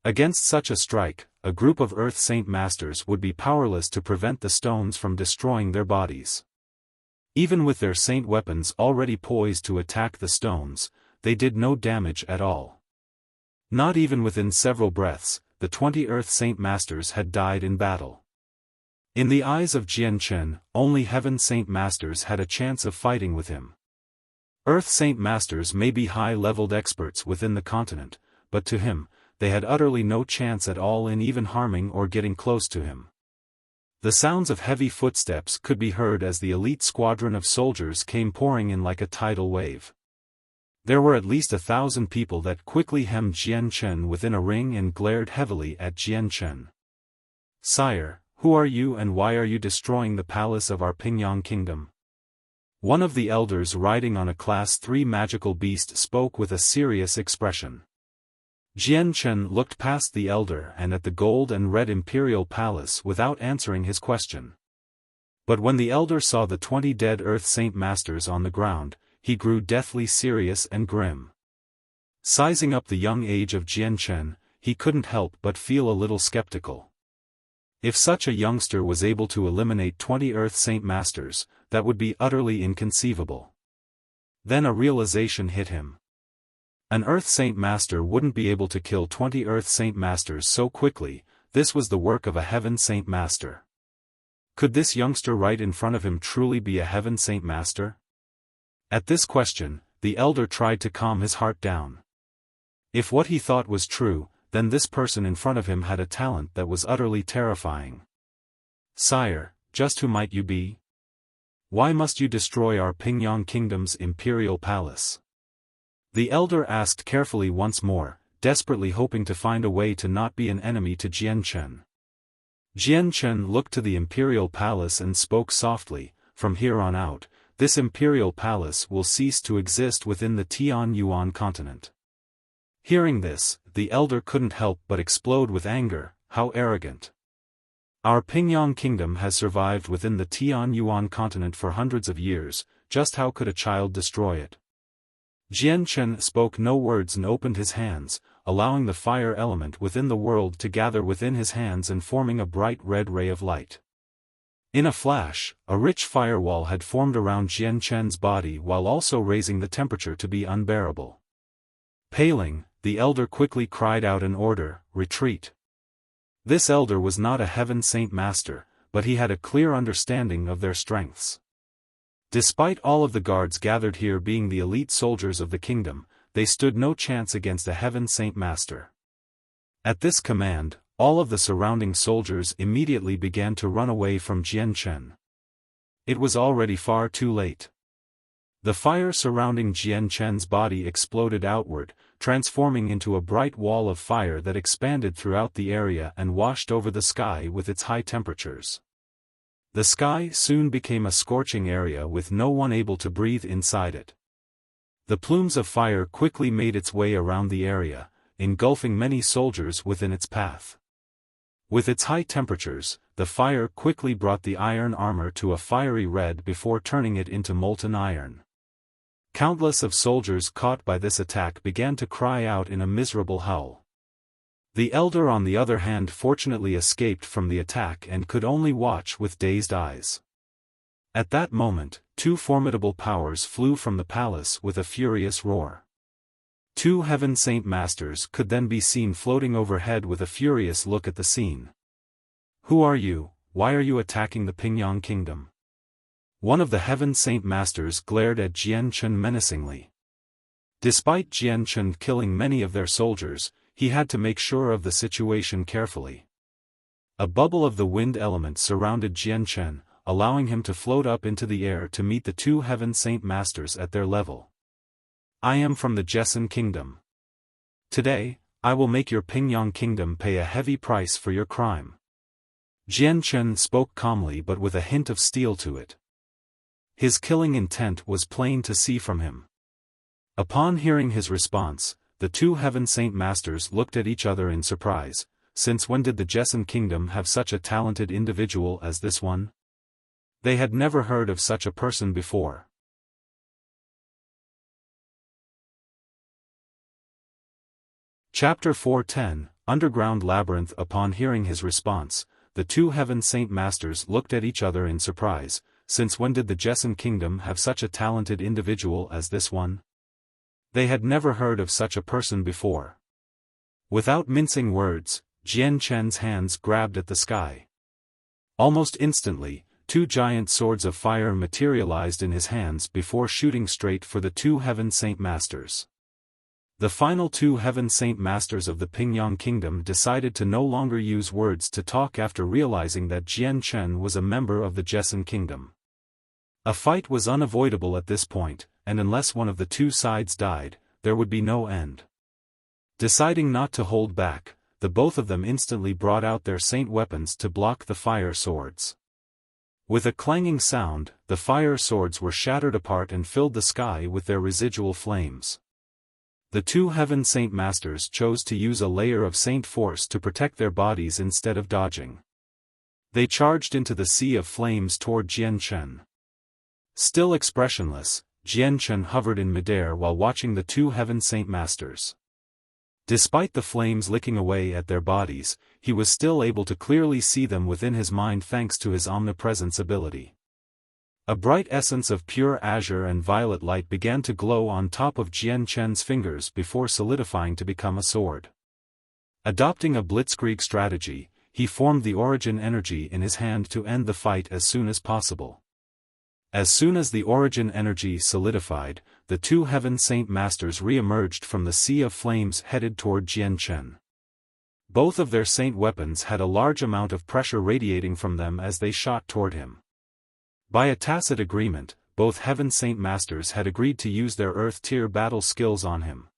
Against such a strike, a group of Earth Saint Masters would be powerless to prevent the stones from destroying their bodies. Even with their saint weapons already poised to attack the stones, they did no damage at all. Not even within several breaths, the 20 Earth Saint Masters had died in battle. In the eyes of Jian Chen, only Heaven Saint Masters had a chance of fighting with him. Earth Saint Masters may be high-leveled experts within the continent, but to him, they had utterly no chance at all in even harming or getting close to him. The sounds of heavy footsteps could be heard as the elite squadron of soldiers came pouring in like a tidal wave. There were at least 1,000 people that quickly hemmed Jian Chen within a ring and glared heavily at Jian Chen. "Sire, who are you and why are you destroying the palace of our Pingyang kingdom?" One of the elders riding on a Class 3 magical beast spoke with a serious expression. Jian Chen looked past the elder and at the gold and red imperial palace without answering his question. But when the elder saw the 20 dead Earth Saint Masters on the ground, he grew deathly serious and grim. Sizing up the young age of Jian Chen, he couldn't help but feel a little skeptical. If such a youngster was able to eliminate 20 Earth Saint Masters, that would be utterly inconceivable. Then a realization hit him. An Earth Saint Master wouldn't be able to kill 20 Earth Saint Masters so quickly. This was the work of a Heaven Saint Master. Could this youngster right in front of him truly be a Heaven Saint Master? At this question, the elder tried to calm his heart down. If what he thought was true, then this person in front of him had a talent that was utterly terrifying. "Sire, just who might you be? Why must you destroy our Pingyang kingdom's imperial palace?" The elder asked carefully once more, desperately hoping to find a way to not be an enemy to Jian Chen. Jian Chen looked to the imperial palace and spoke softly, "From here on out, this imperial palace will cease to exist within the Tianyuan continent." Hearing this, the elder couldn't help but explode with anger. How arrogant! Our Pingyang kingdom has survived within the Tianyuan continent for hundreds of years, just how could a child destroy it? Jian Chen spoke no words and opened his hands, allowing the fire element within the world to gather within his hands and forming a bright red ray of light. In a flash, a rich firewall had formed around Jian Chen's body while also raising the temperature to be unbearable. Paling, the elder quickly cried out an order, "Retreat." This elder was not a Heaven Saint Master, but he had a clear understanding of their strengths. Despite all of the guards gathered here being the elite soldiers of the kingdom, they stood no chance against a Heaven Saint Master. At this command, all of the surrounding soldiers immediately began to run away from Jian Chen. It was already far too late. The fire surrounding Jian Chen's body exploded outward, transforming into a bright wall of fire that expanded throughout the area and washed over the sky with its high temperatures. The sky soon became a scorching area with no one able to breathe inside it. The plumes of fire quickly made its way around the area, engulfing many soldiers within its path. With its high temperatures, the fire quickly brought the iron armor to a fiery red before turning it into molten iron. Countless of soldiers caught by this attack began to cry out in a miserable howl. The elder on the other hand fortunately escaped from the attack and could only watch with dazed eyes. At that moment, two formidable powers flew from the palace with a furious roar. Two Heaven Saint Masters could then be seen floating overhead with a furious look at the scene. "Who are you? Why are you attacking the Pingyang Kingdom?" One of the Heaven Saint Masters glared at Jian Chen menacingly. Despite Jian Chen killing many of their soldiers, he had to make sure of the situation carefully. A bubble of the wind element surrounded Jian Chen, allowing him to float up into the air to meet the two Heaven Saint Masters at their level. "I am from the Jesson Kingdom. Today, I will make your Pingyang Kingdom pay a heavy price for your crime." Jian Chen spoke calmly but with a hint of steel to it. His killing intent was plain to see from him. Upon hearing his response, the two Heaven Saint Masters looked at each other in surprise. Since when did the Jesson Kingdom have such a talented individual as this one? They had never heard of such a person before. Chapter 410, Underground Labyrinth. Upon hearing his response, the two Heaven Saint Masters looked at each other in surprise. Since when did the Jesson Kingdom have such a talented individual as this one? They had never heard of such a person before. Without mincing words, Jian Chen's hands grabbed at the sky. Almost instantly, two giant swords of fire materialized in his hands before shooting straight for the two Heaven Saint Masters. The final two Heaven Saint Masters of the Pingyang Kingdom decided to no longer use words to talk after realizing that Jian Chen was a member of the Jesson Kingdom. A fight was unavoidable at this point, and unless one of the two sides died, there would be no end. Deciding not to hold back, the both of them instantly brought out their saint weapons to block the fire swords. With a clanging sound, the fire swords were shattered apart and filled the sky with their residual flames. The two Heaven Saint Masters chose to use a layer of saint force to protect their bodies instead of dodging. They charged into the sea of flames toward Jian Chen. Still expressionless, Jian Chen hovered in midair while watching the two Heaven Saint Masters. Despite the flames licking away at their bodies, he was still able to clearly see them within his mind thanks to his omnipresence ability. A bright essence of pure azure and violet light began to glow on top of Jian Chen's fingers before solidifying to become a sword. Adopting a blitzkrieg strategy, he formed the origin energy in his hand to end the fight as soon as possible. As soon as the origin energy solidified, the two Heaven Saint Masters re-emerged from the sea of flames headed toward Jian Chen. Both of their saint weapons had a large amount of pressure radiating from them as they shot toward him. By a tacit agreement, both Heaven Saint Masters had agreed to use their Earth-tier battle skills on him.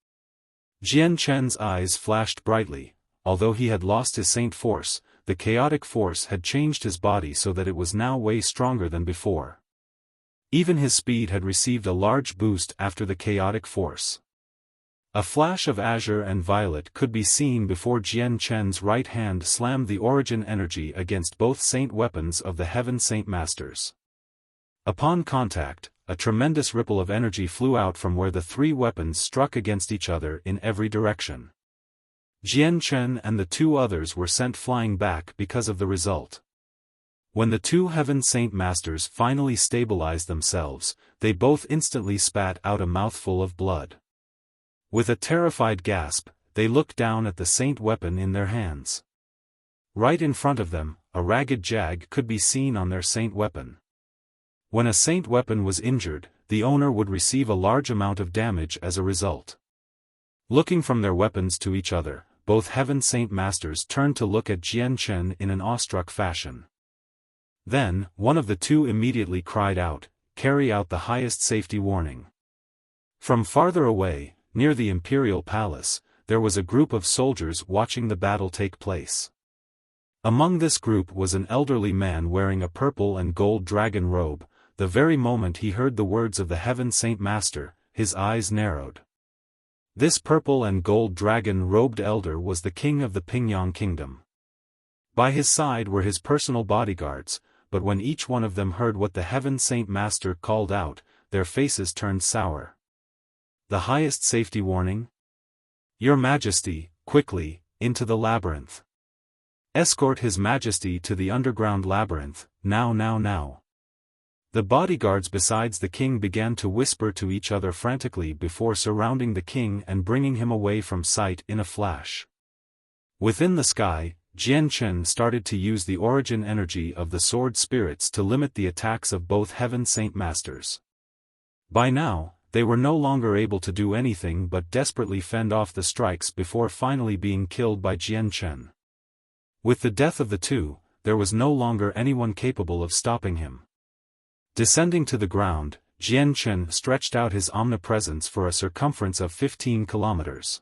Jian Chen's eyes flashed brightly. Although he had lost his saint force, the chaotic force had changed his body so that it was now way stronger than before. Even his speed had received a large boost after the chaotic force. A flash of azure and violet could be seen before Jian Chen's right hand slammed the origin energy against both saint weapons of the Heaven Saint Masters. Upon contact, a tremendous ripple of energy flew out from where the three weapons struck against each other in every direction. Jian Chen and the two others were sent flying back because of the result. When the two Heaven Saint Masters finally stabilized themselves, they both instantly spat out a mouthful of blood. With a terrified gasp, they looked down at the saint weapon in their hands. Right in front of them, a ragged jag could be seen on their saint weapon. When a saint weapon was injured, the owner would receive a large amount of damage as a result. Looking from their weapons to each other, both Heaven Saint Masters turned to look at Jian Chen in an awestruck fashion. Then, one of the two immediately cried out, "Carry out the highest safety warning." From farther away, near the imperial palace, there was a group of soldiers watching the battle take place. Among this group was an elderly man wearing a purple and gold dragon robe. The very moment he heard the words of the Heaven Saint Master, his eyes narrowed. This purple and gold dragon-robed elder was the king of the Pingyang kingdom. By his side were his personal bodyguards, but when each one of them heard what the Heaven Saint Master called out, their faces turned sour. "The highest safety warning? Your Majesty, quickly, into the labyrinth. Escort His Majesty to the underground labyrinth, now now now." The bodyguards besides the king began to whisper to each other frantically before surrounding the king and bringing him away from sight in a flash. Within the sky, Jian Chen started to use the origin energy of the sword spirits to limit the attacks of both Heaven Saint Masters. By now, they were no longer able to do anything but desperately fend off the strikes before finally being killed by Jian Chen. With the death of the two, there was no longer anyone capable of stopping him. Descending to the ground, Jian Chen stretched out his omnipresence for a circumference of 15 kilometers.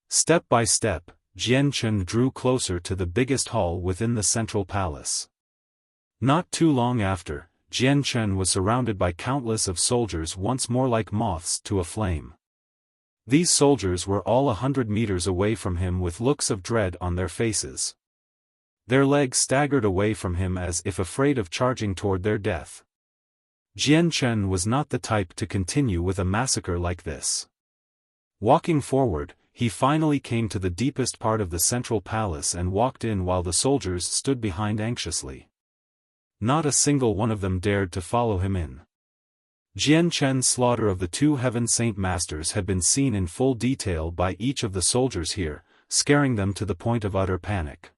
Step by step, Jian Chen drew closer to the biggest hall within the central palace. Not too long after, Jian Chen was surrounded by countless of soldiers once more like moths to a flame. These soldiers were all 100 meters away from him with looks of dread on their faces. Their legs staggered away from him as if afraid of charging toward their death. Jian Chen was not the type to continue with a massacre like this. Walking forward, he finally came to the deepest part of the central palace and walked in while the soldiers stood behind anxiously. Not a single one of them dared to follow him in. Jian Chen's slaughter of the two Heaven Saint Masters had been seen in full detail by each of the soldiers here, scaring them to the point of utter panic.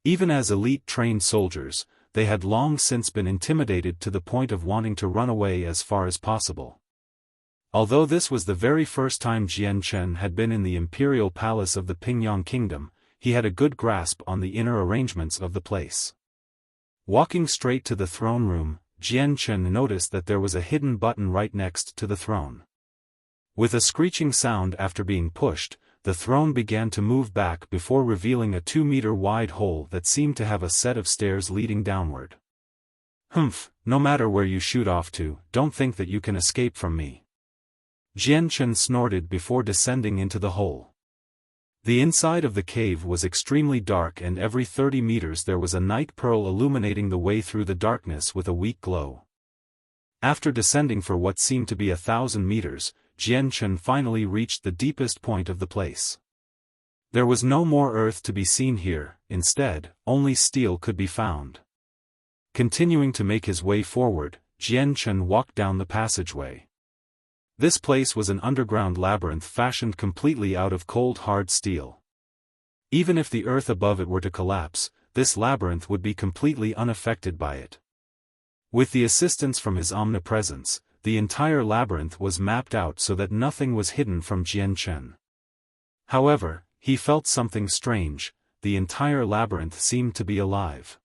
Even as elite trained soldiers, they had long since been intimidated to the point of wanting to run away as far as possible. Although this was the very first time Jian Chen had been in the imperial palace of the Pingyang kingdom, he had a good grasp on the inner arrangements of the place. Walking straight to the throne room, Jian Chen noticed that there was a hidden button right next to the throne. With a screeching sound after being pushed, the throne began to move back before revealing a 2-meter-wide hole that seemed to have a set of stairs leading downward. "Humph, no matter where you shoot off to, don't think that you can escape from me." Jian Chen snorted before descending into the hole. The inside of the cave was extremely dark and every 30 meters there was a night pearl illuminating the way through the darkness with a weak glow. After descending for what seemed to be 1,000 meters, Jian Chen finally reached the deepest point of the place. There was no more earth to be seen here, instead, only steel could be found. Continuing to make his way forward, Jian Chen walked down the passageway. This place was an underground labyrinth fashioned completely out of cold hard steel. Even if the earth above it were to collapse, this labyrinth would be completely unaffected by it. With the assistance from his omnipresence, the entire labyrinth was mapped out so that nothing was hidden from Jian Chen. However, he felt something strange. The entire labyrinth seemed to be alive.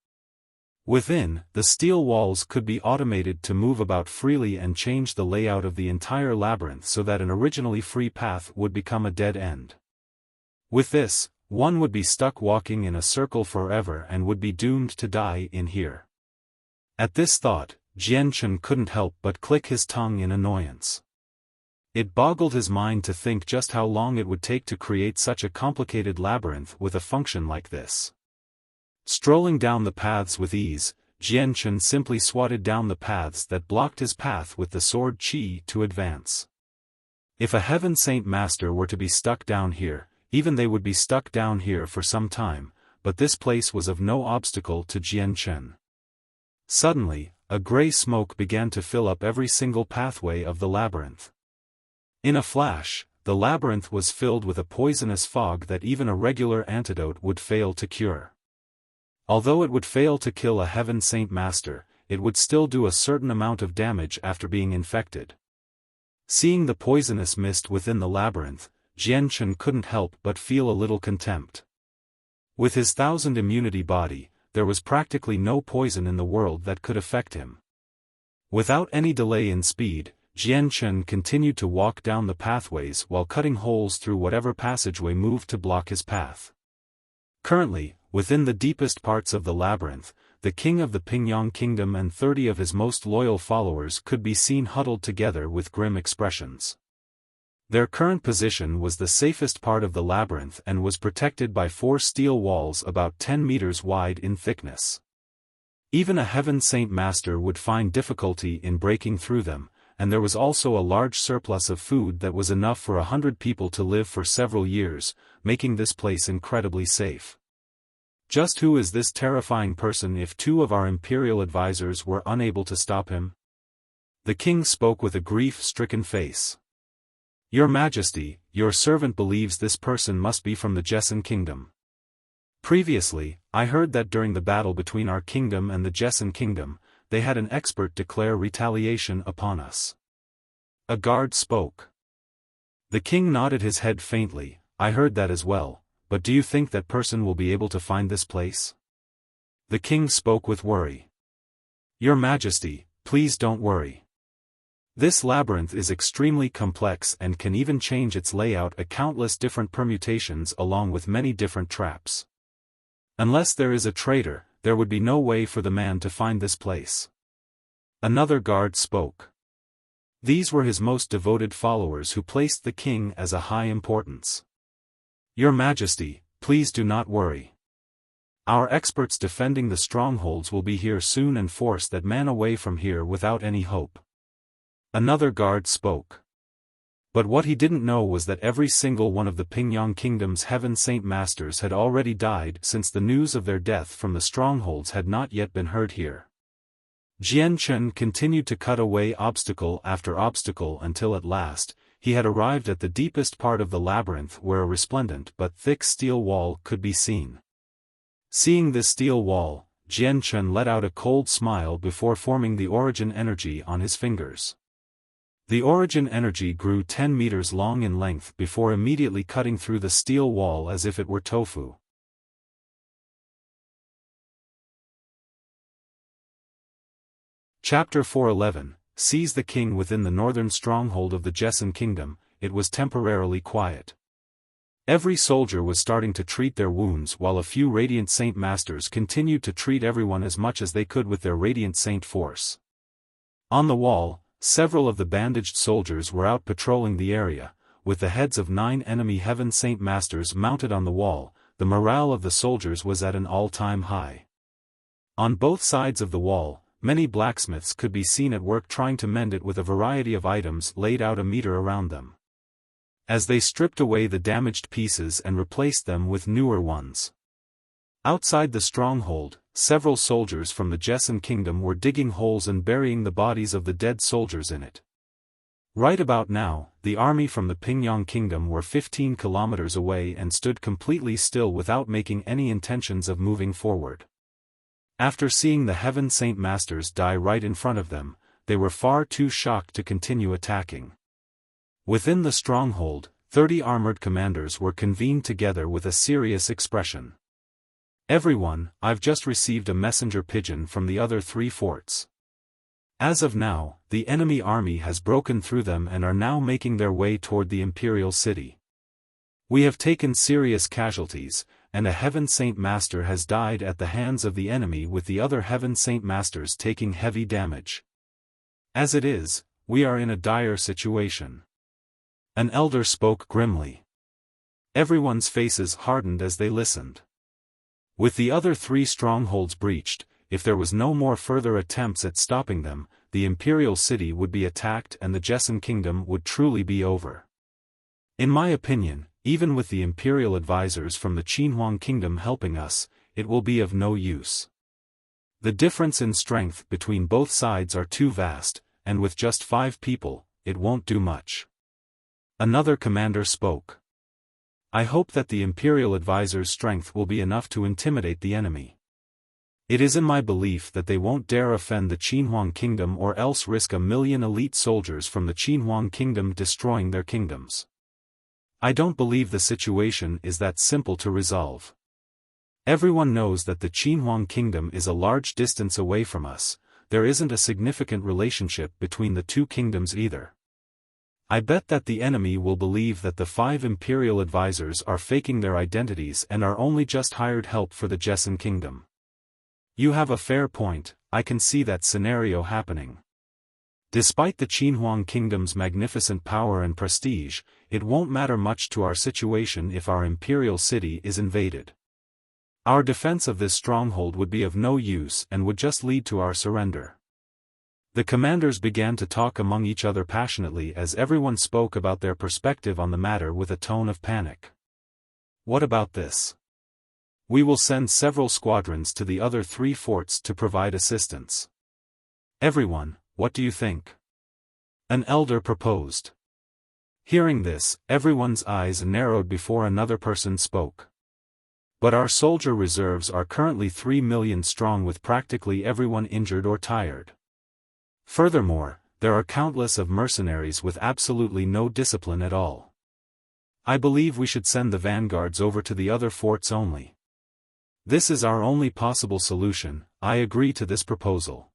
Within, the steel walls could be automated to move about freely and change the layout of the entire labyrinth so that an originally free path would become a dead end. With this, one would be stuck walking in a circle forever and would be doomed to die in here. At this thought, Jian Chen couldn't help but click his tongue in annoyance. It boggled his mind to think just how long it would take to create such a complicated labyrinth with a function like this. Strolling down the paths with ease, Jian Chen simply swatted down the paths that blocked his path with the sword qi to advance. If a Heaven Saint Master were to be stuck down here, even they would be stuck down here for some time, but this place was of no obstacle to Jian Chen. Suddenly, a gray smoke began to fill up every single pathway of the labyrinth. In a flash, the labyrinth was filled with a poisonous fog that even a regular antidote would fail to cure. Although it would fail to kill a Heaven Saint Master, it would still do a certain amount of damage after being infected. Seeing the poisonous mist within the labyrinth, Jian Chen couldn't help but feel a little contempt. With his 1000 immunity body, there was practically no poison in the world that could affect him. Without any delay in speed, Jian Chen continued to walk down the pathways while cutting holes through whatever passageway moved to block his path. Currently, within the deepest parts of the labyrinth, the king of the Pingyang Kingdom and 30 of his most loyal followers could be seen huddled together with grim expressions. Their current position was the safest part of the labyrinth and was protected by 4 steel walls about 10 meters wide in thickness. Even a Heaven Saint Master would find difficulty in breaking through them, and there was also a large surplus of food that was enough for 100 people to live for several years, making this place incredibly safe. Just who is this terrifying person if 2 of our imperial advisors were unable to stop him? The king spoke with a grief-stricken face. Your Majesty, your servant believes this person must be from the Jessan Kingdom. Previously, I heard that during the battle between our kingdom and the Jessan Kingdom, they had an expert declare retaliation upon us. A guard spoke. The king nodded his head faintly. I heard that as well, but do you think that person will be able to find this place? The king spoke with worry. Your Majesty, please don't worry. This labyrinth is extremely complex and can even change its layout a countless different permutations along with many different traps. Unless there is a traitor, there would be no way for the man to find this place. Another guard spoke. These were his most devoted followers who placed the king as a high importance. Your Majesty, please do not worry. Our experts defending the strongholds will be here soon and force that man away from here without any hope. Another guard spoke. But what he didn't know was that every single one of the Pingyang Kingdom's Heaven Saint Masters had already died since the news of their death from the strongholds had not yet been heard here. Jian Chen continued to cut away obstacle after obstacle until at last, he had arrived at the deepest part of the labyrinth where a resplendent but thick steel wall could be seen. Seeing this steel wall, Jian Chen let out a cold smile before forming the origin energy on his fingers. The origin energy grew 10 meters long in length before immediately cutting through the steel wall as if it were tofu. Chapter 411, Seize the King. Within the northern stronghold of the Jessan Kingdom, it was temporarily quiet. Every soldier was starting to treat their wounds while a few Radiant Saint Masters continued to treat everyone as much as they could with their Radiant Saint force. On the wall, several of the bandaged soldiers were out patrolling the area, with the heads of 9 enemy Heaven Saint Masters mounted on the wall. The morale of the soldiers was at an all-time high. On both sides of the wall, many blacksmiths could be seen at work trying to mend it with a variety of items laid out a meter around them. As they stripped away the damaged pieces and replaced them with newer ones. Outside the stronghold, several soldiers from the Jessan Kingdom were digging holes and burying the bodies of the dead soldiers in it. Right about now, the army from the Pingyang Kingdom were 15 kilometers away and stood completely still without making any intentions of moving forward. After seeing the Heaven Saint Masters die right in front of them, they were far too shocked to continue attacking. Within the stronghold, 30 armored commanders were convened together with a serious expression. Everyone, I've just received a messenger pigeon from the other 3 forts. As of now, the enemy army has broken through them and are now making their way toward the Imperial City. We have taken serious casualties, and a Heaven Saint Master has died at the hands of the enemy with the other Heaven Saint Masters taking heavy damage. As it is, we are in a dire situation. An elder spoke grimly. Everyone's faces hardened as they listened. With the other 3 strongholds breached, if there was no more further attempts at stopping them, the Imperial City would be attacked and the Jessan Kingdom would truly be over. In my opinion, even with the Imperial advisors from the Qinhuang Kingdom helping us, it will be of no use. The difference in strength between both sides are too vast, and with just 5 people, it won't do much. Another commander spoke. I hope that the Imperial advisor's strength will be enough to intimidate the enemy. It is in my belief that they won't dare offend the Qinhuang kingdom or else risk 1,000,000 elite soldiers from the Qinhuang kingdom destroying their kingdoms. I don't believe the situation is that simple to resolve. Everyone knows that the Qinhuang kingdom is a large distance away from us. There isn't a significant relationship between the two kingdoms either. I bet that the enemy will believe that the 5 imperial advisors are faking their identities and are only just hired help for the Jessan kingdom. You have a fair point, I can see that scenario happening. Despite the Qinhuang kingdom's magnificent power and prestige, it won't matter much to our situation if our imperial city is invaded. Our defense of this stronghold would be of no use and would just lead to our surrender. The commanders began to talk among each other passionately as everyone spoke about their perspective on the matter with a tone of panic. What about this? We will send several squadrons to the other 3 forts to provide assistance. Everyone, what do you think? An elder proposed. Hearing this, everyone's eyes narrowed before another person spoke. But our soldier reserves are currently 3 million strong with practically everyone injured or tired. Furthermore, there are countless of mercenaries with absolutely no discipline at all. I believe we should send the vanguards over to the other forts only. This is our only possible solution. I agree to this proposal.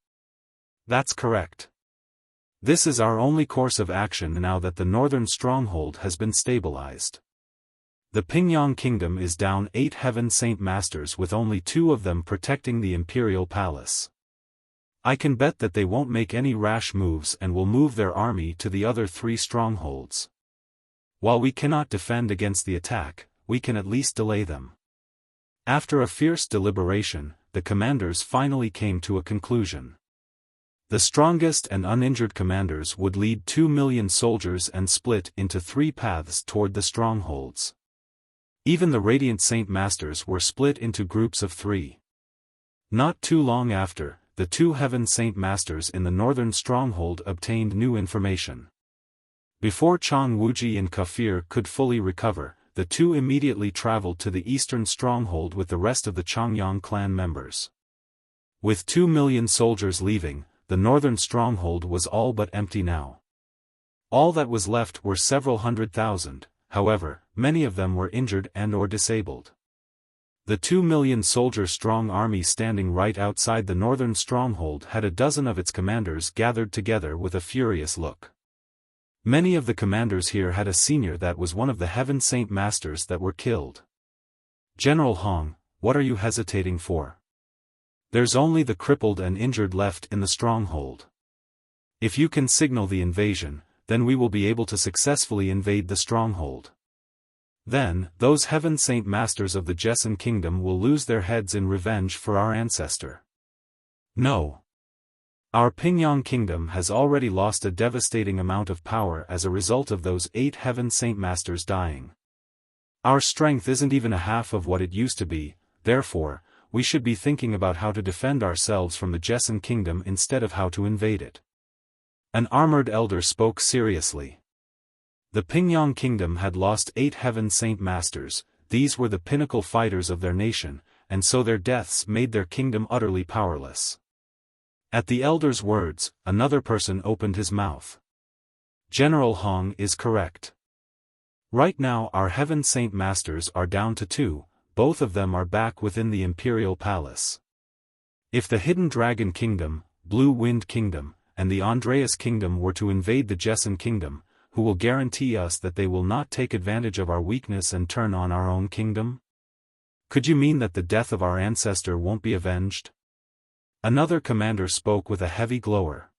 That's correct. This is our only course of action now that the northern stronghold has been stabilized. The Pingyang kingdom is down 8 heaven saint masters with only 2 of them protecting the imperial palace. I can bet that they won't make any rash moves and will move their army to the other 3 strongholds. While we cannot defend against the attack, we can at least delay them. After a fierce deliberation, the commanders finally came to a conclusion. The strongest and uninjured commanders would lead 2 million soldiers and split into 3 paths toward the strongholds. Even the Radiant Saint Masters were split into groups of 3. Not too long after, the 2 Heaven Saint Masters in the northern stronghold obtained new information. Before Chang Wuji and Kafir could fully recover, the 2 immediately traveled to the eastern stronghold with the rest of the Changyang clan members. With 2 million soldiers leaving, the northern stronghold was all but empty now. All that was left were several 100,000, however, many of them were injured and/or disabled. The 2 million soldier strong army standing right outside the northern stronghold had a dozen of its commanders gathered together with a furious look. Many of the commanders here had a senior that was one of the Heaven Saint Masters that were killed. General Hong, what are you hesitating for? There's only the crippled and injured left in the stronghold. If you can signal the invasion, then we will be able to successfully invade the stronghold. Then, those Heaven Saint Masters of the Jessan Kingdom will lose their heads in revenge for our ancestor. No. Our Pingyang Kingdom has already lost a devastating amount of power as a result of those 8 Heaven Saint Masters dying. Our strength isn't even a half of what it used to be, therefore, we should be thinking about how to defend ourselves from the Jessan Kingdom instead of how to invade it. An armored elder spoke seriously. The Pingyang Kingdom had lost 8 Heaven Saint Masters. These were the pinnacle fighters of their nation, and so their deaths made their kingdom utterly powerless. At the elder's words, another person opened his mouth. General Hong is correct. Right now our Heaven Saint Masters are down to 2, both of them are back within the Imperial Palace. If the Hidden Dragon Kingdom, Blue Wind Kingdom, and the Andreas Kingdom were to invade the Jessan Kingdom, who will guarantee us that they will not take advantage of our weakness and turn on our own kingdom? Could you mean that the death of our ancestor won't be avenged? Another commander spoke with a heavy glower.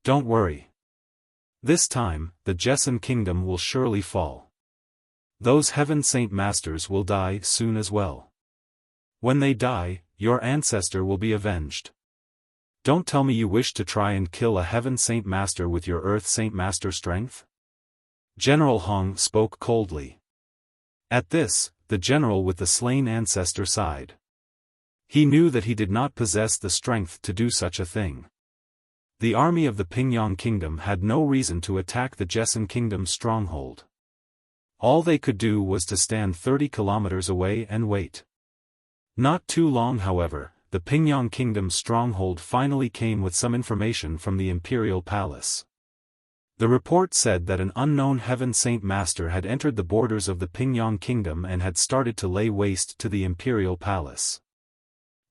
Don't worry. This time, the Jessan Kingdom will surely fall. Those Heaven Saint Masters will die soon as well. When they die, your ancestor will be avenged. Don't tell me you wish to try and kill a Heaven Saint Master with your Earth Saint Master strength? General Hong spoke coldly. At this, the general with the slain ancestor sighed. He knew that he did not possess the strength to do such a thing. The army of the Pingyang Kingdom had no reason to attack the Jessan Kingdom's stronghold. All they could do was to stand 30 kilometers away and wait. Not too long however, the the Pingyang Kingdom's stronghold finally came with some information from the imperial palace. The report said that an unknown Heaven Saint Master had entered the borders of the Pingyang Kingdom and had started to lay waste to the imperial palace.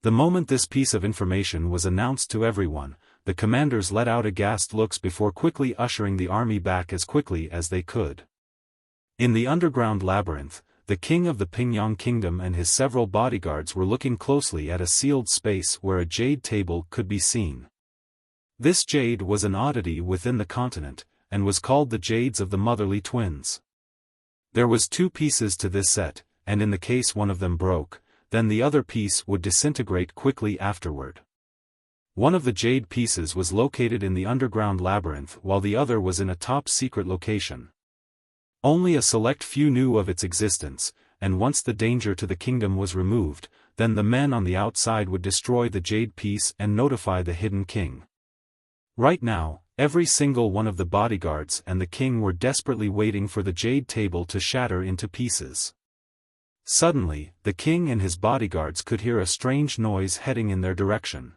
The moment this piece of information was announced to everyone, the commanders let out aghast looks before quickly ushering the army back as quickly as they could. In the underground labyrinth, the king of the Pingyang Kingdom and his several bodyguards were looking closely at a sealed space where a jade table could be seen. This jade was an oddity within the continent, and was called the Jades of the Motherly Twins. There was 2 pieces to this set, and in the case one of them broke, then the other piece would disintegrate quickly afterward. One of the jade pieces was located in the underground labyrinth while the other was in a top-secret location. Only a select few knew of its existence, and once the danger to the kingdom was removed, then the men on the outside would destroy the jade piece and notify the hidden king. Right now, every single one of the bodyguards and the king were desperately waiting for the jade table to shatter into pieces. Suddenly, the king and his bodyguards could hear a strange noise heading in their direction.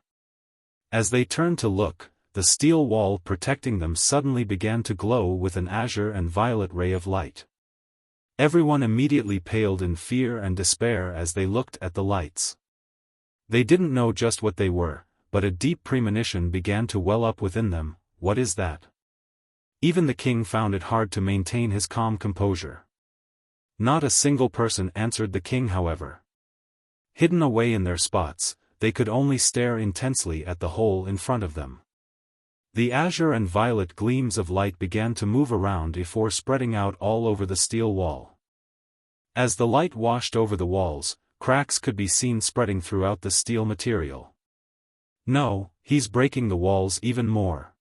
As they turned to look, the steel wall protecting them suddenly began to glow with an azure and violet ray of light. Everyone immediately paled in fear and despair as they looked at the lights. They didn't know just what they were, but a deep premonition began to well up within them. What is that? Even the king found it hard to maintain his calm composure. Not a single person answered the king, however. Hidden away in their spots, they could only stare intensely at the hole in front of them. The azure and violet gleams of light began to move around before spreading out all over the steel wall. As the light washed over the walls, cracks could be seen spreading throughout the steel material. No, he's breaking the walls even more.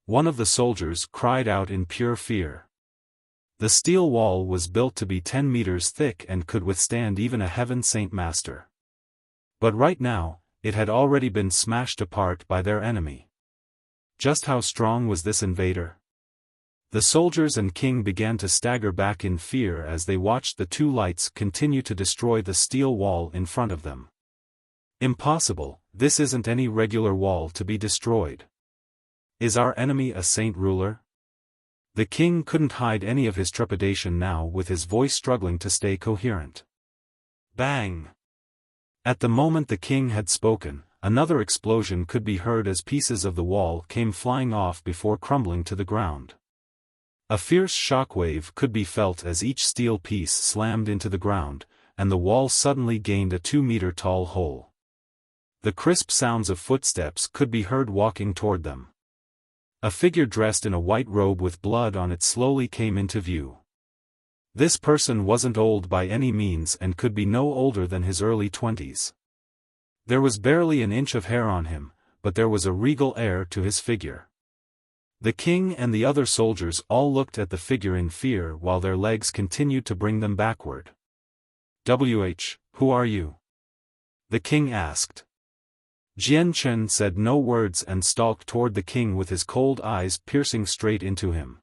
One of the soldiers cried out in pure fear. The steel wall was built to be 10 meters thick and could withstand even a Heaven Saint Master. But right now, it had already been smashed apart by their enemy. Just how strong was this invader? The soldiers and king began to stagger back in fear as they watched the 2 lights continue to destroy the steel wall in front of them. Impossible, this isn't any regular wall to be destroyed. Is our enemy a saint ruler? The king couldn't hide any of his trepidation now, with his voice struggling to stay coherent. Bang! At the moment the king had spoken, another explosion could be heard as pieces of the wall came flying off before crumbling to the ground. A fierce shockwave could be felt as each steel piece slammed into the ground, and the wall suddenly gained a 2-meter-tall hole. The crisp sounds of footsteps could be heard walking toward them. A figure dressed in a white robe with blood on it slowly came into view. This person wasn't old by any means and could be no older than his early 20s. There was barely an inch of hair on him, but there was a regal air to his figure. The king and the other soldiers all looked at the figure in fear while their legs continued to bring them backward. Who are you? The king asked. Jian Chen said no words and stalked toward the king with his cold eyes piercing straight into him.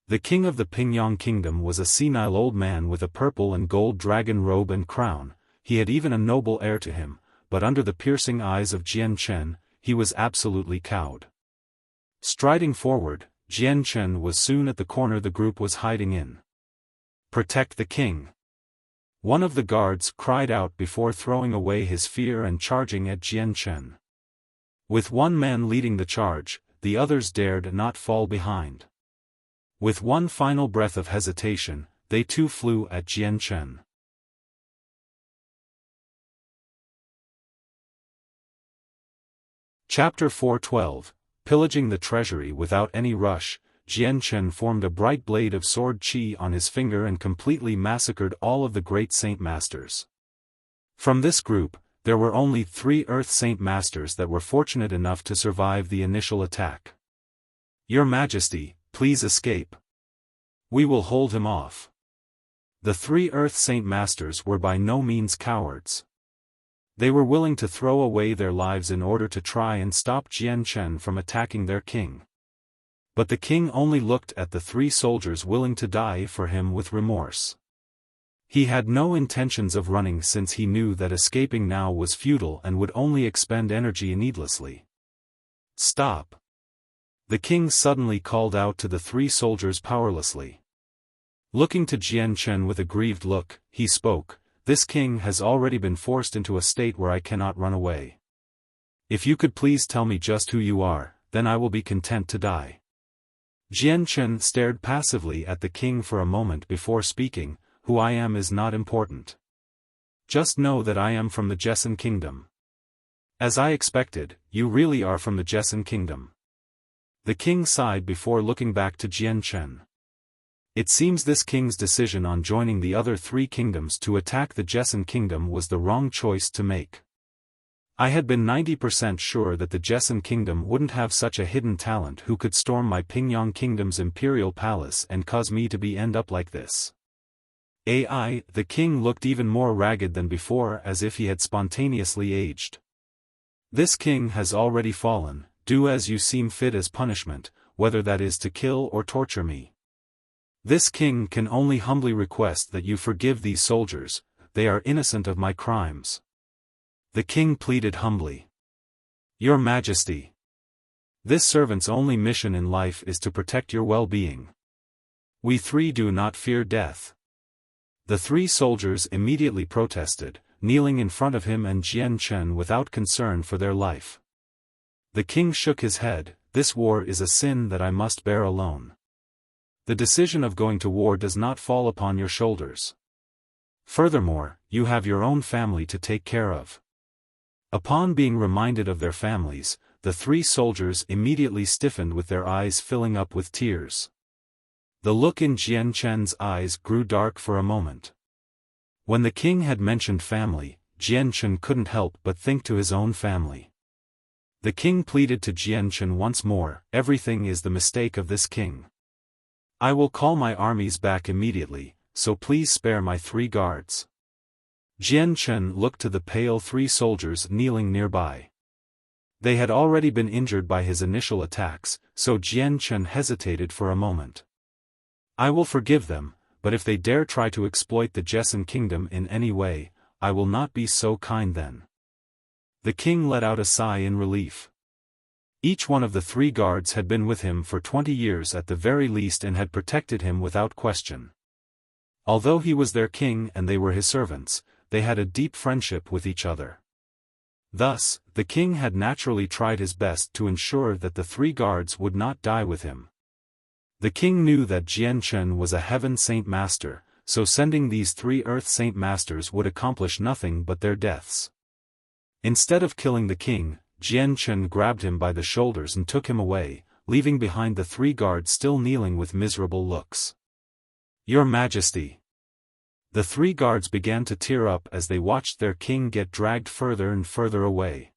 The king of the Pingyang Kingdom was a senile old man with a purple and gold dragon robe and crown. He had even a noble air to him, but under the piercing eyes of Jian Chen, he was absolutely cowed. Striding forward, Jian Chen was soon at the corner the group was hiding in. Protect the king! One of the guards cried out before throwing away his fear and charging at Jian Chen. With one man leading the charge, the others dared not fall behind. With one final breath of hesitation, they too flew at Jian Chen. Chapter 412, Pillaging the Treasury without any rush. Jian Chen formed a bright blade of sword qi on his finger and completely massacred all of the great Saint Masters. From this group, there were only 3 Earth Saint Masters that were fortunate enough to survive the initial attack. Your Majesty, please escape. We will hold him off. The 3 Earth Saint Masters were by no means cowards. They were willing to throw away their lives in order to try and stop Jian Chen from attacking their king. But the king only looked at the 3 soldiers willing to die for him with remorse. He had no intentions of running since he knew that escaping now was futile and would only expend energy needlessly. "Stop!" The king suddenly called out to the three soldiers powerlessly. Looking to Jian Chen with a grieved look, he spoke, "This king has already been forced into a state where I cannot run away. If you could please tell me just who you are, then I will be content to die." Jian Chen stared passively at the king for a moment before speaking, "Who I am is not important. Just know that I am from the Jessen kingdom." "As I expected, you really are from the Jessen kingdom." The king sighed before looking back to Jian Chen. It seems this king's decision on joining the other three kingdoms to attack the Jessen kingdom was the wrong choice to make. I had been 90% sure that the Jessen kingdom wouldn't have such a hidden talent who could storm my Pingyang kingdom's imperial palace and cause me to end up like this. The king looked even more ragged than before, as if he had spontaneously aged. "This king has already fallen, do as you seem fit as punishment, whether that is to kill or torture me. This king can only humbly request that you forgive these soldiers, they are innocent of my crimes." The king pleaded humbly. "Your Majesty. This servant's only mission in life is to protect your well-being. We three do not fear death." The three soldiers immediately protested, kneeling in front of him and Jian Chen without concern for their life. The king shook his head, "This war is a sin that I must bear alone. The decision of going to war does not fall upon your shoulders. Furthermore, you have your own family to take care of." Upon being reminded of their families, the three soldiers immediately stiffened with their eyes filling up with tears. The look in Jian Chen's eyes grew dark for a moment. When the king had mentioned family, Jian Chen couldn't help but think to his own family. The king pleaded to Jian Chen once more, "Everything is the mistake of this king. I will call my armies back immediately, so please spare my three guards." Jian Chen looked to the pale three soldiers kneeling nearby. They had already been injured by his initial attacks, so Jian Chen hesitated for a moment. "I will forgive them, but if they dare try to exploit the Jessen kingdom in any way, I will not be so kind then." The king let out a sigh in relief. Each one of the three guards had been with him for 20 years at the very least and had protected him without question. Although he was their king and they were his servants, they had a deep friendship with each other. Thus, the king had naturally tried his best to ensure that the three guards would not die with him. The king knew that Jian Chen was a heaven saint master, so sending these three earth saint masters would accomplish nothing but their deaths. Instead of killing the king, Jian Chen grabbed him by the shoulders and took him away, leaving behind the three guards still kneeling with miserable looks. "Your Majesty." The three guards began to tear up as they watched their king get dragged further and further away.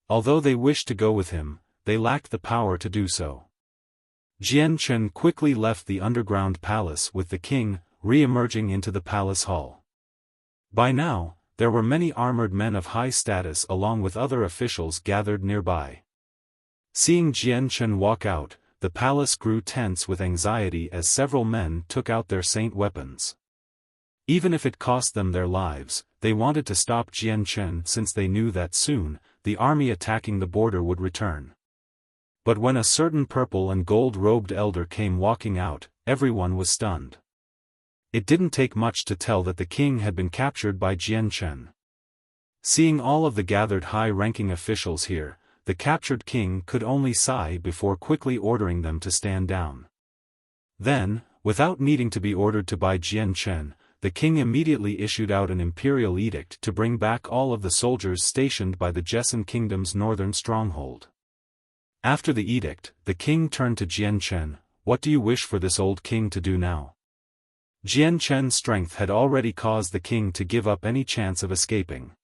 Although they wished to go with him, they lacked the power to do so. Jian Chen quickly left the underground palace with the king, re-emerging into the palace hall. By now, there were many armored men of high status along with other officials gathered nearby. Seeing Jian Chen walk out, the palace grew tense with anxiety as several men took out their saint weapons. Even if it cost them their lives, they wanted to stop Jian Chen since they knew that soon, the army attacking the border would return. But when a certain purple and gold-robed elder came walking out, everyone was stunned. It didn't take much to tell that the king had been captured by Jian Chen. Seeing all of the gathered high-ranking officials here, the captured king could only sigh before quickly ordering them to stand down. Then, without needing to be ordered to by Jian Chen, the king immediately issued out an imperial edict to bring back all of the soldiers stationed by the Jessen kingdom's northern stronghold. After the edict, the king turned to Jian Chen, "What do you wish for this old king to do now?" Jian Chen's strength had already caused the king to give up any chance of escaping.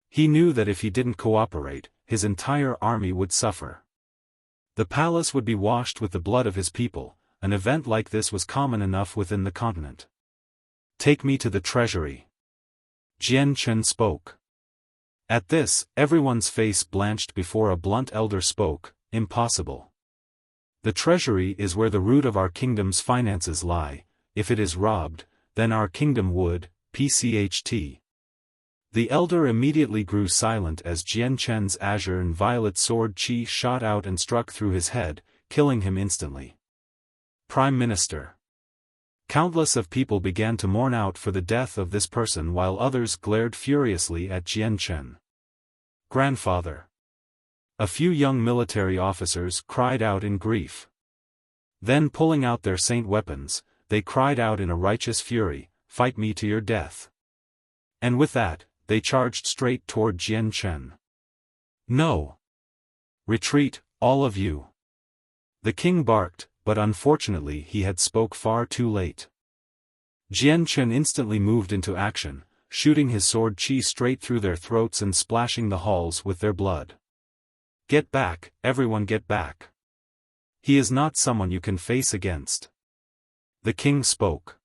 He knew that if he didn't cooperate, his entire army would suffer. The palace would be washed with the blood of his people. An event like this was common enough within the continent. "Take me to the treasury." Jian Chen spoke. At this, everyone's face blanched before a blunt elder spoke, "Impossible. The treasury is where the root of our kingdom's finances lie. If it is robbed, then our kingdom would, pcht. The elder immediately grew silent as Jian Chen's azure and violet sword qi shot out and struck through his head, killing him instantly. Prime Minister. Countless of people began to mourn out for the death of this person while others glared furiously at Jian Chen. Grandfather. A few young military officers cried out in grief. Then pulling out their saint weapons, they cried out in a righteous fury, "Fight me to your death." And with that, they charged straight toward Jian Chen. No! Retreat, all of you! The king barked, but unfortunately he had spoke far too late. Jian Chen instantly moved into action, shooting his sword qi straight through their throats and splashing the halls with their blood. Get back, everyone get back. He is not someone you can face against. The king spoke.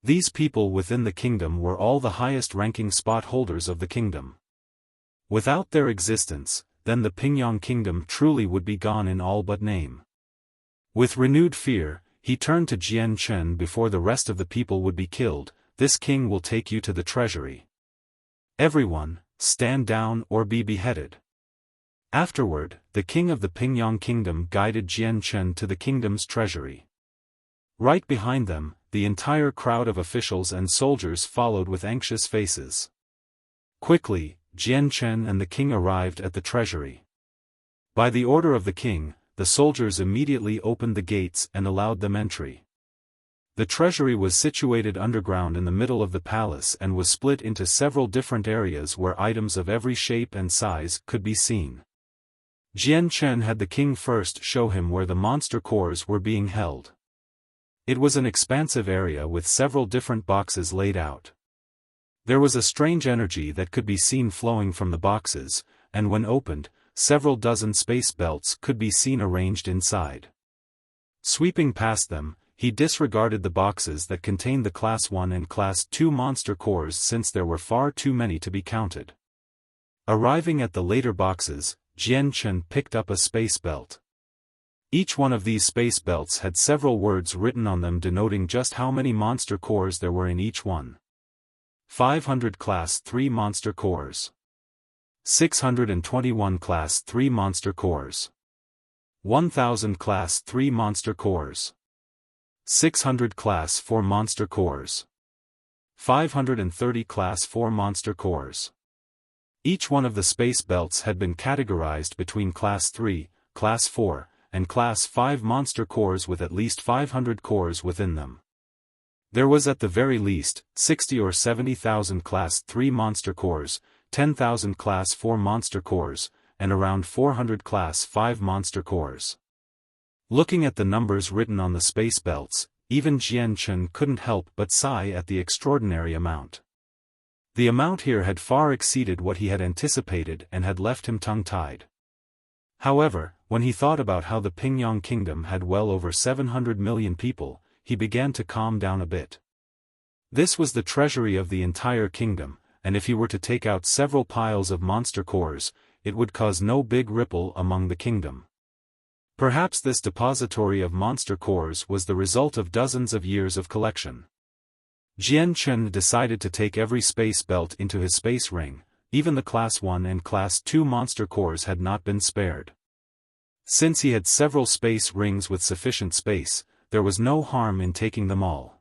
These people within the kingdom were all the highest-ranking spot holders of the kingdom. Without their existence, then the Pingyang kingdom truly would be gone in all but name. With renewed fear, he turned to Jian Chen before the rest of the people would be killed. This king will take you to the treasury. Everyone, stand down or be beheaded. Afterward, the king of the Pingyang kingdom guided Jian Chen to the kingdom's treasury. Right behind them, the entire crowd of officials and soldiers followed with anxious faces. Quickly, Jian Chen and the king arrived at the treasury. By the order of the king, the soldiers immediately opened the gates and allowed them entry. The treasury was situated underground in the middle of the palace and was split into several different areas where items of every shape and size could be seen. Jian Chen had the king first show him where the monster cores were being held. It was an expansive area with several different boxes laid out. There was a strange energy that could be seen flowing from the boxes, and when opened, several dozen space belts could be seen arranged inside. Sweeping past them, he disregarded the boxes that contained the Class 1 and Class 2 monster cores since there were far too many to be counted. Arriving at the later boxes, Jian Chen picked up a space belt. Each one of these space belts had several words written on them denoting just how many monster cores there were in each one. 500 Class 3 monster cores. 621 Class 3 monster cores. 1000 Class 3 monster cores. 600 Class 4 monster cores. 530 Class 4 monster cores. Each one of the space belts had been categorized between Class 3, Class 4, and Class 5 monster cores with at least 500 cores within them. There was at the very least, 60 or 70,000 Class 3 monster cores, 10,000 Class 4 monster cores, and around 400 Class 5 monster cores. Looking at the numbers written on the space belts, even Jian Chen couldn't help but sigh at the extraordinary amount. The amount here had far exceeded what he had anticipated and had left him tongue-tied. However, when he thought about how the Pingyang kingdom had well over 700 million people, he began to calm down a bit. This was the treasury of the entire kingdom, and if he were to take out several piles of monster cores, it would cause no big ripple among the kingdom. Perhaps this depository of monster cores was the result of dozens of years of collection. Jian Chen decided to take every space belt into his space ring. Even the Class 1 and Class 2 monster cores had not been spared. Since he had several space rings with sufficient space, there was no harm in taking them all.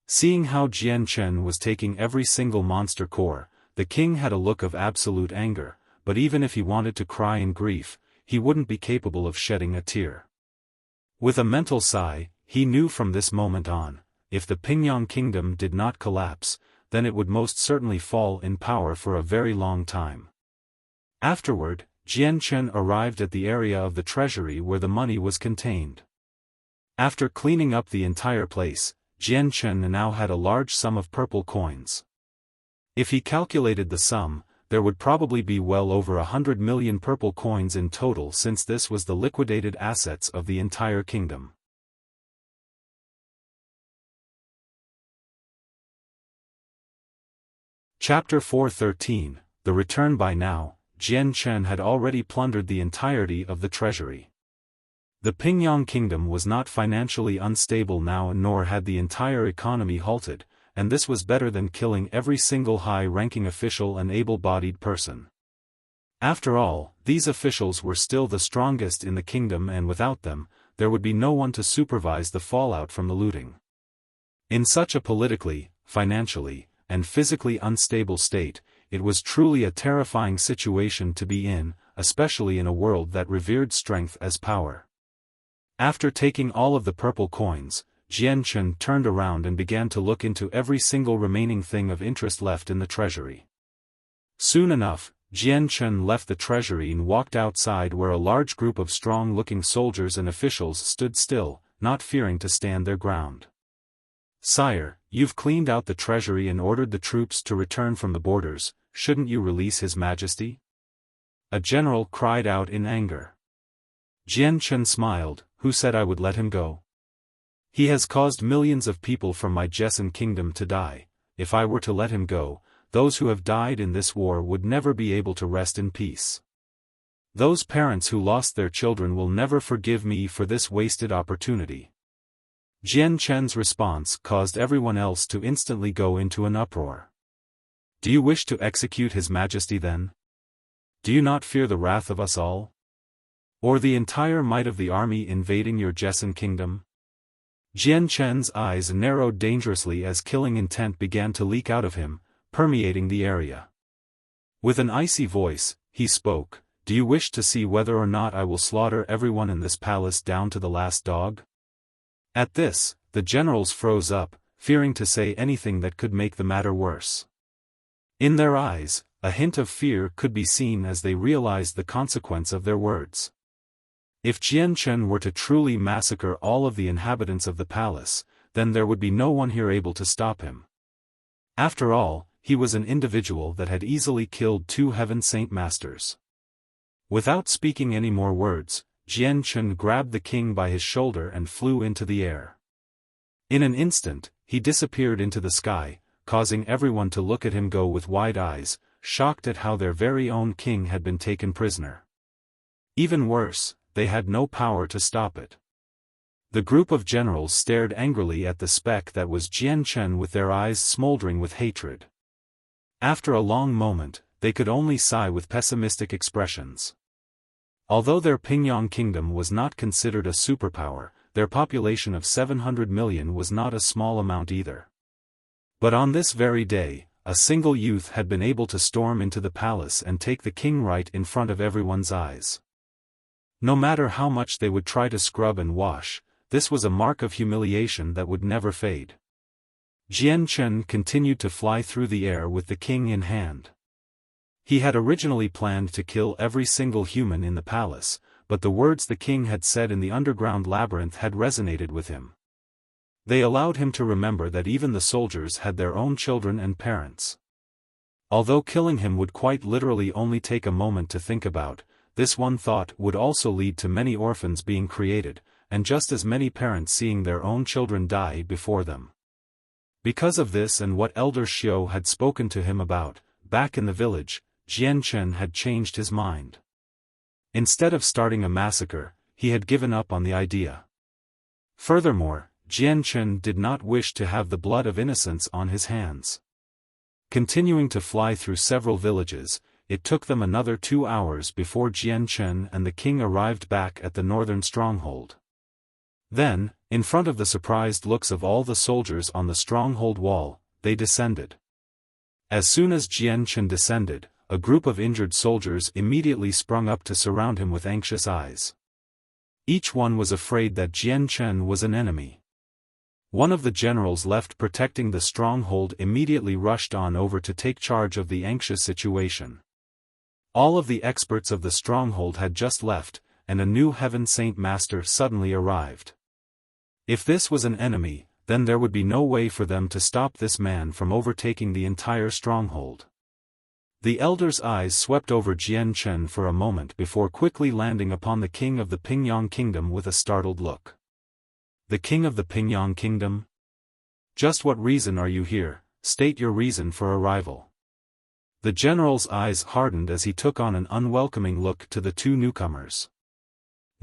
Seeing how Jian Chen was taking every single monster core, the king had a look of absolute anger, but even if he wanted to cry in grief, he wouldn't be capable of shedding a tear. With a mental sigh, he knew from this moment on, if the Pingyang kingdom did not collapse, then it would most certainly fall in power for a very long time. Afterward, Jian Chen arrived at the area of the treasury where the money was contained. After cleaning up the entire place, Jian Chen now had a large sum of purple coins. If he calculated the sum, there would probably be well over 100 million purple coins in total since this was the liquidated assets of the entire kingdom. Chapter 413, The Return. By now, Jian Chen had already plundered the entirety of the treasury. The Pingyang kingdom was not financially unstable now, nor had the entire economy halted, and this was better than killing every single high-ranking official and able-bodied person. After all, these officials were still the strongest in the kingdom, and without them, there would be no one to supervise the fallout from the looting. In such a politically, financially, and physically unstable state, it was truly a terrifying situation to be in, especially in a world that revered strength as power. After taking all of the purple coins, Jian Chen turned around and began to look into every single remaining thing of interest left in the treasury. Soon enough, Jian Chen left the treasury and walked outside, where a large group of strong-looking soldiers and officials stood still, not fearing to stand their ground. "Sire, you've cleaned out the treasury and ordered the troops to return from the borders, shouldn't you release His Majesty?" A general cried out in anger. Jian Chen smiled. "Who said I would let him go? He has caused millions of people from my Jessan kingdom to die. If I were to let him go, those who have died in this war would never be able to rest in peace. Those parents who lost their children will never forgive me for this wasted opportunity." Jian Chen's response caused everyone else to instantly go into an uproar. "Do you wish to execute His Majesty then? Do you not fear the wrath of us all? Or the entire might of the army invading your Jessan kingdom?" Jian Chen's eyes narrowed dangerously as killing intent began to leak out of him, permeating the area. With an icy voice, he spoke, "Do you wish to see whether or not I will slaughter everyone in this palace down to the last dog?" At this, the generals froze up, fearing to say anything that could make the matter worse. In their eyes, a hint of fear could be seen as they realized the consequence of their words. If Jian Chen were to truly massacre all of the inhabitants of the palace, then there would be no one here able to stop him. After all, he was an individual that had easily killed 2 Heaven Saint Masters. Without speaking any more words, Jian Chen grabbed the king by his shoulder and flew into the air. In an instant, he disappeared into the sky, causing everyone to look at him go with wide eyes, shocked at how their very own king had been taken prisoner. Even worse, they had no power to stop it. The group of generals stared angrily at the speck that was Jian Chen, with their eyes smoldering with hatred. After a long moment, they could only sigh with pessimistic expressions. Although their Pingyang kingdom was not considered a superpower, their population of 700 million was not a small amount either. But on this very day, a single youth had been able to storm into the palace and take the king right in front of everyone's eyes. No matter how much they would try to scrub and wash, this was a mark of humiliation that would never fade. Jian Chen continued to fly through the air with the king in hand. He had originally planned to kill every single human in the palace, but the words the king had said in the underground labyrinth had resonated with him. They allowed him to remember that even the soldiers had their own children and parents. Although killing him would quite literally only take a moment to think about, this one thought would also lead to many orphans being created, and just as many parents seeing their own children die before them. Because of this and what Elder Xiao had spoken to him about, back in the village, Jian Chen had changed his mind. Instead of starting a massacre, he had given up on the idea. Furthermore, Jian Chen did not wish to have the blood of innocents on his hands. Continuing to fly through several villages, it took them another 2 hours before Jian Chen and the king arrived back at the northern stronghold. Then, in front of the surprised looks of all the soldiers on the stronghold wall, they descended. As soon as Jian Chen descended, a group of injured soldiers immediately sprung up to surround him with anxious eyes. Each one was afraid that Jian Chen was an enemy. One of the generals left protecting the stronghold immediately rushed on over to take charge of the anxious situation. All of the experts of the stronghold had just left, and a new Heaven Saint Master suddenly arrived. If this was an enemy, then there would be no way for them to stop this man from overtaking the entire stronghold. The elder's eyes swept over Jian Chen for a moment before quickly landing upon the king of the Pingyang kingdom with a startled look. The king of the Pingyang kingdom? Just what reason are you here? State your reason for arrival. The general's eyes hardened as he took on an unwelcoming look to the 2 newcomers.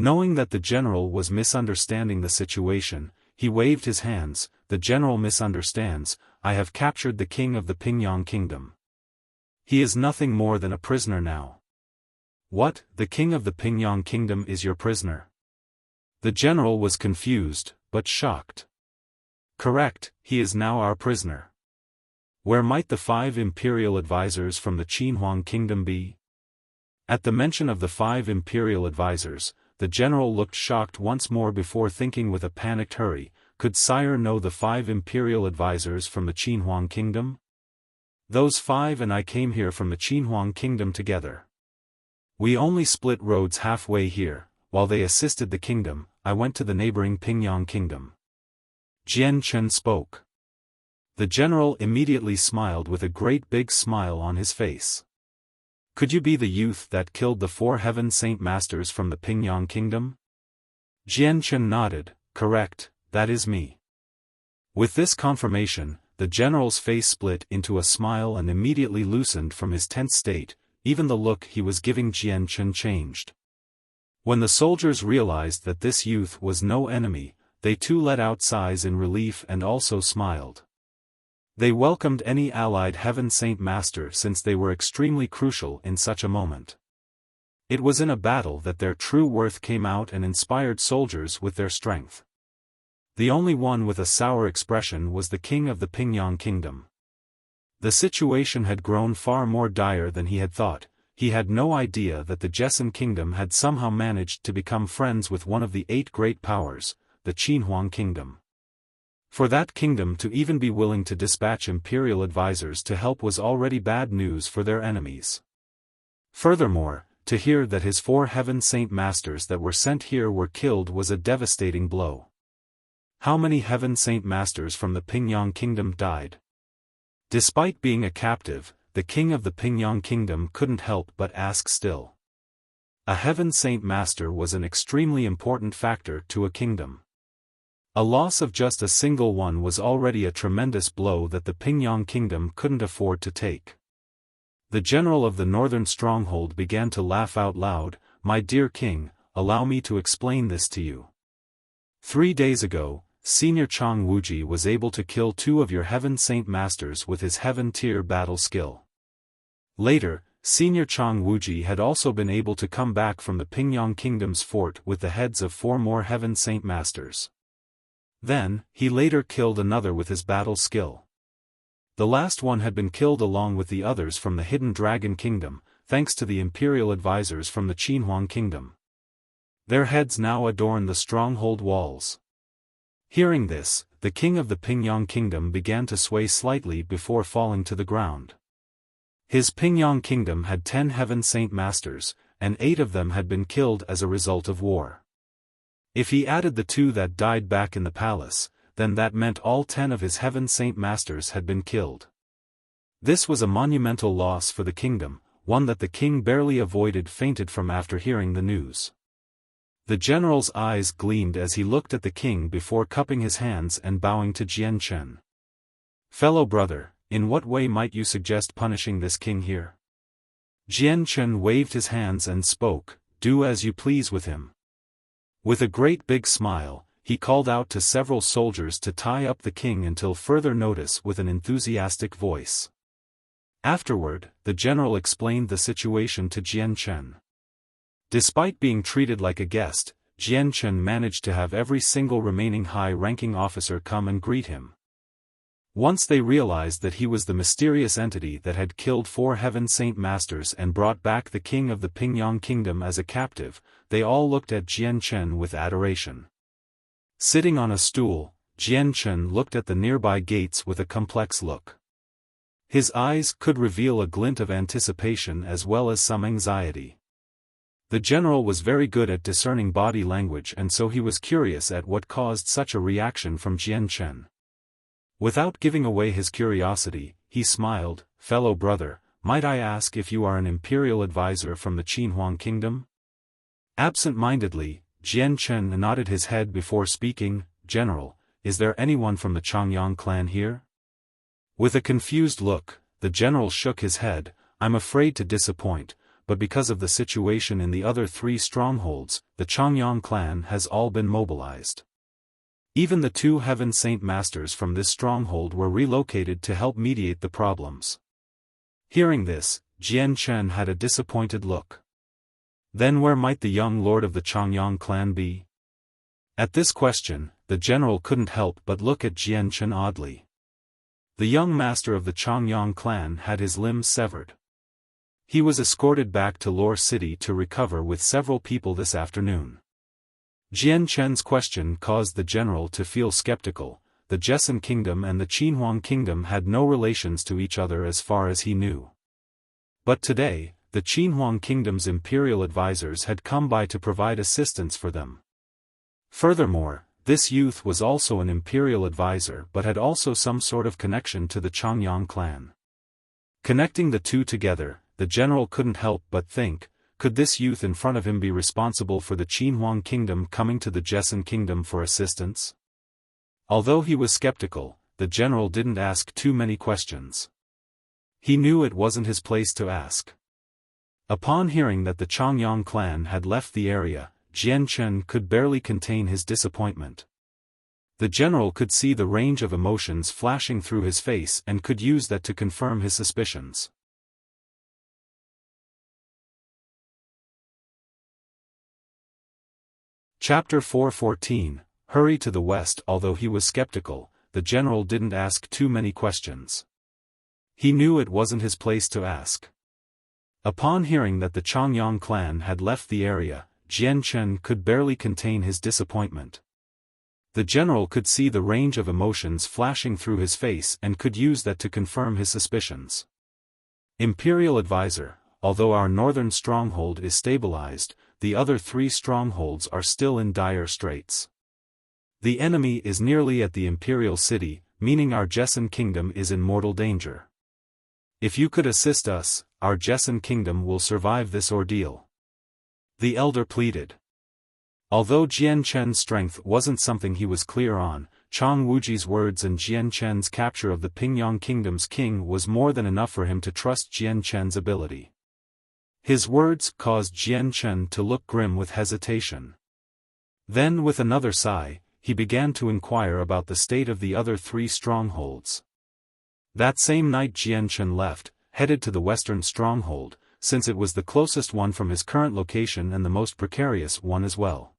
Knowing that the general was misunderstanding the situation, he waved his hands. The general misunderstands. I have captured the king of the Pingyang kingdom. He is nothing more than a prisoner now. What, the king of the Pingyang kingdom is your prisoner? The general was confused, but shocked. Correct, he is now our prisoner. Where might the 5 imperial advisors from the Qinhuang kingdom be? At the mention of the 5 imperial advisors, the general looked shocked once more before thinking with a panicked hurry, could sire know the 5 imperial advisors from the Qinhuang kingdom? Those 5 and I came here from the Qinhuang kingdom together. We only split roads halfway here. While they assisted the kingdom, I went to the neighboring Pingyang kingdom. Jian Chen spoke. The general immediately smiled with a great big smile on his face. Could you be the youth that killed the 4 heaven saint masters from the Pingyang kingdom? Jian Chen nodded. Correct, that is me. With this confirmation, the general's face split into a smile and immediately loosened from his tense state. Even the look he was giving Jian Chen changed. When the soldiers realized that this youth was no enemy, they too let out sighs in relief and also smiled. They welcomed any allied heaven saint master since they were extremely crucial in such a moment. It was in a battle that their true worth came out and inspired soldiers with their strength. The only one with a sour expression was the king of the Pingyang kingdom. The situation had grown far more dire than he had thought. He had no idea that the Jessan kingdom had somehow managed to become friends with one of the 8 great powers, the Qinhuang kingdom. For that kingdom to even be willing to dispatch imperial advisors to help was already bad news for their enemies. Furthermore, to hear that his 4 heaven saint masters that were sent here were killed was a devastating blow. How many heaven saint masters from the Pingyang kingdom died? Despite being a captive, the king of the Pingyang kingdom couldn't help but ask still. A heaven saint master was an extremely important factor to a kingdom. A loss of just a single one was already a tremendous blow that the Pingyang kingdom couldn't afford to take. The general of the northern stronghold began to laugh out loud. My dear king, allow me to explain this to you. 3 days ago, Senior Chang Wuji was able to kill 2 of your heaven saint masters with his heaven tier battle skill. Later, Senior Chang Wuji had also been able to come back from the Pingyang kingdom's fort with the heads of 4 more heaven saint masters. Then, he later killed another with his battle skill. The last one had been killed along with the others from the Hidden Dragon Kingdom, thanks to the imperial advisors from the Qinhuang Kingdom. Their heads now adorn the stronghold walls. Hearing this, the king of the Pingyang Kingdom began to sway slightly before falling to the ground. His Pingyang Kingdom had 10 heaven saint masters, and 8 of them had been killed as a result of war. If he added the 2 that died back in the palace, then that meant all 10 of his heaven saint masters had been killed. This was a monumental loss for the kingdom, one that the king barely avoided fainted from after hearing the news. The general's eyes gleamed as he looked at the king before cupping his hands and bowing to Jian Chen. Fellow brother, in what way might you suggest punishing this king here? Jian Chen waved his hands and spoke, do as you please with him. With a great big smile, he called out to several soldiers to tie up the king until further notice with an enthusiastic voice. Afterward, the general explained the situation to Jian Chen. Despite being treated like a guest, Jian Chen managed to have every single remaining high-ranking officer come and greet him. Once they realized that he was the mysterious entity that had killed 4 heaven saint masters and brought back the king of the Pingyang kingdom as a captive, they all looked at Jian Chen with adoration. Sitting on a stool, Jian Chen looked at the nearby gates with a complex look. His eyes could reveal a glint of anticipation as well as some anxiety. The general was very good at discerning body language, and so he was curious at what caused such a reaction from Jian Chen. Without giving away his curiosity, he smiled, fellow brother, might I ask if you are an imperial advisor from the Qinhuang kingdom? Absent-mindedly, Jian Chen nodded his head before speaking, General, is there anyone from the Changyang clan here? With a confused look, the general shook his head, I'm afraid to disappoint, but because of the situation in the other 3 strongholds, the Changyang clan has all been mobilized. Even the 2 Heaven Saint Masters from this stronghold were relocated to help mediate the problems. Hearing this, Jian Chen had a disappointed look. Then where might the young lord of the Changyang clan be? At this question, the general couldn't help but look at Jian Chen oddly. The young master of the Changyang clan had his limbs severed. He was escorted back to Lore City to recover with several people this afternoon. Jian Chen's question caused the general to feel skeptical. The Jessan Kingdom and the Qinhuang Kingdom had no relations to each other as far as he knew. But today, the Qinhuang Kingdom's imperial advisors had come by to provide assistance for them. Furthermore, this youth was also an imperial advisor but had also some sort of connection to the Changyang clan. Connecting the 2 together, the general couldn't help but think, could this youth in front of him be responsible for the Qinhuang Kingdom coming to the Jessan Kingdom for assistance? Although he was skeptical, the general didn't ask too many questions. He knew it wasn't his place to ask. Upon hearing that the Changyang clan had left the area, Jian Chen could barely contain his disappointment. The general could see the range of emotions flashing through his face and could use that to confirm his suspicions. Chapter 4:14, Hurry to the West. Although he was skeptical, the general didn't ask too many questions. He knew it wasn't his place to ask. Upon hearing that the Changyang clan had left the area, Jian Chen could barely contain his disappointment. The general could see the range of emotions flashing through his face and could use that to confirm his suspicions. Imperial advisor, although our northern stronghold is stabilized, the other 3 strongholds are still in dire straits. The enemy is nearly at the imperial city, meaning our Jessan Kingdom is in mortal danger. If you could assist us, our Jessan Kingdom will survive this ordeal. The elder pleaded. Although Jian Chen's strength wasn't something he was clear on, Chang Wuji's words and Jian Chen's capture of the Pingyang Kingdom's king was more than enough for him to trust Jian Chen's ability. His words caused Jian Chen to look grim with hesitation. Then with another sigh, he began to inquire about the state of the other 3 strongholds. That same night Jian Chen left, headed to the western stronghold, since it was the closest one from his current location and the most precarious one as well.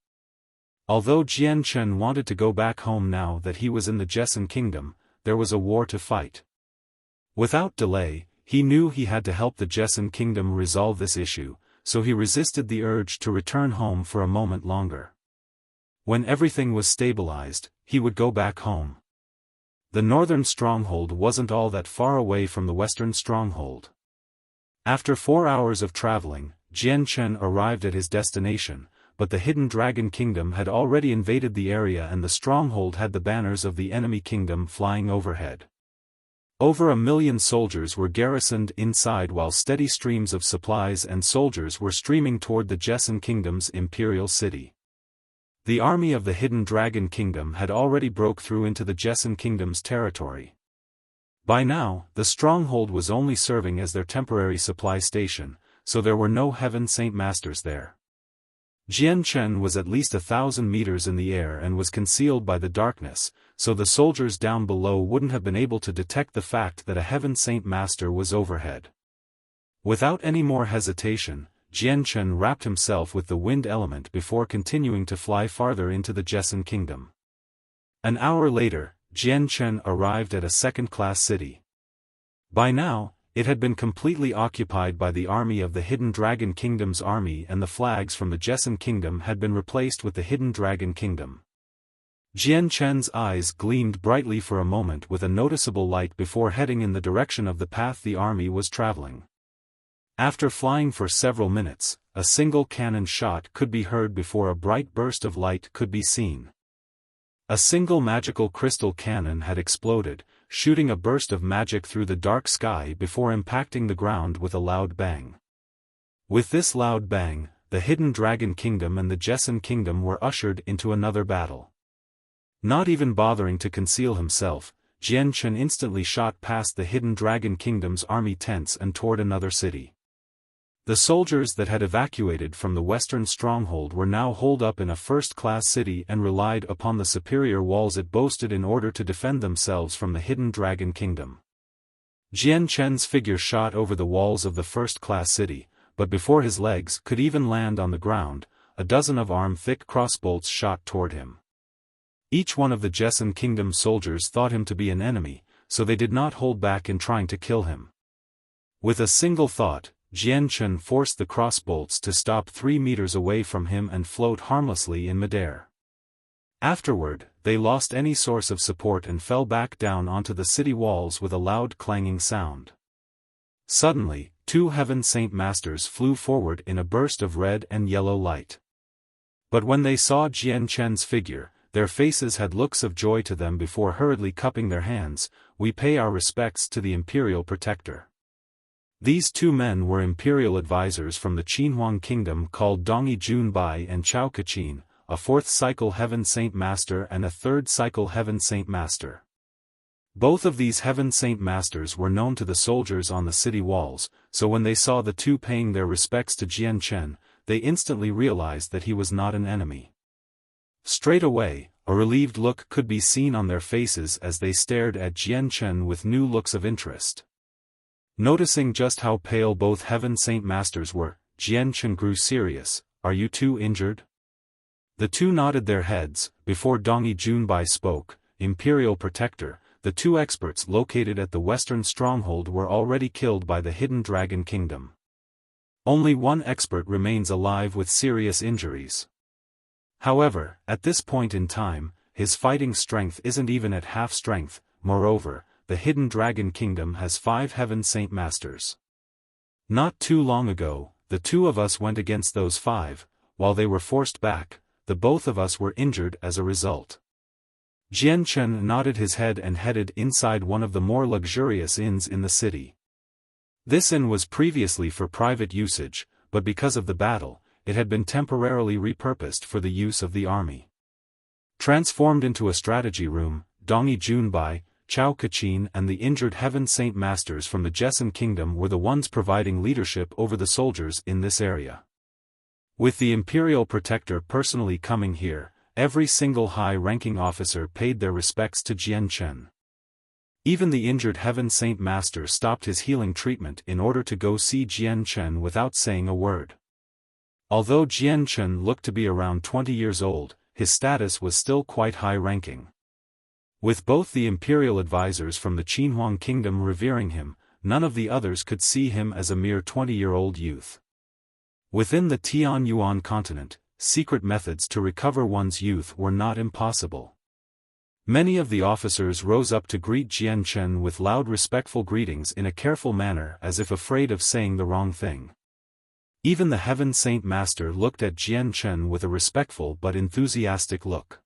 Although Jian Chen wanted to go back home now that he was in the Jessan Kingdom, there was a war to fight. Without delay, he knew he had to help the Jessan Kingdom resolve this issue, so he resisted the urge to return home for a moment longer. When everything was stabilized, he would go back home. The northern stronghold wasn't all that far away from the western stronghold. After 4 hours of traveling, Jian Chen arrived at his destination, but the Hidden Dragon Kingdom had already invaded the area and the stronghold had the banners of the enemy kingdom flying overhead. Over 1 million soldiers were garrisoned inside while steady streams of supplies and soldiers were streaming toward the Jessan Kingdom's imperial city. The army of the Hidden Dragon Kingdom had already broke through into the Jessan Kingdom's territory. By now, the stronghold was only serving as their temporary supply station, so there were no Heaven Saint Masters there. Jian Chen was at least 1,000 meters in the air and was concealed by the darkness, so the soldiers down below wouldn't have been able to detect the fact that a Heaven Saint Master was overhead. Without any more hesitation, Jian Chen wrapped himself with the wind element before continuing to fly farther into the Jessan Kingdom. An hour later, Jian Chen arrived at a second-class city. By now, it had been completely occupied by the army of the Hidden Dragon Kingdom's army and the flags from the Jessan Kingdom had been replaced with the Hidden Dragon Kingdom. Jian Chen's eyes gleamed brightly for a moment with a noticeable light before heading in the direction of the path the army was traveling. After flying for several minutes, a single cannon shot could be heard before a bright burst of light could be seen. A single magical crystal cannon had exploded, shooting a burst of magic through the dark sky before impacting the ground with a loud bang. With this loud bang, the Hidden Dragon Kingdom and the Jessan Kingdom were ushered into another battle. Not even bothering to conceal himself, Jian Chen instantly shot past the Hidden Dragon Kingdom's army tents and toward another city. The soldiers that had evacuated from the western stronghold were now holed up in a first-class city and relied upon the superior walls it boasted in order to defend themselves from the hidden dragon kingdom. Jian Chen's figure shot over the walls of the first-class city, but before his legs could even land on the ground, a dozen of arm-thick crossbolts shot toward him. Each one of the Jessan Kingdom soldiers thought him to be an enemy, so they did not hold back in trying to kill him. With a single thought, Jian Chen forced the crossbolts to stop 3 meters away from him and float harmlessly in midair. Afterward, they lost any source of support and fell back down onto the city walls with a loud clanging sound. Suddenly, 2 Heaven Saint Masters flew forward in a burst of red and yellow light. But when they saw Jian Chen's figure, their faces had looks of joy to them before hurriedly cupping their hands. "We pay our respects to the Imperial Protector." These 2 men were imperial advisors from the Qinhuang Kingdom called Dongyi Junbai and Chao Kaqin, a 4th cycle Heaven Saint Master and a 3rd cycle Heaven Saint Master. Both of these Heaven Saint Masters were known to the soldiers on the city walls, so when they saw the 2 paying their respects to Jian Chen, they instantly realized that he was not an enemy. Straight away, a relieved look could be seen on their faces as they stared at Jian Chen with new looks of interest. Noticing just how pale both Heaven Saint Masters were, Jian Chen grew serious. "Are you 2 injured?" The 2 nodded their heads. Before Dongyi Junbai spoke, "Imperial Protector, the 2 experts located at the western stronghold were already killed by the hidden dragon kingdom. Only 1 expert remains alive with serious injuries. However, at this point in time, his fighting strength isn't even at half strength. Moreover, the hidden dragon kingdom has 5 Heaven Saint Masters. Not too long ago, the 2 of us went against those 5, while they were forced back, the both of us were injured as a result." Jian Chen nodded his head and headed inside one of the more luxurious inns in the city. This inn was previously for private usage, but because of the battle, it had been temporarily repurposed for the use of the army. Transformed into a strategy room, Dongyi Junbai, Chao Kaqin and the injured Heaven Saint Masters from the Jessan Kingdom were the ones providing leadership over the soldiers in this area. With the Imperial Protector personally coming here, every single high-ranking officer paid their respects to Jian Chen. Even the injured Heaven Saint Master stopped his healing treatment in order to go see Jian Chen without saying a word. Although Jian Chen looked to be around 20 years old, his status was still quite high-ranking. With both the imperial advisors from the Qinhuang Kingdom revering him, none of the others could see him as a mere 20-year-old youth. Within the Tianyuan continent, secret methods to recover one's youth were not impossible. Many of the officers rose up to greet Jian Chen with loud respectful greetings in a careful manner as if afraid of saying the wrong thing. Even the Heaven Saint Master looked at Jian Chen with a respectful but enthusiastic look.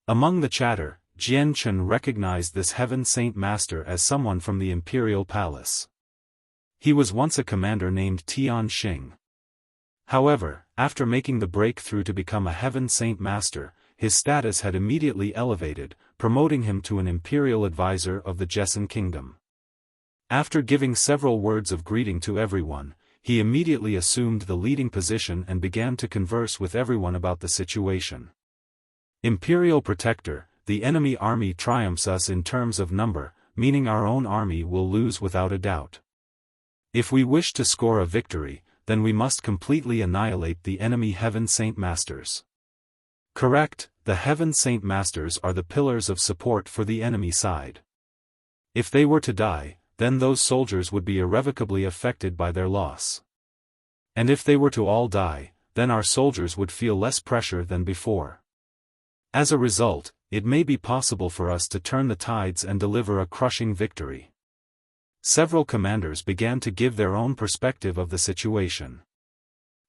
Among the chatter, Jian Chen recognized this Heaven Saint Master as someone from the Imperial Palace. He was once a commander named Tian Xing. However, after making the breakthrough to become a Heaven Saint Master, his status had immediately elevated, promoting him to an imperial advisor of the Jessan Kingdom. After giving several words of greeting to everyone, he immediately assumed the leading position and began to converse with everyone about the situation. "Imperial Protector, the enemy army triumphs us in terms of number, meaning our own army will lose without a doubt. If we wish to score a victory, then we must completely annihilate the enemy Heaven Saint Masters." Correct, the Heaven Saint Masters are the pillars of support for the enemy side. If they were to die, then those soldiers would be irrevocably affected by their loss. And if they were to all die, then our soldiers would feel less pressure than before. As a result, it may be possible for us to turn the tides and deliver a crushing victory. Several commanders began to give their own perspective of the situation.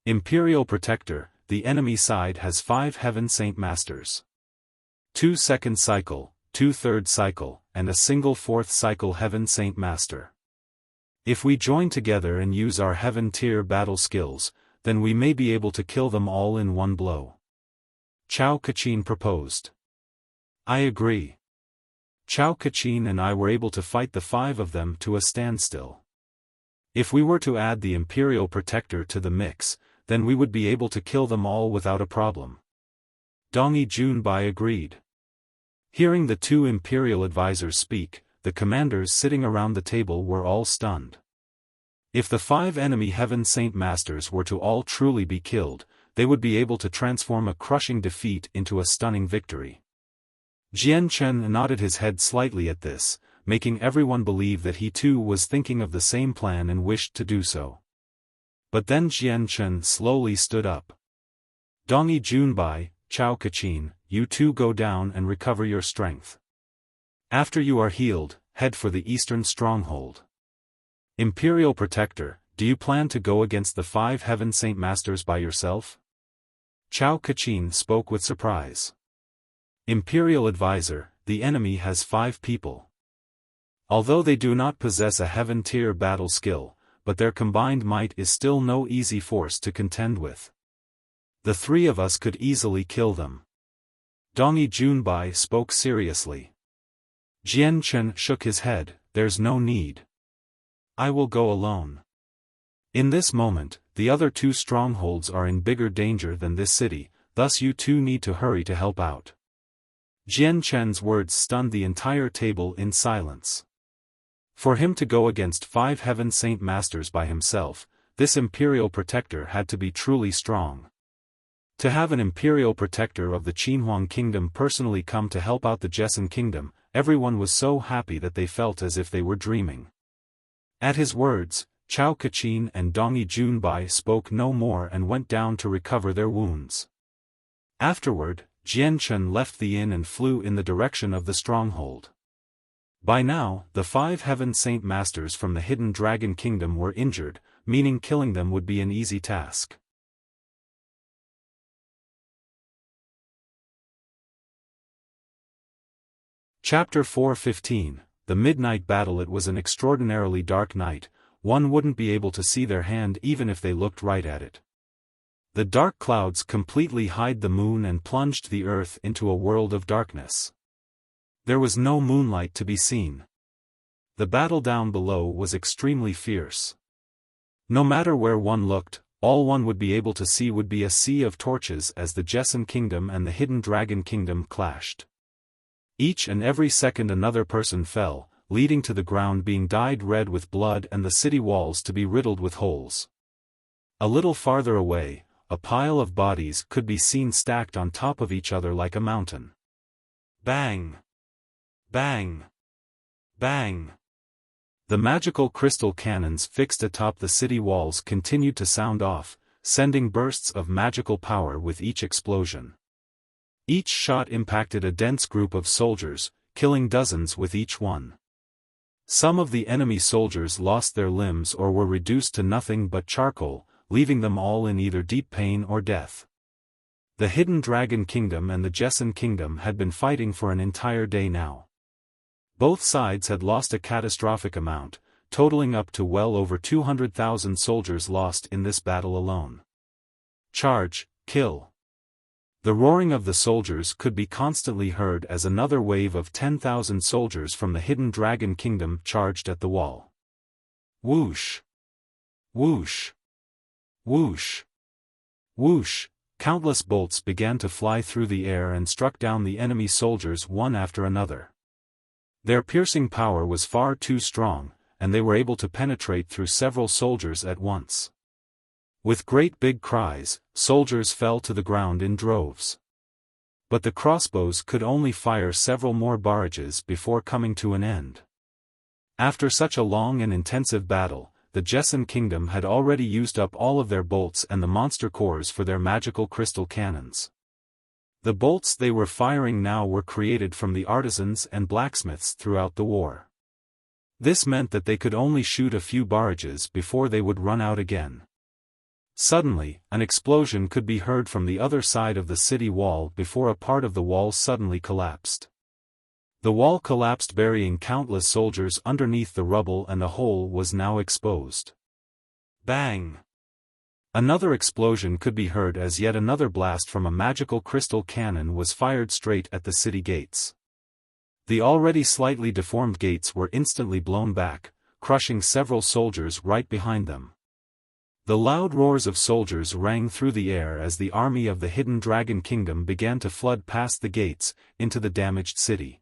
Imperial Protector, the enemy side has 5 Heaven Saint Masters. 2 second cycle, 2 third cycle, and a single 4th cycle Heaven Saint Master. If we join together and use our Heaven tier battle skills, then we may be able to kill them all in one blow. Chao Kaqin proposed. I agree. Chao Kaqin and I were able to fight the 5 of them to a standstill. If we were to add the Imperial Protector to the mix, then we would be able to kill them all without a problem. Dongyi Junbai agreed. Hearing the two Imperial advisors speak, the commanders sitting around the table were all stunned. If the 5 enemy Heaven Saint Masters were to all truly be killed, they would be able to transform a crushing defeat into a stunning victory. Jian Chen nodded his head slightly at this, making everyone believe that he too was thinking of the same plan and wished to do so. But then Jian Chen slowly stood up. Dongyi Junbai, Chao Kachin, you two go down and recover your strength. After you are healed, head for the eastern stronghold. Imperial Protector, do you plan to go against the 5 Heaven Saint Masters by yourself? Chao Kachin spoke with surprise. Imperial Advisor, the enemy has 5 people. Although they do not possess a heaven-tier battle skill, but their combined might is still no easy force to contend with. The 3 of us could easily kill them. Dongyi Junbai spoke seriously. Jian Chen shook his head, there's no need. I will go alone. In this moment, the other 2 strongholds are in bigger danger than this city, thus you two need to hurry to help out. Jian Chen's words stunned the entire table in silence. For him to go against 5 Heaven Saint Masters by himself, this Imperial Protector had to be truly strong. To have an Imperial Protector of the Qinhuang Kingdom personally come to help out the Jessan Kingdom, everyone was so happy that they felt as if they were dreaming. At his words, Chao Kachin and Dongyi Junbai spoke no more and went down to recover their wounds. Afterward, Jian Chen left the inn and flew in the direction of the stronghold. By now, the 5 Heaven Saint Masters from the Hidden Dragon Kingdom were injured, meaning killing them would be an easy task. Chapter 4:15, The Midnight Battle. It was an extraordinarily dark night, one wouldn't be able to see their hand even if they looked right at it. The dark clouds completely hid the moon and plunged the earth into a world of darkness. There was no moonlight to be seen. The battle down below was extremely fierce. No matter where one looked, all one would be able to see would be a sea of torches as the Jessan Kingdom and the Hidden Dragon Kingdom clashed. Each and every second another person fell, leading to the ground being dyed red with blood and the city walls to be riddled with holes. A little farther away, a pile of bodies could be seen stacked on top of each other like a mountain. Bang! Bang! Bang! The magical crystal cannons fixed atop the city walls continued to sound off, sending bursts of magical power with each explosion. Each shot impacted a dense group of soldiers, killing dozens with each one. Some of the enemy soldiers lost their limbs or were reduced to nothing but charcoal, leaving them all in either deep pain or death. The Hidden Dragon Kingdom and the Jessan Kingdom had been fighting for an entire day now. Both sides had lost a catastrophic amount, totaling up to well over 200,000 soldiers lost in this battle alone. Charge, kill. The roaring of the soldiers could be constantly heard as another wave of 10,000 soldiers from the Hidden Dragon Kingdom charged at the wall. Whoosh! Whoosh! Whoosh! Whoosh! Countless bolts began to fly through the air and struck down the enemy soldiers one after another. Their piercing power was far too strong, and they were able to penetrate through several soldiers at once. With great big cries, soldiers fell to the ground in droves. But the crossbows could only fire several more barrages before coming to an end. After such a long and intensive battle, the Jessan Kingdom had already used up all of their bolts and the monster cores for their magical crystal cannons. The bolts they were firing now were created from the artisans and blacksmiths throughout the war. This meant that they could only shoot a few barrages before they would run out again. Suddenly, an explosion could be heard from the other side of the city wall before a part of the wall suddenly collapsed. The wall collapsed, burying countless soldiers underneath the rubble, and the hole was now exposed. Bang! Another explosion could be heard as yet another blast from a magical crystal cannon was fired straight at the city gates. The already slightly deformed gates were instantly blown back, crushing several soldiers right behind them. The loud roars of soldiers rang through the air as the army of the Hidden Dragon Kingdom began to flood past the gates, into the damaged city.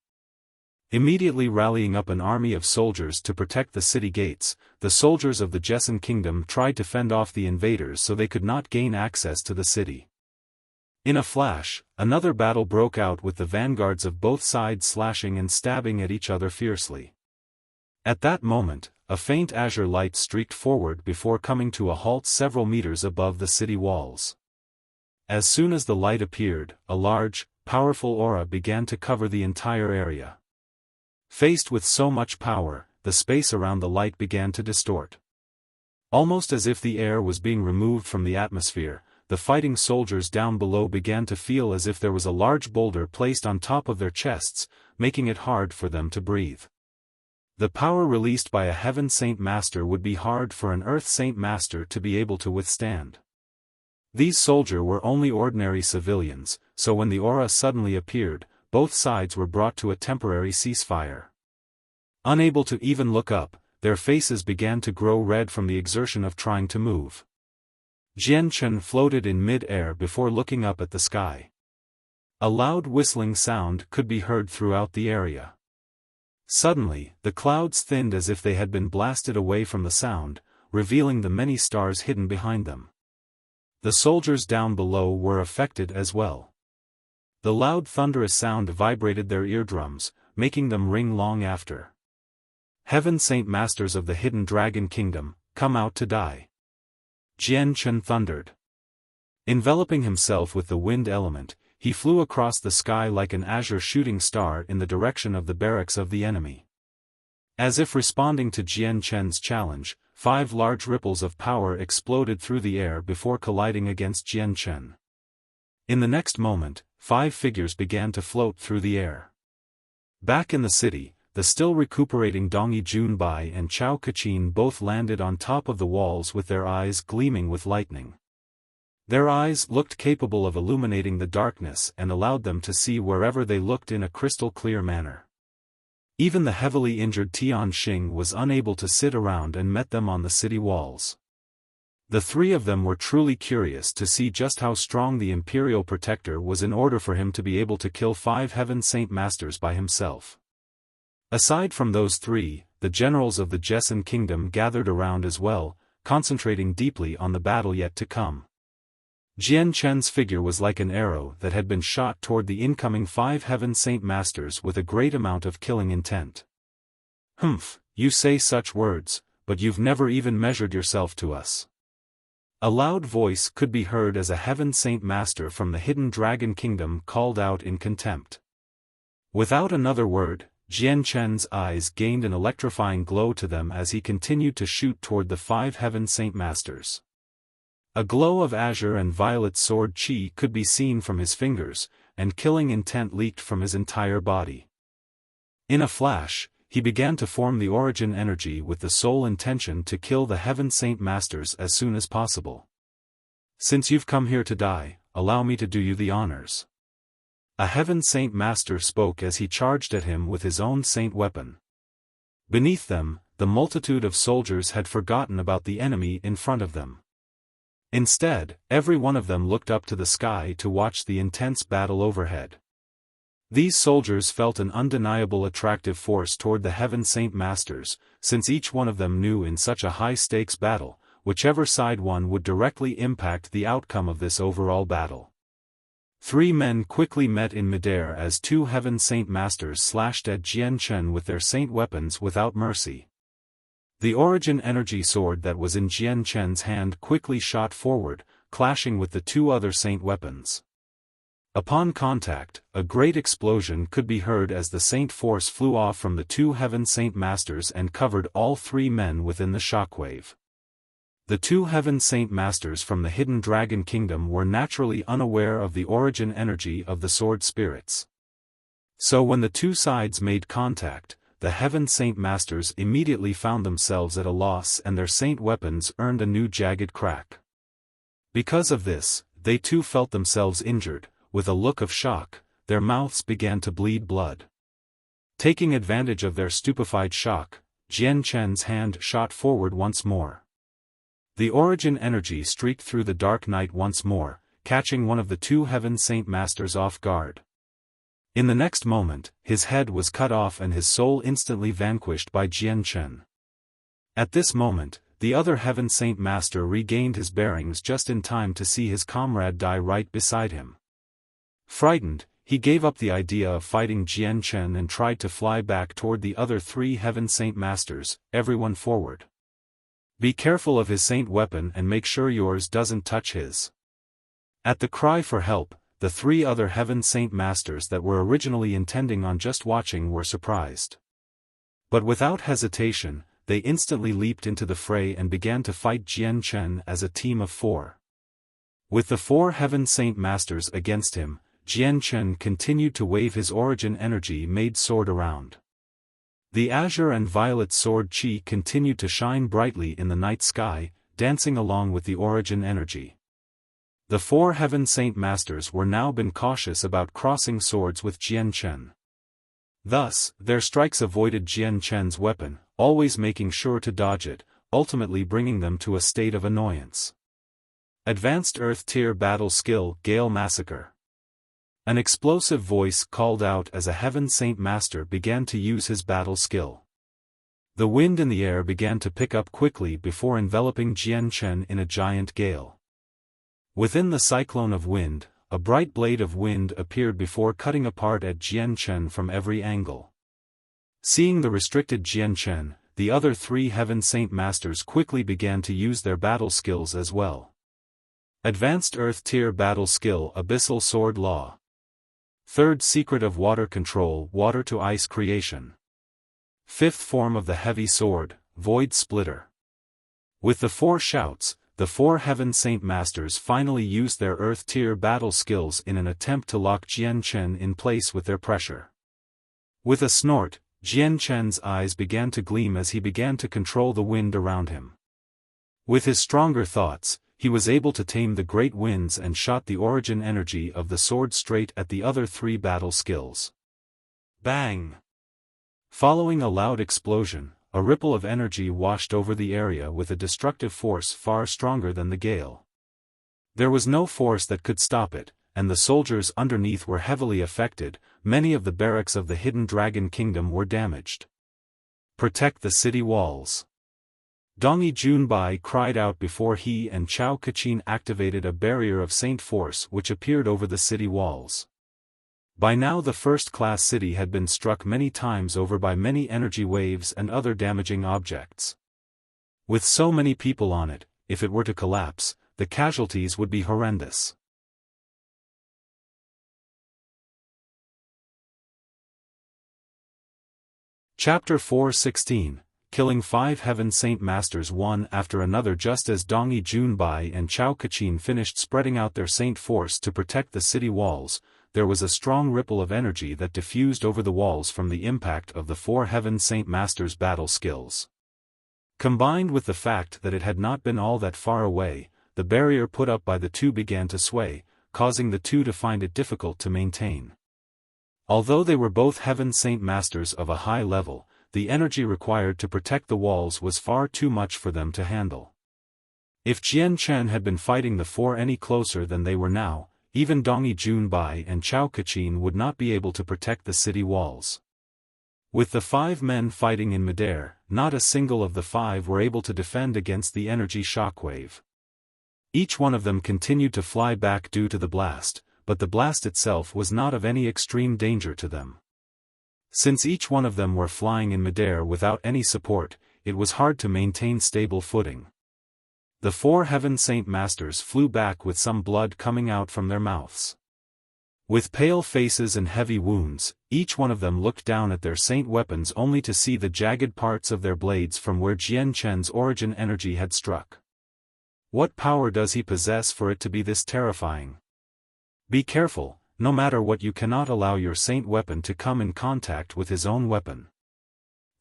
Immediately rallying up an army of soldiers to protect the city gates, the soldiers of the Jessan Kingdom tried to fend off the invaders so they could not gain access to the city. In a flash, another battle broke out with the vanguards of both sides slashing and stabbing at each other fiercely. At that moment, a faint azure light streaked forward before coming to a halt several meters above the city walls. As soon as the light appeared, a large, powerful aura began to cover the entire area. Faced with so much power, the space around the light began to distort. Almost as if the air was being removed from the atmosphere, the fighting soldiers down below began to feel as if there was a large boulder placed on top of their chests, making it hard for them to breathe. The power released by a Heaven Saint Master would be hard for an Earth Saint Master to be able to withstand. These soldiers were only ordinary civilians, so when the aura suddenly appeared, both sides were brought to a temporary ceasefire. Unable to even look up, their faces began to grow red from the exertion of trying to move. Jian Chen floated in mid-air before looking up at the sky. A loud whistling sound could be heard throughout the area. Suddenly, the clouds thinned as if they had been blasted away from the sound, revealing the many stars hidden behind them. The soldiers down below were affected as well. The loud thunderous sound vibrated their eardrums, making them ring long after. Heaven Saint Masters of the Hidden Dragon Kingdom, come out to die. Jian Chen thundered. Enveloping himself with the wind element, he flew across the sky like an azure shooting star in the direction of the barracks of the enemy. As if responding to Jian Chen's challenge, 5 large ripples of power exploded through the air before colliding against Jian Chen. In the next moment, 5 figures began to float through the air. Back in the city, the still recuperating Dongyi Junbai and Chao Kachin both landed on top of the walls with their eyes gleaming with lightning. Their eyes looked capable of illuminating the darkness and allowed them to see wherever they looked in a crystal-clear manner. Even the heavily injured Tian Xing was unable to sit around and met them on the city walls. The 3 of them were truly curious to see just how strong the Imperial Protector was in order for him to be able to kill 5 Heaven Saint Masters by himself. Aside from those 3, the generals of the Jessan Kingdom gathered around as well, concentrating deeply on the battle yet to come. Jian Chen's figure was like an arrow that had been shot toward the incoming 5 Heaven Saint Masters with a great amount of killing intent. "Humph, you say such words, but you've never even measured yourself to us." A loud voice could be heard as a Heaven Saint Master from the Hidden Dragon Kingdom called out in contempt. Without another word, Jian Chen's eyes gained an electrifying glow to them as he continued to shoot toward the 5 Heaven Saint Masters. A glow of azure and violet sword chi could be seen from his fingers, and killing intent leaked from his entire body. In a flash, he began to form the origin energy with the sole intention to kill the Heaven Saint Masters as soon as possible. "Since you've come here to die, allow me to do you the honors." A Heaven Saint Master spoke as he charged at him with his own saint weapon. Beneath them, the multitude of soldiers had forgotten about the enemy in front of them. Instead, every one of them looked up to the sky to watch the intense battle overhead. These soldiers felt an undeniable attractive force toward the Heaven Saint Masters, since each one of them knew in such a high-stakes battle, whichever side won would directly impact the outcome of this overall battle. 3 men quickly met in midair as 2 Heaven Saint Masters slashed at Jian Chen with their saint weapons without mercy. The origin energy sword that was in Jian Chen's hand quickly shot forward, clashing with the 2 other saint weapons. Upon contact, a great explosion could be heard as the saint force flew off from the 2 Heaven Saint Masters and covered all 3 men within the shockwave. The 2 Heaven Saint Masters from the Hidden Dragon Kingdom were naturally unaware of the origin energy of the sword spirits. So when the 2 sides made contact, the Heaven Saint Masters immediately found themselves at a loss and their saint weapons earned a new jagged crack. Because of this, they too felt themselves injured. With a look of shock, their mouths began to bleed blood. Taking advantage of their stupefied shock, Jian Chen's hand shot forward once more. The origin energy streaked through the dark night once more, catching one of the two Heaven Saint Masters off guard. In the next moment, his head was cut off and his soul instantly vanquished by Jian Chen. At this moment, the other Heaven Saint Master regained his bearings just in time to see his comrade die right beside him. Frightened, he gave up the idea of fighting Jian Chen and tried to fly back toward the other three Heaven Saint Masters. Everyone forward. Be careful of his saint weapon and make sure yours doesn't touch his. At the cry for help, the three other Heaven Saint Masters that were originally intending on just watching were surprised. But without hesitation, they instantly leaped into the fray and began to fight Jian Chen as a team of 4. With the 4 Heaven Saint Masters against him, Jian Chen continued to wave his origin energy-made sword around. The azure and violet sword chi continued to shine brightly in the night sky, dancing along with the origin energy. The 4 Heaven Saint Masters were now been cautious about crossing swords with Jian Chen. Thus, their strikes avoided Jian Chen's weapon, always making sure to dodge it, ultimately bringing them to a state of annoyance. Advanced Earth Tier Battle Skill Gale Massacre. An explosive voice called out as a Heaven Saint Master began to use his battle skill. The wind in the air began to pick up quickly before enveloping Jian Chen in a giant gale. Within the cyclone of wind, a bright blade of wind appeared before cutting apart at Jian Chen from every angle. Seeing the restricted Jian Chen, the other 3 Heaven Saint Masters quickly began to use their battle skills as well. Advanced Earth Tier Battle Skill Abyssal Sword Law. Third Secret of Water Control Water to Ice Creation. Fifth Form of the Heavy Sword, Void Splitter. With the 4 shouts, the 4 Heaven Saint Masters finally used their Earth Tier battle skills in an attempt to lock Jian Chen in place with their pressure. With a snort, Jian Chen's eyes began to gleam as he began to control the wind around him. With his stronger thoughts, he was able to tame the great winds and shot the origin energy of the sword straight at the other 3 battle skills. Bang! Following a loud explosion, a ripple of energy washed over the area with a destructive force far stronger than the gale. There was no force that could stop it, and the soldiers underneath were heavily affected. Many of the barracks of the Hidden Dragon Kingdom were damaged. Protect the city walls. Dongyi Junbai cried out before he and Chao Kachin activated a barrier of saint force which appeared over the city walls. By now the first-class city had been struck many times over by many energy waves and other damaging objects. With so many people on it, if it were to collapse, the casualties would be horrendous. Chapter 4:16 Killing 5 Heaven Saint Masters one after another. Just as Dongyi Junbai and Chao Kachin finished spreading out their saint force to protect the city walls, there was a strong ripple of energy that diffused over the walls from the impact of the 4 Heaven Saint Masters' battle skills. Combined with the fact that it had not been all that far away, the barrier put up by the 2 began to sway, causing the 2 to find it difficult to maintain. Although they were both Heaven Saint Masters of a high level, the energy required to protect the walls was far too much for them to handle. If Jian Chen had been fighting the 4 any closer than they were now, even Dongyi Junbai and Chao Kachin would not be able to protect the city walls. With the 5 men fighting in midair, not a single of the 5 were able to defend against the energy shockwave. Each one of them continued to fly back due to the blast, but the blast itself was not of any extreme danger to them. Since each one of them were flying in midair without any support, it was hard to maintain stable footing. The 4 Heaven Saint Masters flew back with some blood coming out from their mouths. With pale faces and heavy wounds, each one of them looked down at their saint weapons only to see the jagged parts of their blades from where Jian Chen's origin energy had struck. What power does he possess for it to be this terrifying? Be careful, no matter what, you cannot allow your saint weapon to come in contact with his own weapon.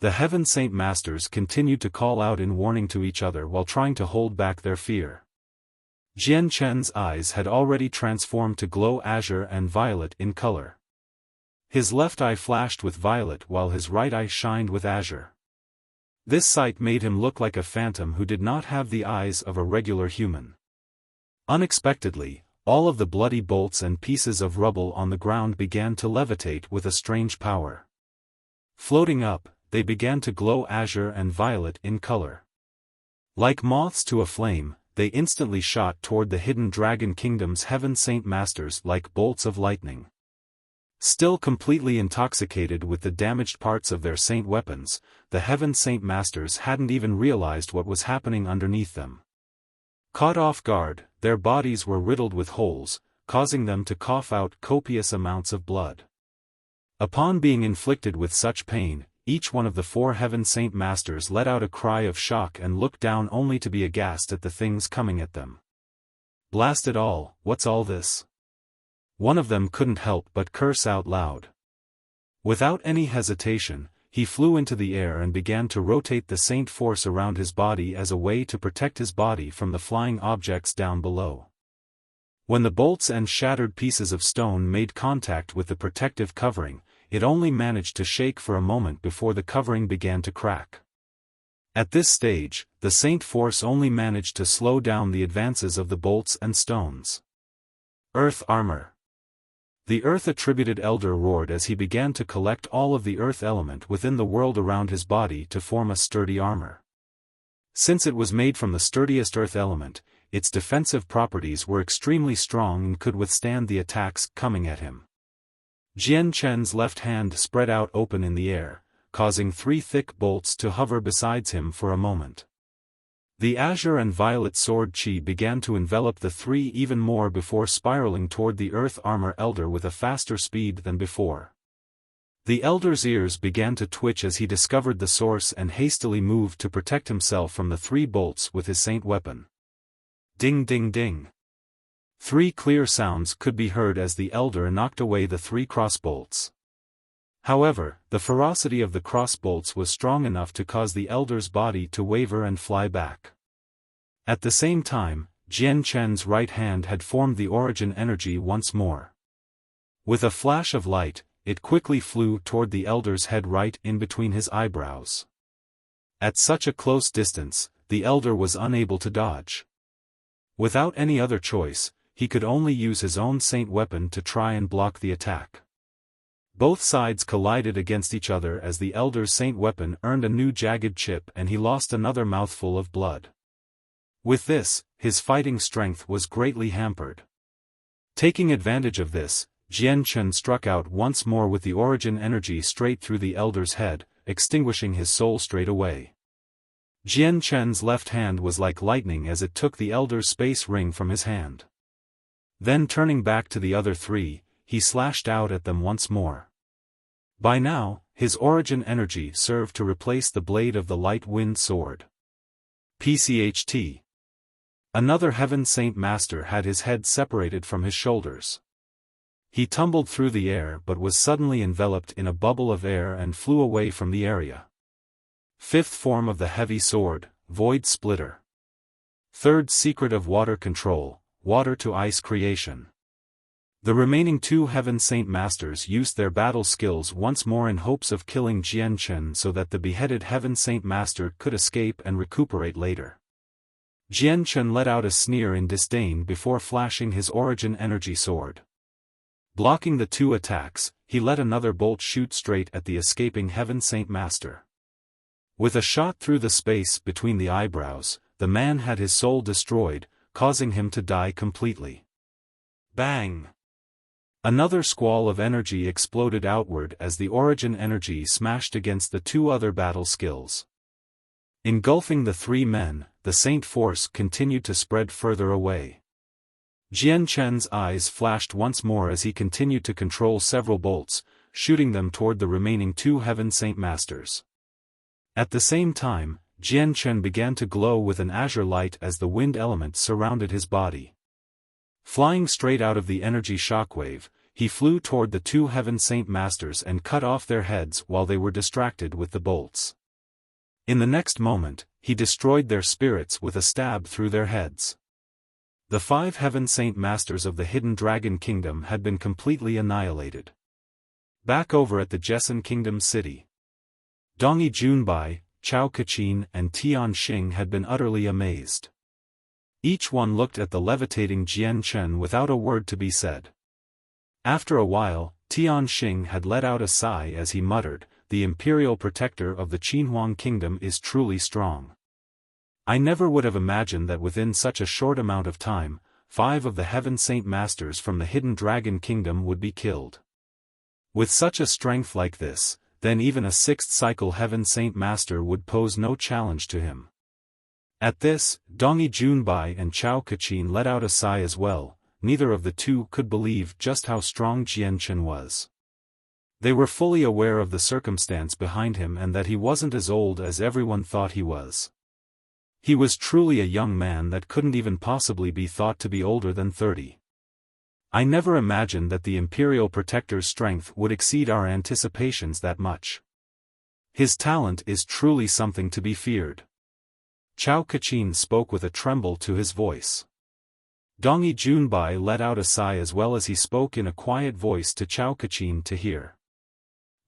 The Heaven Saint Masters continued to call out in warning to each other while trying to hold back their fear. Jian Chen's eyes had already transformed to glow azure and violet in color. His left eye flashed with violet while his right eye shined with azure. This sight made him look like a phantom who did not have the eyes of a regular human. Unexpectedly, all of the bloody bolts and pieces of rubble on the ground began to levitate with a strange power. Floating up, they began to glow azure and violet in color. Like moths to a flame, they instantly shot toward the hidden Dragon Kingdom's Heaven Saint Masters like bolts of lightning. Still completely intoxicated with the damaged parts of their saint weapons, the Heaven Saint Masters hadn't even realized what was happening underneath them. Caught off guard, their bodies were riddled with holes, causing them to cough out copious amounts of blood. Upon being inflicted with such pain, each one of the 4 Heaven Saint Masters let out a cry of shock and looked down only to be aghast at the things coming at them. Blast it all, what's all this? One of them couldn't help but curse out loud. Without any hesitation, he flew into the air and began to rotate the saint force around his body as a way to protect his body from the flying objects down below. When the bolts and shattered pieces of stone made contact with the protective covering, it only managed to shake for a moment before the covering began to crack. At this stage, the saint force only managed to slow down the advances of the bolts and stones. Earth armor. The earth-attributed elder roared as he began to collect all of the earth element within the world around his body to form a sturdy armor. Since it was made from the sturdiest earth element, its defensive properties were extremely strong and could withstand the attacks coming at him. Jian Chen's left hand spread out open in the air, causing 3 thick bolts to hover beside him for a moment. The azure and violet sword chi began to envelop the 3 even more before spiraling toward the earth armor elder with a faster speed than before. The elder's ears began to twitch as he discovered the source and hastily moved to protect himself from the 3 bolts with his saint weapon. Ding ding ding. 3 clear sounds could be heard as the elder knocked away the 3 crossbolts. However, the ferocity of the crossbolts was strong enough to cause the elder's body to waver and fly back. At the same time, Jian Chen's right hand had formed the origin energy once more. With a flash of light, it quickly flew toward the elder's head right in between his eyebrows. At such a close distance, the elder was unable to dodge. Without any other choice, he could only use his own saint weapon to try and block the attack. Both sides collided against each other as the elder's saint weapon earned a new jagged chip and he lost another mouthful of blood. With this, his fighting strength was greatly hampered. Taking advantage of this, Jian Chen struck out once more with the origin energy straight through the elder's head, extinguishing his soul straight away. Jian Chen's left hand was like lightning as it took the elder's space ring from his hand. Then turning back to the other 3, he slashed out at them once more. By now, his origin energy served to replace the blade of the light wind sword. PCHT. Another Heaven Saint Master had his head separated from his shoulders. He tumbled through the air but was suddenly enveloped in a bubble of air and flew away from the area. 5th form of the heavy sword, Void Splitter. 3rd secret of water control, water to ice creation. The remaining 2 Heaven Saint Masters used their battle skills once more in hopes of killing Jian Chen so that the beheaded Heaven Saint Master could escape and recuperate later. Jian Chen let out a sneer in disdain before flashing his origin energy sword. Blocking the 2 attacks, he let another bolt shoot straight at the escaping Heaven Saint Master. With a shot through the space between the eyebrows, the man had his soul destroyed, causing him to die completely. Bang! Another squall of energy exploded outward as the origin energy smashed against the 2 other battle skills. Engulfing the 3 men, the saint force continued to spread further away. Jian Chen's eyes flashed once more as he continued to control several bolts, shooting them toward the remaining 2 Heaven Saint Masters. At the same time, Jian Chen began to glow with an azure light as the wind element surrounded his body. Flying straight out of the energy shockwave, he flew toward the 2 Heaven Saint Masters and cut off their heads while they were distracted with the bolts. In the next moment, he destroyed their spirits with a stab through their heads. The 5 Heaven Saint Masters of the Hidden Dragon Kingdom had been completely annihilated. Back over at the Jessen Kingdom City. Dongyi Junbai, Chao Kachin and Tian Xing had been utterly amazed. Each one looked at the levitating Jian Chen without a word to be said. After a while, Tian Xing had let out a sigh as he muttered, "The imperial protector of the Qinhuang kingdom is truly strong. I never would have imagined that within such a short amount of time, 5 of the Heaven Saint Masters from the Hidden Dragon Kingdom would be killed. With such a strength like this, then even a 6th cycle Heaven Saint Master would pose no challenge to him." At this, Dongi Junbai and Chao Kachin let out a sigh as well. Neither of the two could believe just how strong Jian Chen was. They were fully aware of the circumstance behind him and that he wasn't as old as everyone thought he was. He was truly a young man that couldn't even possibly be thought to be older than 30. I never imagined that the Imperial Protector's strength would exceed our anticipations that much. His talent is truly something to be feared. Chao Kachin spoke with a tremble to his voice. Dongi Junbai let out a sigh as well as he spoke in a quiet voice to Chao Kachin to hear.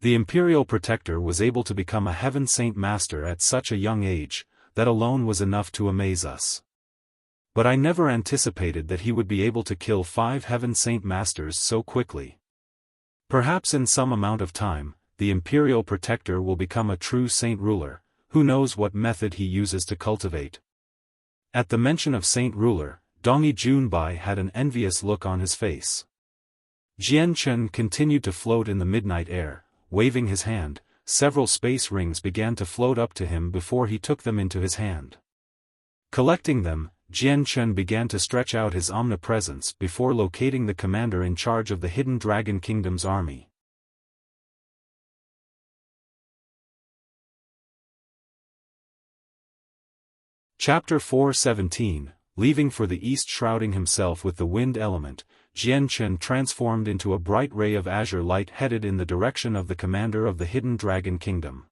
The Imperial Protector was able to become a Heaven Saint Master at such a young age, that alone was enough to amaze us. But I never anticipated that he would be able to kill 5 Heaven Saint Masters so quickly. Perhaps in some amount of time, the Imperial Protector will become a true Saint Ruler. Who knows what method he uses to cultivate. At the mention of Saint Ruler, Dongi Junbai had an envious look on his face. Jian Chen continued to float in the midnight air, waving his hand. Several space rings began to float up to him before he took them into his hand. Collecting them, Jian Chen began to stretch out his omnipresence before locating the commander in charge of the Hidden Dragon Kingdom's army. Chapter 4:17, Leaving for the east. Shrouding himself with the wind element, Jian Chen transformed into a bright ray of azure light headed in the direction of the commander of the Hidden Dragon Kingdom.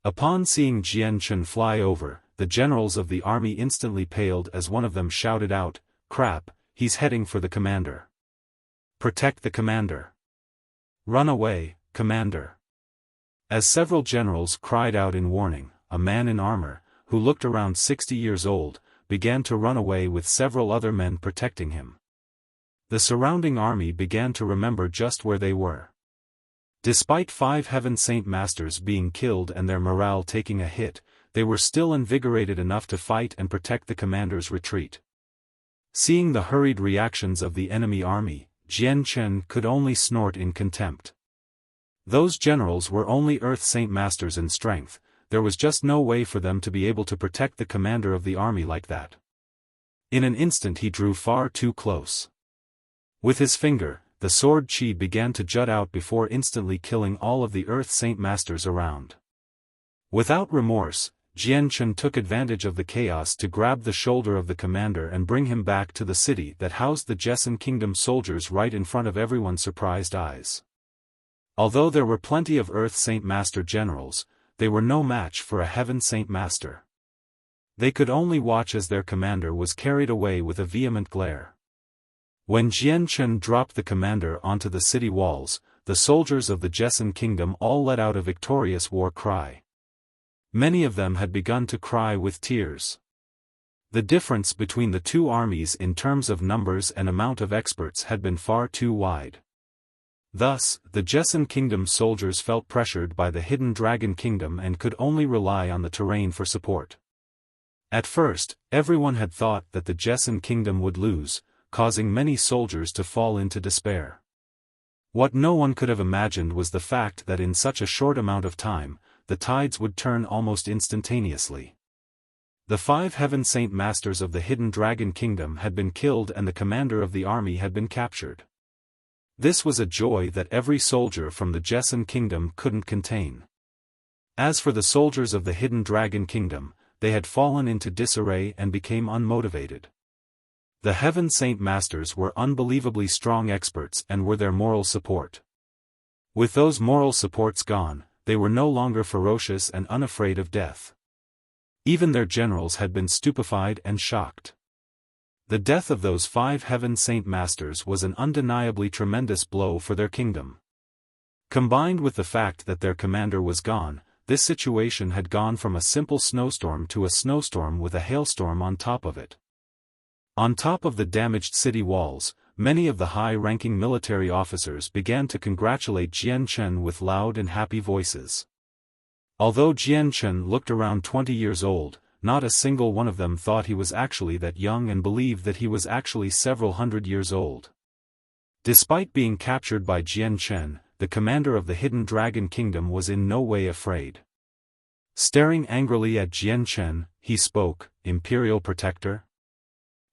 Upon seeing Jian Chen fly over, the generals of the army instantly paled as one of them shouted out, "Crap, he's heading for the commander. Protect the commander. Run away, commander." As several generals cried out in warning, a man in armor, who looked around 60 years old, began to run away with several other men protecting him. The surrounding army began to remember just where they were. Despite 5 Heaven Saint Masters being killed and their morale taking a hit, they were still invigorated enough to fight and protect the commander's retreat. Seeing the hurried reactions of the enemy army, Jian Chen could only snort in contempt. Those generals were only Earth Saint Masters in strength. There was just no way for them to be able to protect the commander of the army like that. In an instant he drew far too close. With his finger, the sword chi began to jut out before instantly killing all of the Earth Saint Masters around. Without remorse, Jian Chen took advantage of the chaos to grab the shoulder of the commander and bring him back to the city that housed the Jesson Kingdom soldiers right in front of everyone's surprised eyes. Although there were plenty of Earth Saint Master generals, they were no match for a Heaven Saint Master. They could only watch as their commander was carried away with a vehement glare. When Jian Chen dropped the commander onto the city walls, the soldiers of the Jesson Kingdom all let out a victorious war cry. Many of them had begun to cry with tears. The difference between the two armies in terms of numbers and amount of experts had been far too wide. Thus, the Jesson Kingdom soldiers felt pressured by the Hidden Dragon Kingdom and could only rely on the terrain for support. At first, everyone had thought that the Jesson Kingdom would lose, causing many soldiers to fall into despair. What no one could have imagined was the fact that in such a short amount of time, the tides would turn almost instantaneously. The 5 Heaven Saint Masters of the Hidden Dragon Kingdom had been killed and the commander of the army had been captured. This was a joy that every soldier from the Jesson Kingdom couldn't contain. As for the soldiers of the Hidden Dragon Kingdom, they had fallen into disarray and became unmotivated. The Heaven Saint Masters were unbelievably strong experts and were their moral support. With those moral supports gone, they were no longer ferocious and unafraid of death. Even their generals had been stupefied and shocked. The death of those 5 Heaven Saint Masters was an undeniably tremendous blow for their kingdom. Combined with the fact that their commander was gone, this situation had gone from a simple snowstorm to a snowstorm with a hailstorm on top of it. On top of the damaged city walls, many of the high-ranking military officers began to congratulate Jian Chen with loud and happy voices. Although Jian Chen looked around 20 years old, not a single one of them thought he was actually that young and believed that he was actually several hundred years old. Despite being captured by Jian Chen, the commander of the Hidden Dragon Kingdom was in no way afraid. Staring angrily at Jian Chen, he spoke, "Imperial Protector?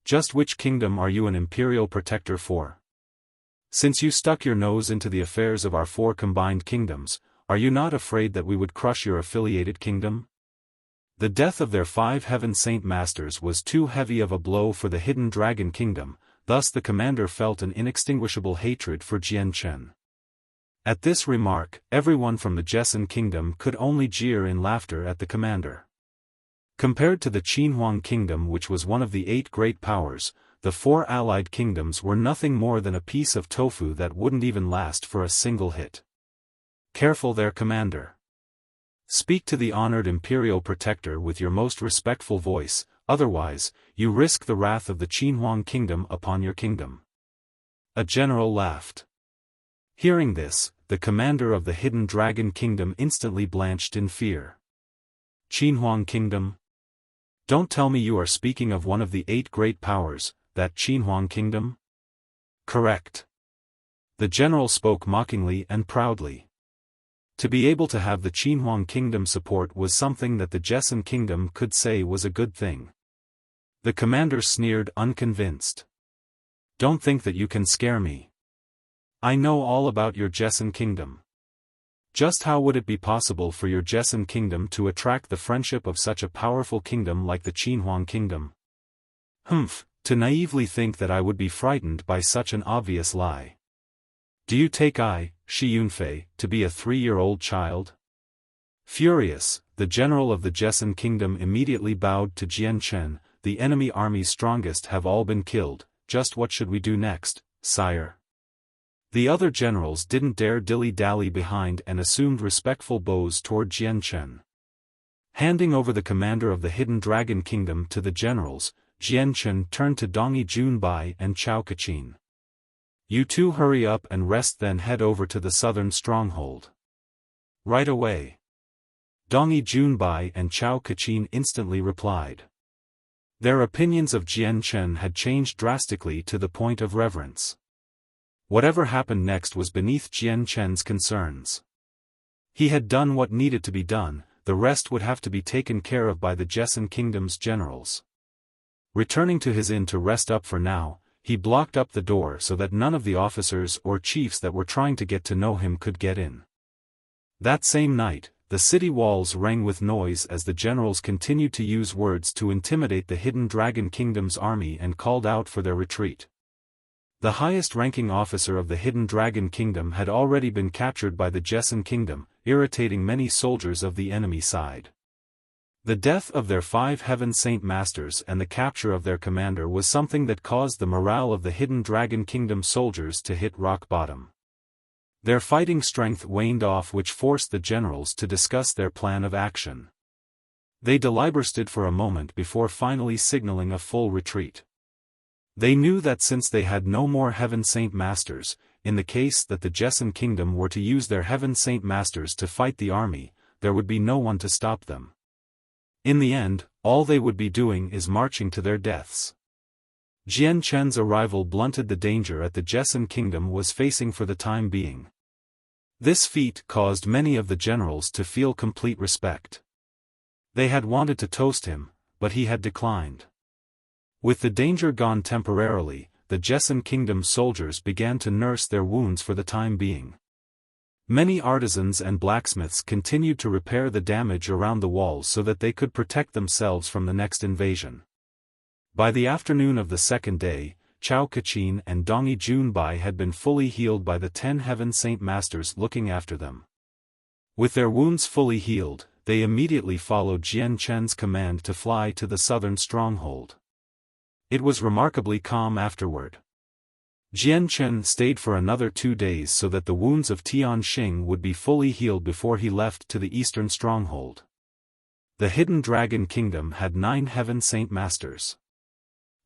Just which kingdom are you an Imperial Protector for? Since you stuck your nose into the affairs of our 4 combined kingdoms, are you not afraid that we would crush your affiliated kingdom?" The death of their 5 Heaven Saint Masters was too heavy of a blow for the Hidden Dragon Kingdom, thus the commander felt an inextinguishable hatred for Jian Chen. At this remark, everyone from the Jessan Kingdom could only jeer in laughter at the commander. Compared to the Qinhuang Kingdom, which was one of the 8 great powers, the 4 allied kingdoms were nothing more than a piece of tofu that wouldn't even last for a single hit. Careful there, commander. Speak to the honored Imperial Protector with your most respectful voice, otherwise, you risk the wrath of the Qinhuang Kingdom upon your kingdom. A general laughed. Hearing this, the commander of the Hidden Dragon Kingdom instantly blanched in fear. Qinhuang Kingdom? Don't tell me you are speaking of one of the 8 great powers, that Qinhuang Kingdom? Correct. The general spoke mockingly and proudly. To be able to have the Qinhuang Kingdom support was something that the Jessan Kingdom could say was a good thing. The commander sneered, unconvinced. Don't think that you can scare me. I know all about your Jessan Kingdom. Just how would it be possible for your Jessan Kingdom to attract the friendship of such a powerful kingdom like the Qinhuang Kingdom? To naively think that I would be frightened by such an obvious lie. Do you take Shi Yunfei, to be a 3-year-old child? Furious, the general of the Jessan Kingdom immediately bowed to Jian Chen. The enemy army's strongest have all been killed, just what should we do next, sire? The other generals didn't dare dilly-dally behind and assumed respectful bows toward Jian Chen. Handing over the commander of the Hidden Dragon Kingdom to the generals, Jian Chen turned to Dongyi Junbai and Chao Kaqin. You two hurry up and rest, then head over to the southern stronghold. Right away. Dongyi Junbai and Chao Kaqin instantly replied. Their opinions of Jian Chen had changed drastically to the point of reverence. Whatever happened next was beneath Jian Chen's concerns. He had done what needed to be done, the rest would have to be taken care of by the Jessan Kingdom's generals. Returning to his inn to rest up for now, he blocked up the door so that none of the officers or chiefs that were trying to get to know him could get in. That same night, the city walls rang with noise as the generals continued to use words to intimidate the Hidden Dragon Kingdom's army and called out for their retreat. The highest-ranking officer of the Hidden Dragon Kingdom had already been captured by the Jessan Kingdom, irritating many soldiers of the enemy side. The death of their 5 Heaven Saint Masters and the capture of their commander was something that caused the morale of the Hidden Dragon Kingdom soldiers to hit rock bottom. Their fighting strength waned off, which forced the generals to discuss their plan of action. They deliberated for a moment before finally signaling a full retreat. They knew that since they had no more Heaven Saint Masters, in the case that the Jessan Kingdom were to use their Heaven Saint Masters to fight the army, there would be no one to stop them. In the end, all they would be doing is marching to their deaths. Jian Chen's arrival blunted the danger that the Jessan Kingdom was facing for the time being. This feat caused many of the generals to feel complete respect. They had wanted to toast him, but he had declined. With the danger gone temporarily, the Jessan Kingdom soldiers began to nurse their wounds for the time being. Many artisans and blacksmiths continued to repair the damage around the walls so that they could protect themselves from the next invasion. By the afternoon of the second day, Chao Kaqin and Dongyi Junbai had been fully healed by the 10 Heaven Saint Masters looking after them. With their wounds fully healed, they immediately followed Jian Chen's command to fly to the southern stronghold. It was remarkably calm afterward. Jian Chen stayed for another 2 days so that the wounds of Tian Xing would be fully healed before he left to the eastern stronghold. The Hidden Dragon Kingdom had 9 Heaven Saint Masters.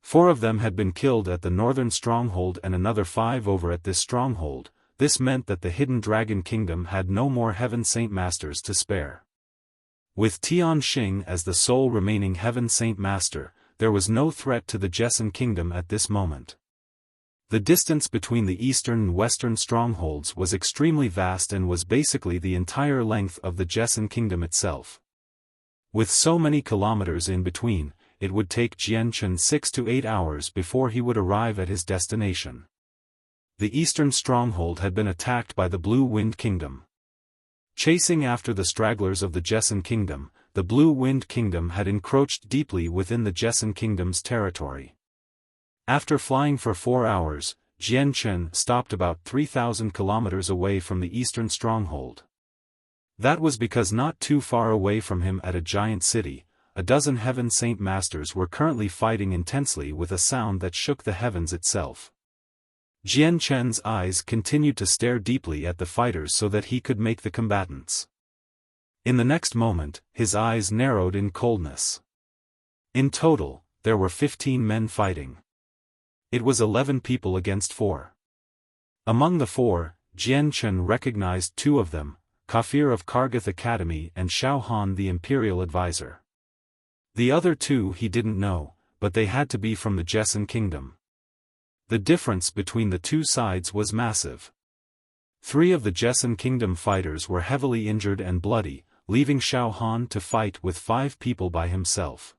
4 of them had been killed at the northern stronghold and another 5 over at this stronghold. This meant that the Hidden Dragon Kingdom had no more Heaven Saint Masters to spare. With Tian Xing as the sole remaining Heaven Saint Master, there was no threat to the Jessan Kingdom at this moment. The distance between the eastern and western strongholds was extremely vast and was basically the entire length of the Jessan Kingdom itself. With so many kilometers in between, it would take Jian Chen 6 to 8 hours before he would arrive at his destination. The eastern stronghold had been attacked by the Blue Wind Kingdom. Chasing after the stragglers of the Jessan Kingdom, the Blue Wind Kingdom had encroached deeply within the Jessan Kingdom's territory. After flying for 4 hours, Jian Chen stopped about 3,000 kilometers away from the eastern stronghold. That was because not too far away from him at a giant city, a dozen Heaven Saint Masters were currently fighting intensely with a sound that shook the heavens itself. Jian Chen's eyes continued to stare deeply at the fighters so that he could make the combatants. In the next moment, his eyes narrowed in coldness. In total, there were 15 men fighting. It was 11 people against 4. Among the 4, Jian Chen recognized 2 of them, Kafir of Kargath Academy and Xiaofan the Imperial Advisor. The other 2 he didn't know, but they had to be from the Jessan Kingdom. The difference between the 2 sides was massive. 3 of the Jessan Kingdom fighters were heavily injured and bloody, leaving Xiaofan to fight with 5 people by himself.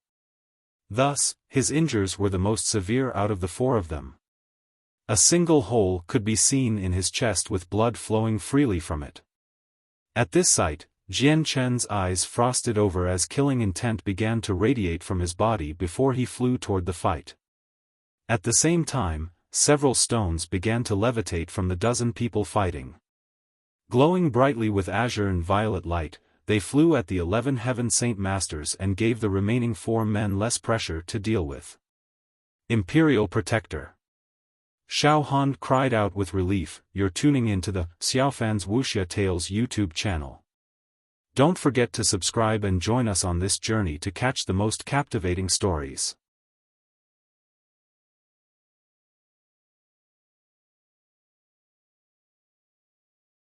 Thus, his injuries were the most severe out of the 4 of them. A single hole could be seen in his chest with blood flowing freely from it. At this sight, Jian Chen's eyes frosted over as killing intent began to radiate from his body before he flew toward the fight. At the same time, several stones began to levitate from the dozen people fighting. Glowing brightly with azure and violet light, they flew at the 11 Heaven Saint Masters and gave the remaining 4 men less pressure to deal with. Imperial Protector. Xiaofan cried out with relief. You're tuning into the Xiaofan's Wuxia Tales YouTube channel. Don't forget to subscribe and join us on this journey to catch the most captivating stories.